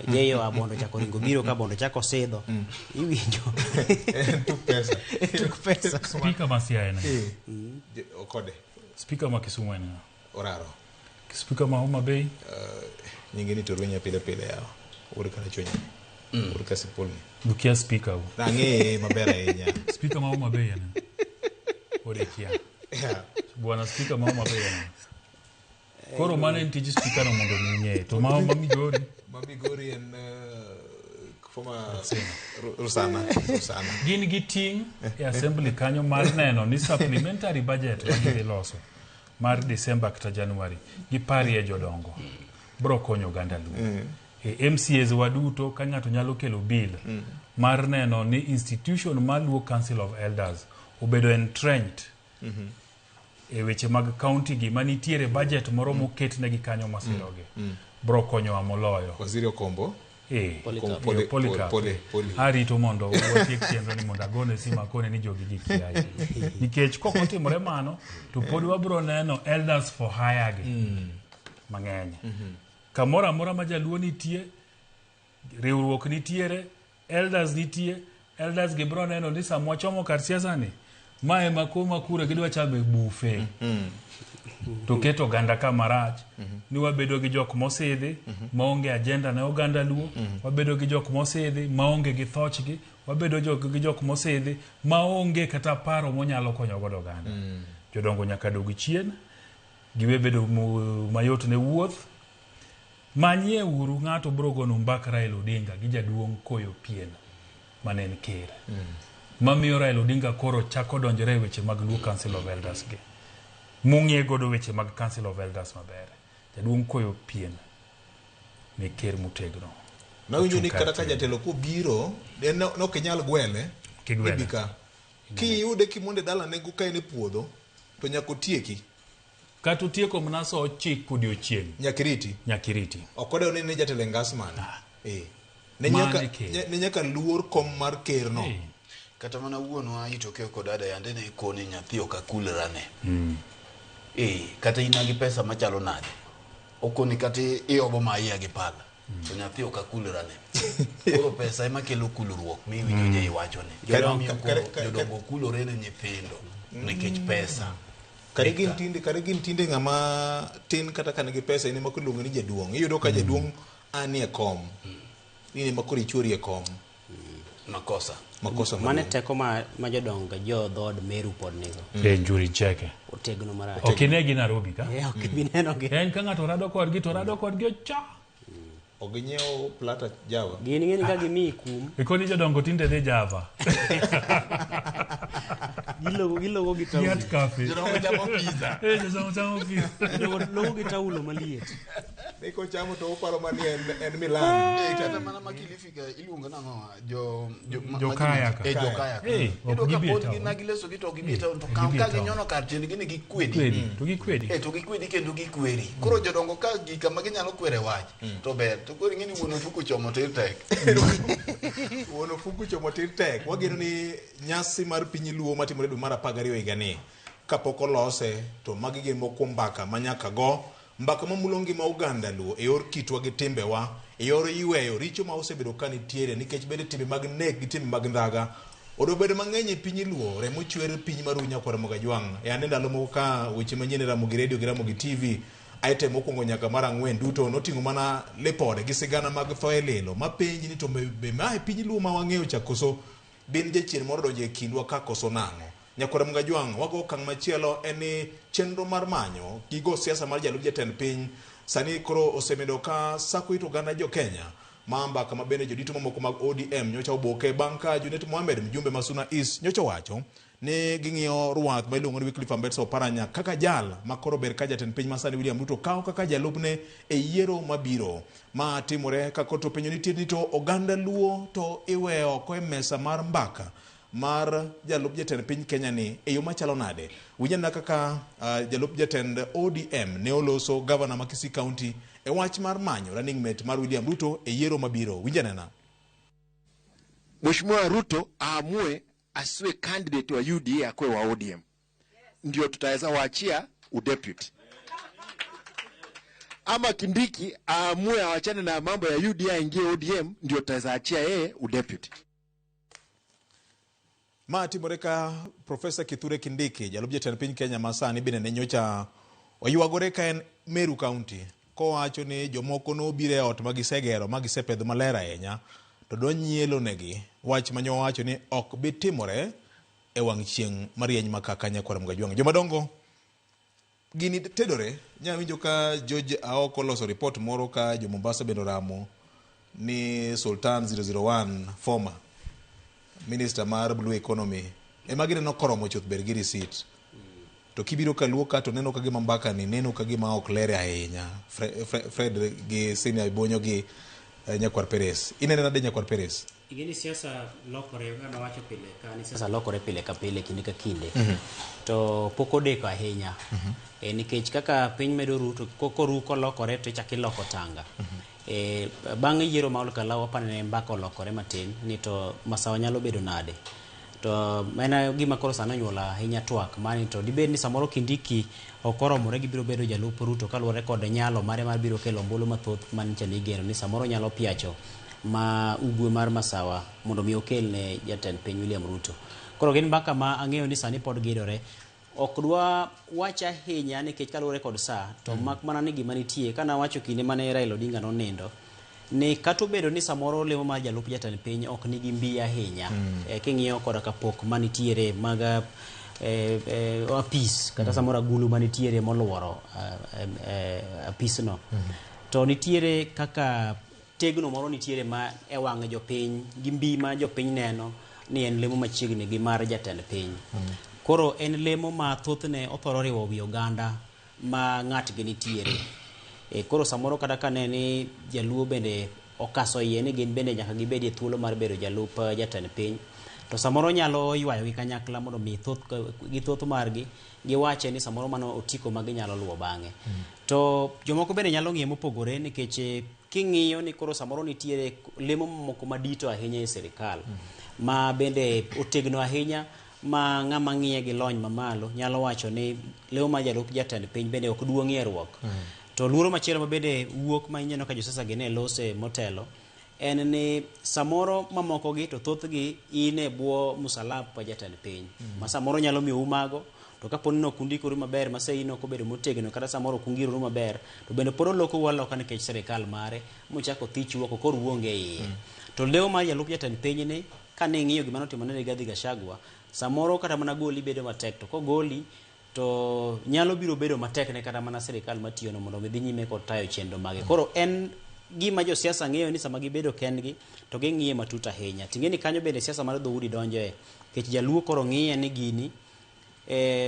jeyo abondo chako ringo biro ka bondo chako sedho iwinjo tuk pesa speaker ma Siaya na okode speaker ma Kisumu na oraro speaker ma Homa Bay nyingine to rwenya pile yao ur kana chonya ur kasipolni dukia speaker nange mabera yenya speaker ma Homa Bay na Orekia. Bwana speaker mama bwana. Koro mana ntiji speaker no mondo ninye. To mama Migori en former Rusana. Gin giting e assembly kanyo mar neno ni supplementary budget ma loso mar December kata January gi pari e jodongo. Bro konyo ganda lu. MCAs waduto ka ng'ato nyalo kelo bill mar neno ni institution mar Luo Council of Elders obedo entrenched e weche mag county gi manitiere budget moro moket ne gi kanyo masiroge bro konyo amoloyo Waziri Okombo Polycarp arito mondo watiek chenro ni mondo agone sima kone ni jogi gi kiai nikech kokotimore mano to pod wabro neno elders for hire gi mang'eny kamora mora ma jaluo nitie riwruok nitiere elders nitie elders gi bro neno ni samwa chomo kar siasa ni mae makoma kure gidwa chabe bufe to keto ganda kamarach ni wabedo gi jok mosidhi maonge agenda ne oganda luo wabedo gi jok mosidhi maonge gi thochgi wabedo gi jok mosidhi maonge kata paro monyalo konyo godo ganda jodongo nyaka dogi chien giwe bedo mayot ne wuoth manye uru ng'ato brogono mbaka Raila Odinga gi jaduong' Koyo Pien manen ker mamiyo Raila Odinga koro chako donjore weche mag Luo Council of Elders ge mung'ie godo weche mag Council of Elders maber jaduong' Koyo Pien ne ker mutegno nawinjo ni kata ka jatelo ko biro no kenyal gwele kibika ki yude kimonde dala ne gukae ne puodho to nyako tieki katu tieko mnaso chik odiochieng nyakiriti okode oni ne jatelo Ngasman ne nyaka luor kom mar ker no kata mana wuonwa itokeo kod dada yande ne koni nyathi okakulrane kata inagi pesa machalo nade okoni kata iobo maiya gi pala to nyathi okakulrane koro pesa ema kelo kulruok mi winjo je iwachone jodongo kulore ne nyithindo nikech pesa kare gin tinde ng'ama tin kata kan gi pesa ine makuluongo ni jaduong' iyudo ka jaduong' anie kom ine makuri chori e kom makosa mane teko ma jodongo jo dhod Meru pod nigo njuri cheke otegno marach okinegi Nairobi ka ok bineno ge en ka ng'ato rado kodgi cha oginyeo plata Java gini ka gimi kum ikoni jodongo tinde dhi Java Gilogo gi taulo. Yat kafe. Jodongo chamo pizza. Jodongo chamo pizza. Logo gi taulo maliet. Iko chamo to uparo mani en Milan. Kata mana makilifika iluongo nang'o jo kaya ka. Jo kaya. Ok gibeta. Pod nagileso gi to gibeta to ka ginyono kar tiend gi ni gikwedi. To gikwedi. To gikwedi kendo gikweri. Koro jodongo ka gika ma ginyalo kwere wach to ber. To koro ng'eni wuon ofuko chomo tir tek. Wuon ofuko chomo tir tek. Wageno ni nyasi mar piny Luo matimore dwe mar 12 higani kapok olose to magi gin moko mbaka manyaka go mbaka mamulo ngima Oganda Luo e yor kitwa gi timbewa e yor yweyo richo ma osebedo ka nitiere nikech bende timbe mag nek gi timbe mag ndaga odobedo mang'eny e piny Luo remo chwer piny marunya kwa Ramogi Jwang' e ane ndalo moko ka weche manyien e Ramogi Radio gi Ramogi TV aite mokwongo nyaka mar 4 duto noting'o mana lipode gi sigana mag thoe lilo mapenji ni to be ma e piny Luo ma wang'eyo cha koso bin jachien moro donjo e kindwa ka koso nang'o nyaka Ramogi Jwang' wago okang' machielo en ni chenro mar manyo gigo siasa mar jalup jatend piny sani koro osemedo ka sako ito oganda jo Kenya ma mbaka ma bende jodito mamoko mag ODM nyocha oboke bang' ka Junet Mohamed mjumbe ma Suna East nyocha wacho ni ging'iyo ruath ma iluongo ni Wycliffe Ambetsa Oparanya kaka jal ma koro ber ka jatend piny masani William Ruto kawo kaka jalupne e yiero mabiro ma timore kako to penjo nitie ni to oganda Luo to iweyo ko e mesa mar mbaka mar jalup jatend piny Kenya ni e yo machalo nade winjana kaka jalup jatend ODM ne oloso governor ma Kisii County e wach mar manyo running mate mar William Ruto e yiero mabiro winjana Mheshimiwa Ruto aamue asiwe candidate wa UDA akwe wa ODM ndio tutaweza waachia udeputy, ama Kindiki aamue awachane na mambo ya UDA ingie ODM ndio tutaweza achia yeye udeputy. Ma timore ka Professor Kithure Kindiki jalup jatend piny Kenya masani bende ne nyocha oyuagore ka en Meru County ko wacho ni jomoko no bire ot magisegero magisepedho maler ahinya to do nyielo negi wach manyo wacho ni ok bi timore e wang' chieng' marieny makaka nyaka Ramogi Jwang' jomadongo gini tedore nyawinjo ka George Aoko loso report moro ka jo Mombasa bendo ramo ni Sultan 001 former Minister mar Blue Economy ema gineno koromo chuth ber gi receipt to kibiro ka Luo ka to neno ka gima mbaka ni neno ka gima ok lere ahinya Fred gi Senior Bonyo gi Nyakwar Peres inene nade Nyakwar Peres igeni siasa lokore ga wacho pile ka ni siasa lokore pile ka pile kinde ka kinde to poko deko ahinya nikech kaka piny medo ruto koko ruko lokore to chaki loko tanga bang' yiero ma olkala wapane mbaka lokore matin ni to masawa nyalo bedo nade to mena gima koro sana nyola ahinya twak mani to dibed ni samoro Kindiki okoromore gi biro bedo jalup Ruto kaluwore kod nyalo mare mar biro kelo ombulu mathoth mancha ni geno ni samoro nyalo piacho ma ugwe mar masawa mondo mi okel ne jatend piny William Ruto koro gin mbaka ma ang'eyo ni sani pod gidore ok dwa wacha ahinya nikech kaluwore kod saa to mak mana ni gima nitie kana wacho kinde mane Raila Odinga nonindo ni kato bedo ni samoro lemo mar jalup jatend piny ok nigi mbi ahinya king'iyo koda kapok manitiere maga apis kata samoro agulu manitiere moluoro apis no to nitiere kaka tegno moro nitiere ma e wang' jopiny gi mbi ma jopiny neno ni en lemo machiegni gi mar jatend piny koro en lemo ma thothne othoro riwo wi oganda ma ng'atgi nitiere koro samoro kada kane ni jaluo bende okaso yie ni gin bende nyaka gibedie thuolo mar bedo jalup jatend piny to samoro nyalo ywayo gi kanyakla mondo mi thoth margi giwache ni samoro mano otiko ma ginyalo luwo bang'e to jomoko bende nyalo ng'iyo mopogore nikech king'iyo ni koro samoro nitiere lemo moko madito ahinya e sirikal ma bende otegno ahinya ma ng'ama ng'iye gi lony mamalo nyalo wacho ni lemo ma jalup jatend piny bende ok duong'ie ruok to luoro machielo ma bende wuok ma ineno ka josiasa gine lose motelo en ni samoro mamoko gi to thothgi ine bwo musalab pa jatend piny ma samoro nyalo miyo umago to kapo ni ok undikoru maber ma sei no kobedo motegno kata samoro ok ungiroru maber to bende pod oloko waloka nikech sirikal mare mochako thich wuoko kor wuonge iye to leo mar jalup jatend piny ni kane ng'iyo gima notimone ne Rigathi Gachagua samoro kata mana goli bedo matek to kogoli to nyalo biro bedo matek ne kata mana sirikal matiyo no mondo midhi nyime kod tayo chenro mage koro en gima jo siasa ng'eyo ni sama gibedo kendgi to ging'iye matut ahinya ting'e ni kanyo bende siasa mar dhoudi donjoe nikech jaluo koro ng'iye ni gini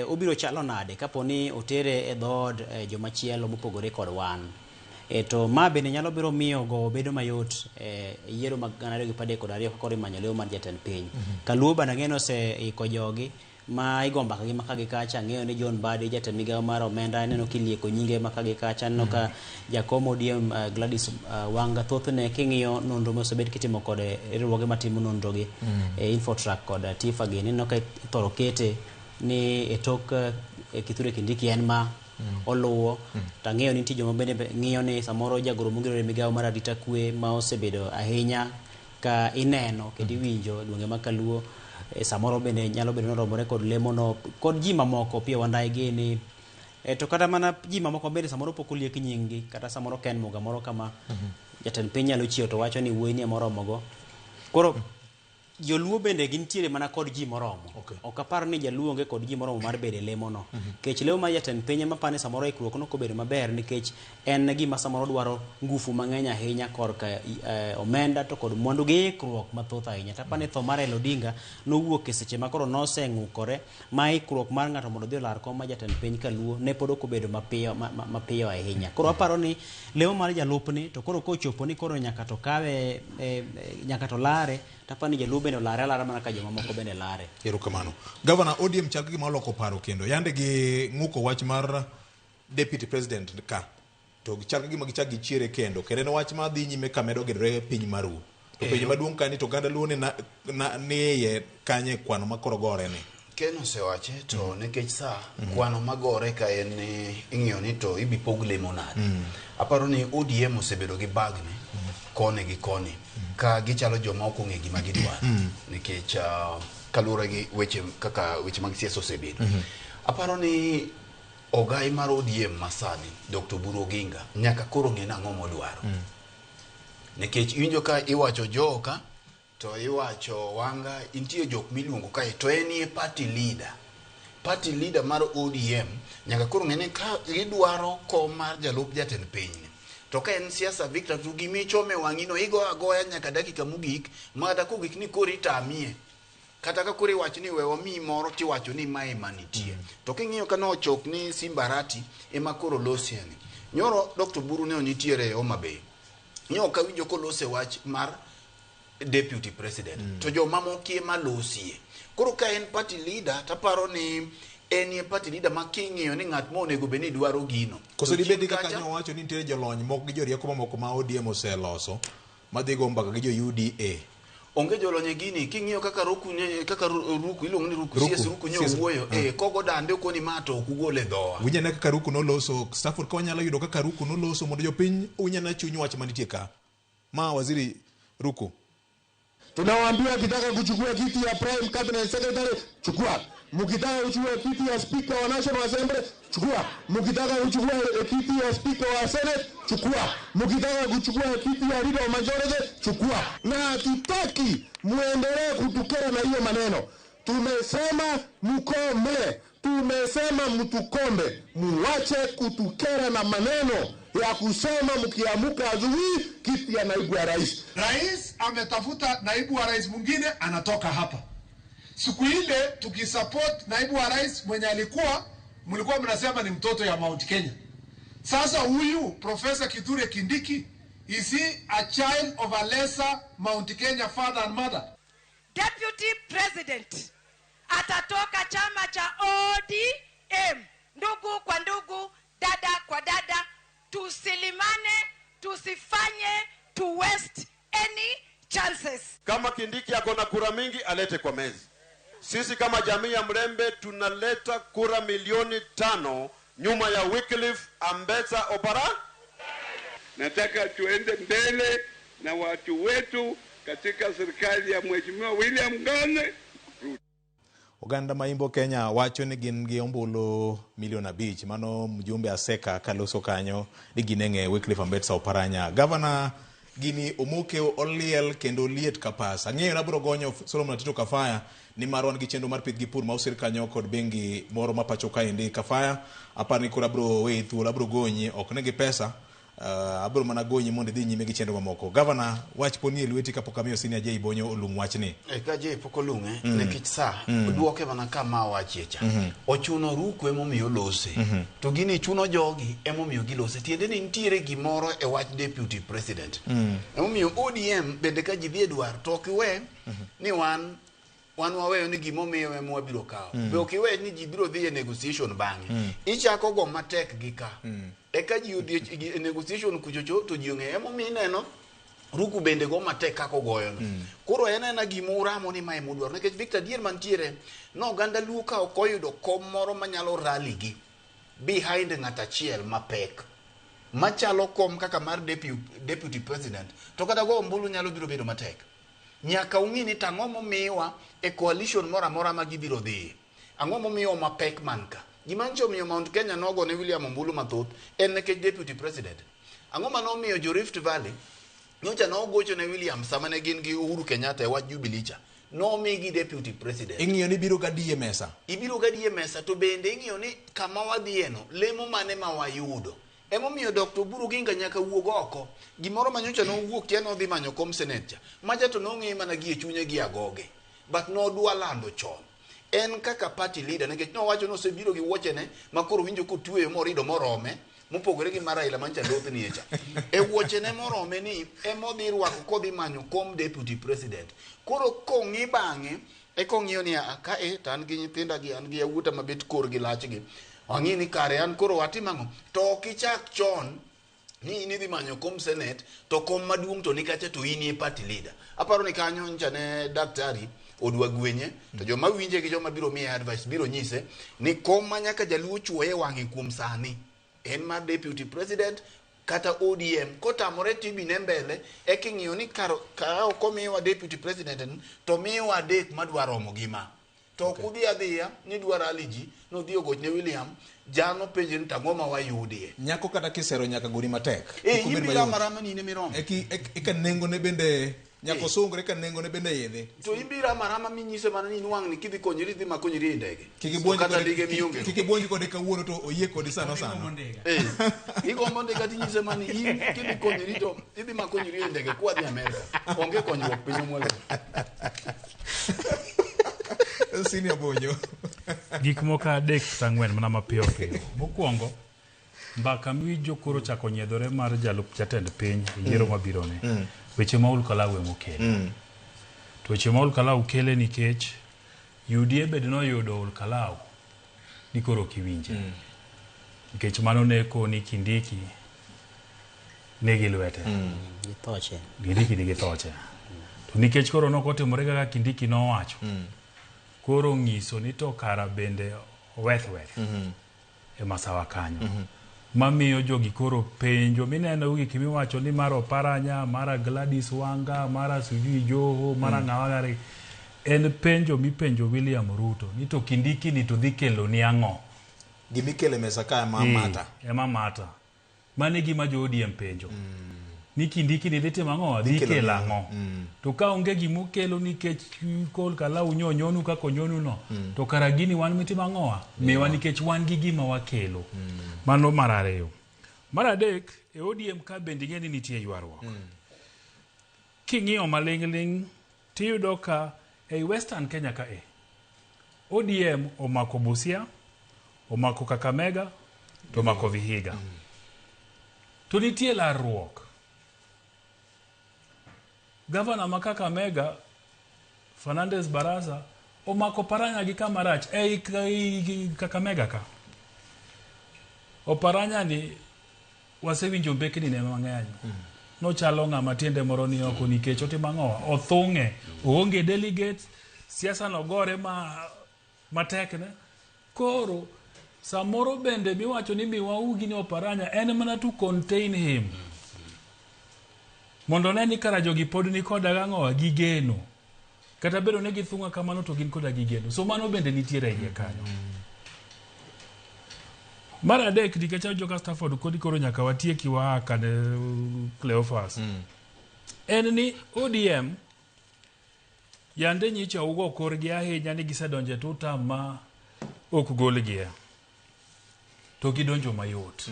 obiro chalo nade kaponi otere e dhod jomachielo mopogore kod wan. To ma bende nyalo biro miyo go bedo mayot yiero mag 2012 kakoro imanyo leo mar jatend piny. Kaluo bana ng'eno iko jogi ma igomba kagi makagi kacha, ng'eyo ni John Badi jatend migawo mar omenda neno kilieko nyinge makagi kacha, neno ka Jakom ODM Gladys Wanga thothne king'iyo nonro mosebed kitimo kod riwruoge matimo nonro gi Infotrack kod Tifa gi, neno ka ithoro kete ni e tok Kithure Kindiki en ma oluwo. Tang'eyo ni nitie joma bende ng'iyo ni samoro jagoro mongirore migawo mar arita kwe ma osebedo ahinya ka ineno kendo iwinjo gwenge ma Kaluo, samoro bende nyalo bedo noromore kod lemono kod ji mamoko pia Wandayi gini. To kata mana ji mamoko bende samoro pok oliek nyinggi, kata samoro Ken Muga moro kama jatend piny nyalo chiewo to wacho ni wuoyi ni moromogo. Koro joluo bende gintiere mana kod ji moromo. Ok apar ni jaluo onge kod ji moromo mar bedo e lemono. Kech lewo ma jatend piny ema pane samoro ikruok no kobedo maber, nikech en gima samoro dwaro ngufu mang'eny ahinya korka omenda to kod mwandu gi ikruok mathoth ahinya. Tapani tho mar Odinga nowuok e seche makoro noseng'ukore ma ikruok mar ng'ato mondo dhi olar kom ma jatend piny Kaluo ne pod okobedo mapiyo ahinya. Koro aparo ni lewo mar jalupni to koro kochopo ni koro nyaka to kawe nyaka to lare, tapani jaluo bende olare alara mana ka joma moko bende lare. Erokamano. Governor ODM chal gima oloko paro kendo yande gi ng'uko wach mar deputy president ka to chal gima gichak gichiere kendo en wach ma dhi nyime ka medo gedore piny maru. To piny maduong' kani to ganda luo ni ye kanye kwano makoro gore ni. Ken osewache to nekech sa kwano magore ka en ing'iyo ni to ibi pog lemonade. Aparo ni ODM osebedo gi bagne kone gi koni ka gichalo joma ok ong'e gima gidwaro, nikech kaluwore gi weche mag siasa osebedo. Aparo ni ogai mar ODM masani Dr. Buru Oginga nyaka koro ng'e nang'o modwaro, nikech iwinjo ka iwacho joka to iwacho Wanga, intie jok miluongo kae to en e party leader mar ODM nyaka koro ng'e ni ka gidwaro kom mar jalup jatend piny to ka en siasa Victor to gimichome wang'ino igo agoya nyaka dakika mogik ma kata kogik ni koro itamie kata ka koro iwacho ni wewa mi moro tiwacho ni mae manitie. To king'iyo ka nochok ni Simbarati ema koro losieni. Nyoro Dr. Buru ne onitiere Homa Bay. Nyo ka winjo kolose wach mar deputy president to joma mokie malosie. Koro ka en party leader taparo ni en ye party leader making'iyo ni ng'at mo onego beni dwaro gino. Koso dibedi kaka nyo wacho ni nitie jolony moko gi jorieko mamoko ma ODM oseloso madhi go mbaka gi jo UDA. Onge jolony gini king'iyo kaka Ruku iluongo ni Ruku CS Ruku nyo wuoyo kogo dande koni mato kugole dhowa. Winyane kaka Ruku noloso Stafford ka wanyalo yudo kaka Ruku noloso mondo jopiny unyana chuny wach manitie ka. Ma waziri Ruku. Tunawaambia kitaka kuchukua kiti ya Prime Cabinet Secretary chukua. Mkitaka kuchukua kiti ya Speaker wa National Assembly chukua. Mkitaka kuchukua kiti ya Speaker wa Senate chukua. Mkitaka kuchukua kiti ya Leader of Majority chukua. Na hatutaki muendelee kutukera na hiyo maneno. Tumesema mkome. Tumesema mtukombe. Muache kutukera na maneno ya kusema mkiamuka asubuhi kiti ya naibu wa rais. Rais ametafuta naibu wa rais mwingine anatoka hapa. Siku ile tukisupport naibu wa rais mwenye mlikuwa mnasema ni mtoto ya Mount Kenya. Sasa huyu Professor Kithure Kindiki, is he a child of a lesser Mount Kenya father and mother? Deputy President atatoka chama cha ODM. Ndugu kwa ndugu, dada kwa dada, tusilimane, tusifanye to waste any chances. Kama Kindiki akona kura mingi alete kwa mezi. Sisi kama jamii ya Mrembe tunaleta kura 5,000,000 nyuma ya Wycliffe Ambetsa Oparanya. Nataka tuende mbele na watu wetu katika serikali ya Mheshimiwa William Gane. Oganda maimbo Kenya wacho ni gin gi ombulu 5,000,000 mano mjumbe aseka kaloso kanyo ni ginenge Wycliffe Ambetsa Oparanya. Governor gini omoke oliel kendo liet kapas. Ang'eyo na biro gonyo Solomon Tito Kafaya ni marwan gi chendo mar pith gi pur ma osir kanyo kod bengi moro ma pacho kaendi Kafaya apar ni kora biro we thuolo biro gonyi ok ne gi pesa abro mana gonyi mondo dhi nyime gi chenro mamoko. Governor, wach poni e lweti kapok amiyo senior Jay Bonyo olung wachni. Ka Jay pok olung'e nekech sa duoke mana kama wachiecha. Ochuno Ruku emomiyo lose. To gini chuno jogi emomiyo gilose. Tiende ni nitiere gimoro e wach deputy president. Emomiyo ODM bende ka ji dhi e dwar to ok iwe ni wan waweyo ni gimomiyo ema wabiro kawo. Be ok iwe ni ji biro dhi e negotiation bang'e. Ichako go matek gi ka. Eka ji odhi e negotiation kuchocho to ji ong'e emomiyo ineno Ruku bende go matek kako goyono. Koro en gimoramo ni mae modwaro nikech Victor dier mantiere no oganda Luo ka ok oyudo kom moro manyalo rally gi behind ng'at achiel mapek machalo kom kaka mar deputy president to kata go ombulu nyalo biro bedo matek. Nyaka ung'i ni tang'o momiwa e coalition moro amora ma gibiro dhi. Ang'o momiyo mapek man ka. Gimancho omiyo Mount Kenya nogo ne William Ombulu mathoth en nekech deputy president. Ang'o manomiyo jo Rift Valley nyocha nogocho ne William sama ne gin gi Uhuru Kenyatta e wach Jubilee cha. Nomigi deputy president. Ing'iyo ni biro gadi e mesa. Ibiro gadi e mesa to bende ing'iyo ni kama wadhieno lemo mane ma wayudo. Emomiyo Dr. Oburu Ginga nyaka wuog oko. Gimoro manyocha nowuok tieno dhi manyo kom senate cha. Maja to nong'e mana gi e chunye gi agoge. But no dwa lando chon. En kaka party leader nikech nowacho nosebiro gi wuochene makoro winjo kotweyo morido morome mopogore gi mar Raila mancha loth ni echa. E wuochene morome ni emodhi rwako kodhi manyo kom deputy president. Koro kong'i bang'e e kong'iyo ni ka tan gi nyithinda gi an gi yawuota mabet kor gi lachgi. Wang'i ni kare an koro watimang'o to kichak chon ni inidhi manyo kom senate to kom maduong' to nikacha to ini e party leader. Aparo ni kanyo ncha ne daktari odwa gwenye to joma winje gi joma biro miye advice biro nyise ni kom manyaka jaluo chuoye wang'e kuom sani en mar deputy president kata ODM kotamore tibi ne mbele e king'iyo ni ka okomiwa deputy president to miwa dek madwaromo gima to kudhi adhiya ni dwaro aliji no dhi ogoch ne William jano penje ni tang'o ma wayudie nyako kata kisero nyaka gori matek ibiro marama ni ne miromo eka nengo ne bende nyako sungre ka nengo ne bende yedhe to ibira marama minyise mana ni wang' ni kidhi konyri dhi makonyri e ndege kikibonji kode kawuono to oyie kode sano igombo ndega tinyise mana in kidhi konyri to idhi makonyri e ndege kwa dhi Amerika onge konyruok piny mwalo Senior Bonyo. Gik moko adek kata ang'wen mana mapiyo piyo. Mokwongo, mbaka miwinjo koro chako nyiedhore mar jalup jatend piny e yiero mabirone. Weche ma Olkalau emokele. To weche ma Olkalau kele nikech UDA bed noyudo Olkalau ni koro kiwinje. Nikech mano neko ni Kindiki negi lwete. Githoche. Kindiki nigi thoche. To nikech koro nokotimore kaka Kindiki nowacho. Koro ng'iso ni to kara bende weth e masawa kanyo mamiyo jogi koro penjo mineno gik miwacho ni mara Oparanya mara Gladys Wanga mara Sujui Joho mara ng'awagari en penjo mipenjo William Ruto ni to Kindiki ni to dhi kelo ni ang'o gimikele mesa ka mamata mane gima jo ODM penjo ni Kindiki ni dhi mang'o dhi kelo ang'o to ka onge gimokelo nikech Olkalau nyonyonu kako nyonu no to kara gini wan mitimo ang'owa miwa nikech wan gi gima wakelo mano mar ariyo. Mar adek e ODM ka bende ing'e ni nitie ywaruok king'iyo maling'ling' tiyudo ka ei Western Kenya ka ODM omako Busia omako Kakamega to omako Vihiga to nitie larruok. Governor ma Kakamega Fernandez Barasa omako Oparanya gi kamarach Kakamega ka Oparanya ni wasewinjo mbekni ne mang'eny no chalo ng'ama tiende moro ni oko nikech otimo ang'owa othung'e oonge delegates siasa no gore matek ne koro samoro bende miwacho ni miwaugi ni Oparanya en mana to contain him mondo ne ni kara jogi pod ni koda gang'owa gi geno kata bedo ne githung'a kamano to gin koda gi geno so mano bende nitiere iye kanyo. Mar adek nikech joka Stafford kodi koro nyaka watieki waaka ne Cleophas en ni ODM yande nyicha ugo korgi ahinya ni gisedonje tuta ma ok golgie to gidonjo mayot.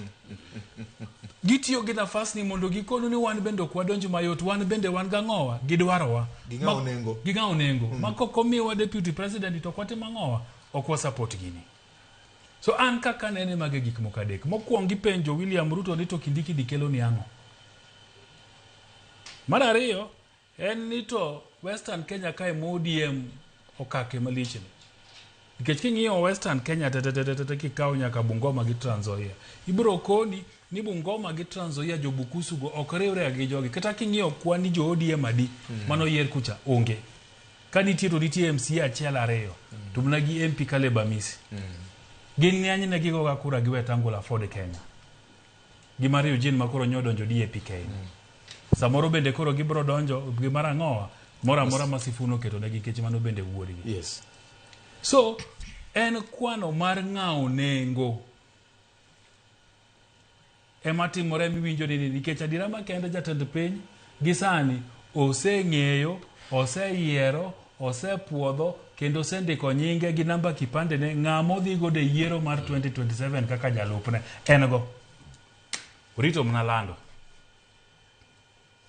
Gitiyo gi nafas ni mondo gikonu ni wan bende ok wadonjo mayot, wan bende wan gang'owa, gidwarowa. Ging'awo nengo. Ma kok omiwa deputy president to kwatimo ang'owa, ok wasupport gini. So an kaka nene mage gik moko adek. Mokwongo gipenjo William Ruto ni to Kindiki dikelo ni ang'o. Mar ariyo en ni to Western Kenya kae ODM okake malich. Nikech king'iyo Western Kenya kikawo nyaka Bungoma gi Trans Nzoia, ibiro koni ni Bungoma gi Trans Nzoia jobukusu go ok riwre gi jogi. Kata king'iyo kwani jo ODM adi mano yier kucha onge. Ka nitie to nitie MCA achiel ariyo to mna gi MP Caleb Amisi. Gin ng'eny ne gigo ga kura gi Wetangula Ford Kenya. Gimar Eugene makoro nyodonjo DAP Kenya. Samoro bende koro gibro donjo gimar ang'owa mora Masifuno keto ne gikech mano bende wuori. Yes. So en kwano mar ng'awo nengo ema timore miwinjo ni nikech adira makende jatend piny gisani oseng'eyo, oseyiero, osepuodho kendo osendiko nyinge gi namba kipande ne ng'amo dhi go de yiero mar 2027 kaka jalupne en go. Rito mna lando.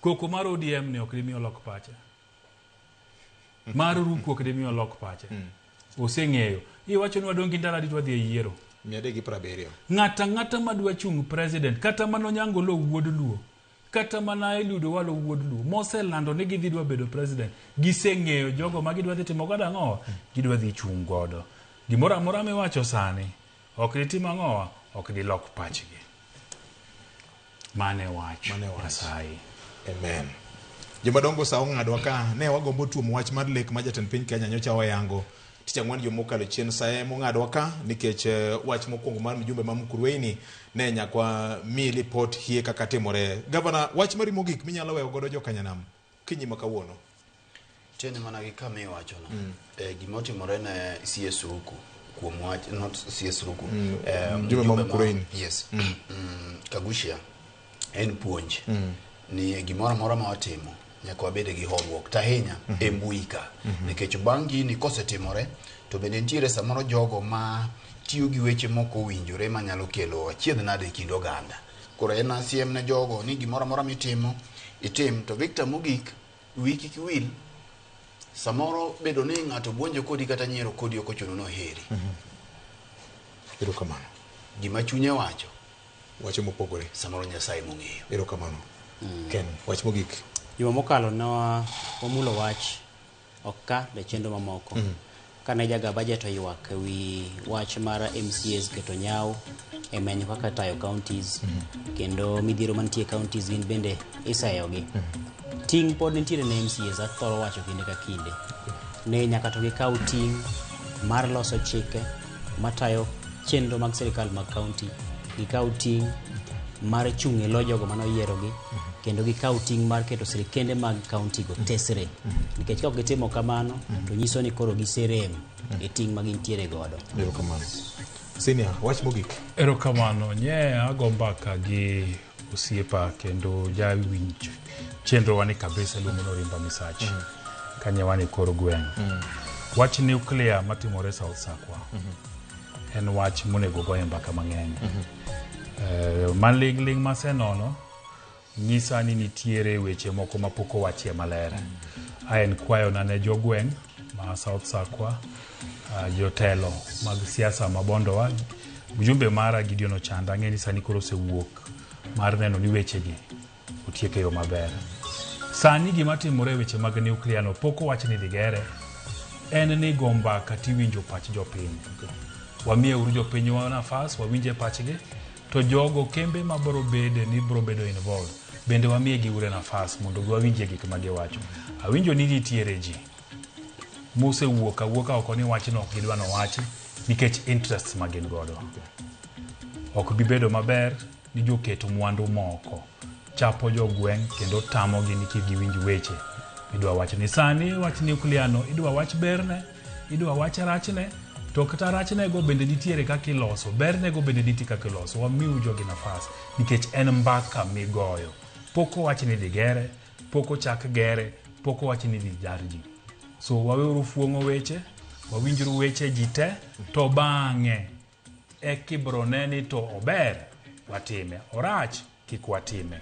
Koko mar ODM ne ok dimiyo lok pache. Mar ruko ok dimiyo lok pache. Oseng'eyo. Iwacho ni wadong' gi ndara ditwa dhi yiero. 370. Ng'ata madwa chung president kata mano nyango lo wuod luo. Kata mana Eliud Owalo wuod luo. Moselando ni gidhi dwa bedo president. Giseng'eyo jogo ma gidwa dhi timo godo ang'owa, gidwa dhi chung godo. Gimoro amora miwacho sani ok ditimo ang'owa, ok di lok pachgi. Mane wach. Nyasaye. Amen. Jomadongo sa ong'adwa ka ne wagombo tuomo wach mar lek ma jatend piny Kenya nyocha wayango. Tich ang'wen jomokalo chien sae mong'adwa ka nikech wach mokwongo mar mjumbe ma Mkurweini ne nyakwa mi report hie kaka timore. Gavana, wach mari mogik minyalo weyo godo jo Kanyanam kinyi makawuono. Tene mana gi kama iwacho no. Gima otimore ne CS Ruku kuom wach not CS Ruku. Mjumbe ma Mkurweini. Yes. Kagushia en puonj. Ni gimoro amora ma watimo nyaka wabede gi horuok tahinya e mbui ka. Nikech bangi ni kosetimore to bende nitiere samoro jogo ma tiyo gi weche moko winjore manyalo kelo achiedh nade kind oganda. Koro en asiem ne jogo ni gimoro amora mitimo itim to Victor mogik wiki kiwil samoro bedo ni ng'ato buonjo kodi kata nyiero kodi ok ochuno no heri. Erokamano. Gima chunye wacho wacho mopogore samoro Nyasaye mong'eyo. Erokamano. Ken wach mogik. Juma mokalo na wamulo wach okka le chendo mamoko. Kana jaga budget oywak wi wach mar MCAs keto nyao e menyo kaka tayo counties kendo midhiro mantie counties gin bende isayogi. Ting pod nitiere ne MCAs athoro wacho kinde ka kinde. Ne nyaka to gikaw ting mar loso chike matayo chenro mag sirikal mag county, gikaw ting mar chung'e lo jogo mano yierogi kendo gikaw ting mar keto sirikende mag county go tesre. Nikech ka gitimo kamano to nyiso ni koro giserem e ting magintiere godo. Erokamano. Senior, wach mogik. Erokamano. Nye agomba ka gi osiepa kendo jawinj chenro wani kabisa luongo no Rimba Misachi. Kanye wani koro gweng'. Wach nuclear matimore South Sakwa. En wach monego goye mbaka mang'eny. Maling masenono nyisa ni nitiere weche moko mapoko wachie maler. En kwayo na ne jogweng' ma South Sakwa, jotelo mag siasa mabondowa, mjumbe mara Gideon Ochanda ng'eni sani koro sewuok mar neno ni weche gi otieke yo maber. Sani gima timore weche mag nuclear no poko wach ni digere en ni gomba kati winjo pach jopiny. Wamiye uru jopiny wa nafas wawinje pachgi to jogo kembe mabro bede ni bro bedo involved bende wamiye gi ure nafas mondo wawinje gik ma giwacho. Awinjo ni nitiere ji mose wuoka oko ni wach no gidwa no wachi nikech interests magin godo. Ok bibedo maber ni joketo mwandu moko chapo jogweng' kendo tamo gi niki giwinj weche idwa wach ni sani wach nuclear no idwa wach berne, idwa wach rachne, to kata rachne go bende nitiere kaka iloso, berne go bende nitiere kaka iloso. Wamiu jogi nafas nikech en mbaka migoyo. Poko wach ni digere, poko chak gere, poko wach ni dijarji. So waweuru fuong'o weche, wawinjuru weche jite, to bang'e e kibroneni to ober watime, orach kik watime.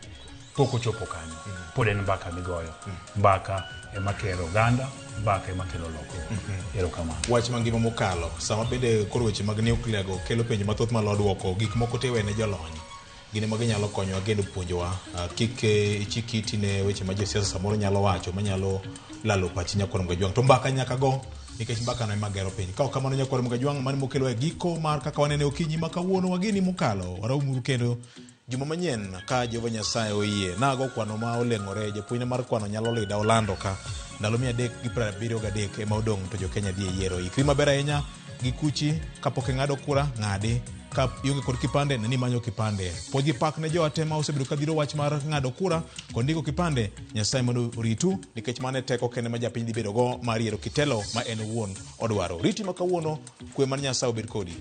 Pok ochopo kanyo. Pod en mbaka migoyo. Mbaka ema kelo oganda, mbaka ema kelo lokruok. Erokamano. Wach mangima mokalo, sama bende koro weche mag nuclear go kelo penjo mathoth malo duoko, gik moko tewe ne jolony. Gine magi nyalo konyo agendo puonjowa, kik ichikiti ne weche ma josiasa samoro nyalo wacho, manyalo lalo pachi Nyakwar Mgajwang'. To mbaka nyaka go, nikech mbaka no ema gero piny. Ka ok kamano Nyakwar Mgajwang' mane mokelo e giko mar kaka wanene okinyi ma kawuono wageni mokalo. Waraumuru kendo juma manyien ka Jehova Nyasaye oyie. Nago kwano ma oleng'ore, japuonj mar kwano nyalo lida Orlando ka. Ndalo 373 ema odong' to jo Kenya dhi e yiero. Ikri maber ahinya gi kuchi kapok ng'ado kura ng'adi. Ka ionge kod kipande neni manyo kipande. Podhi pak ne jowatema osebedo kadhiro wach mar ng'ado kura kod ndiko kipande. Nyasaye mondo oritu nikech mane teko kende ma japiny dhi bedo go mar yiero kitelo ma en wuon odwaro. Riti ma kawuono kwe mar Nyasaye obed kodi.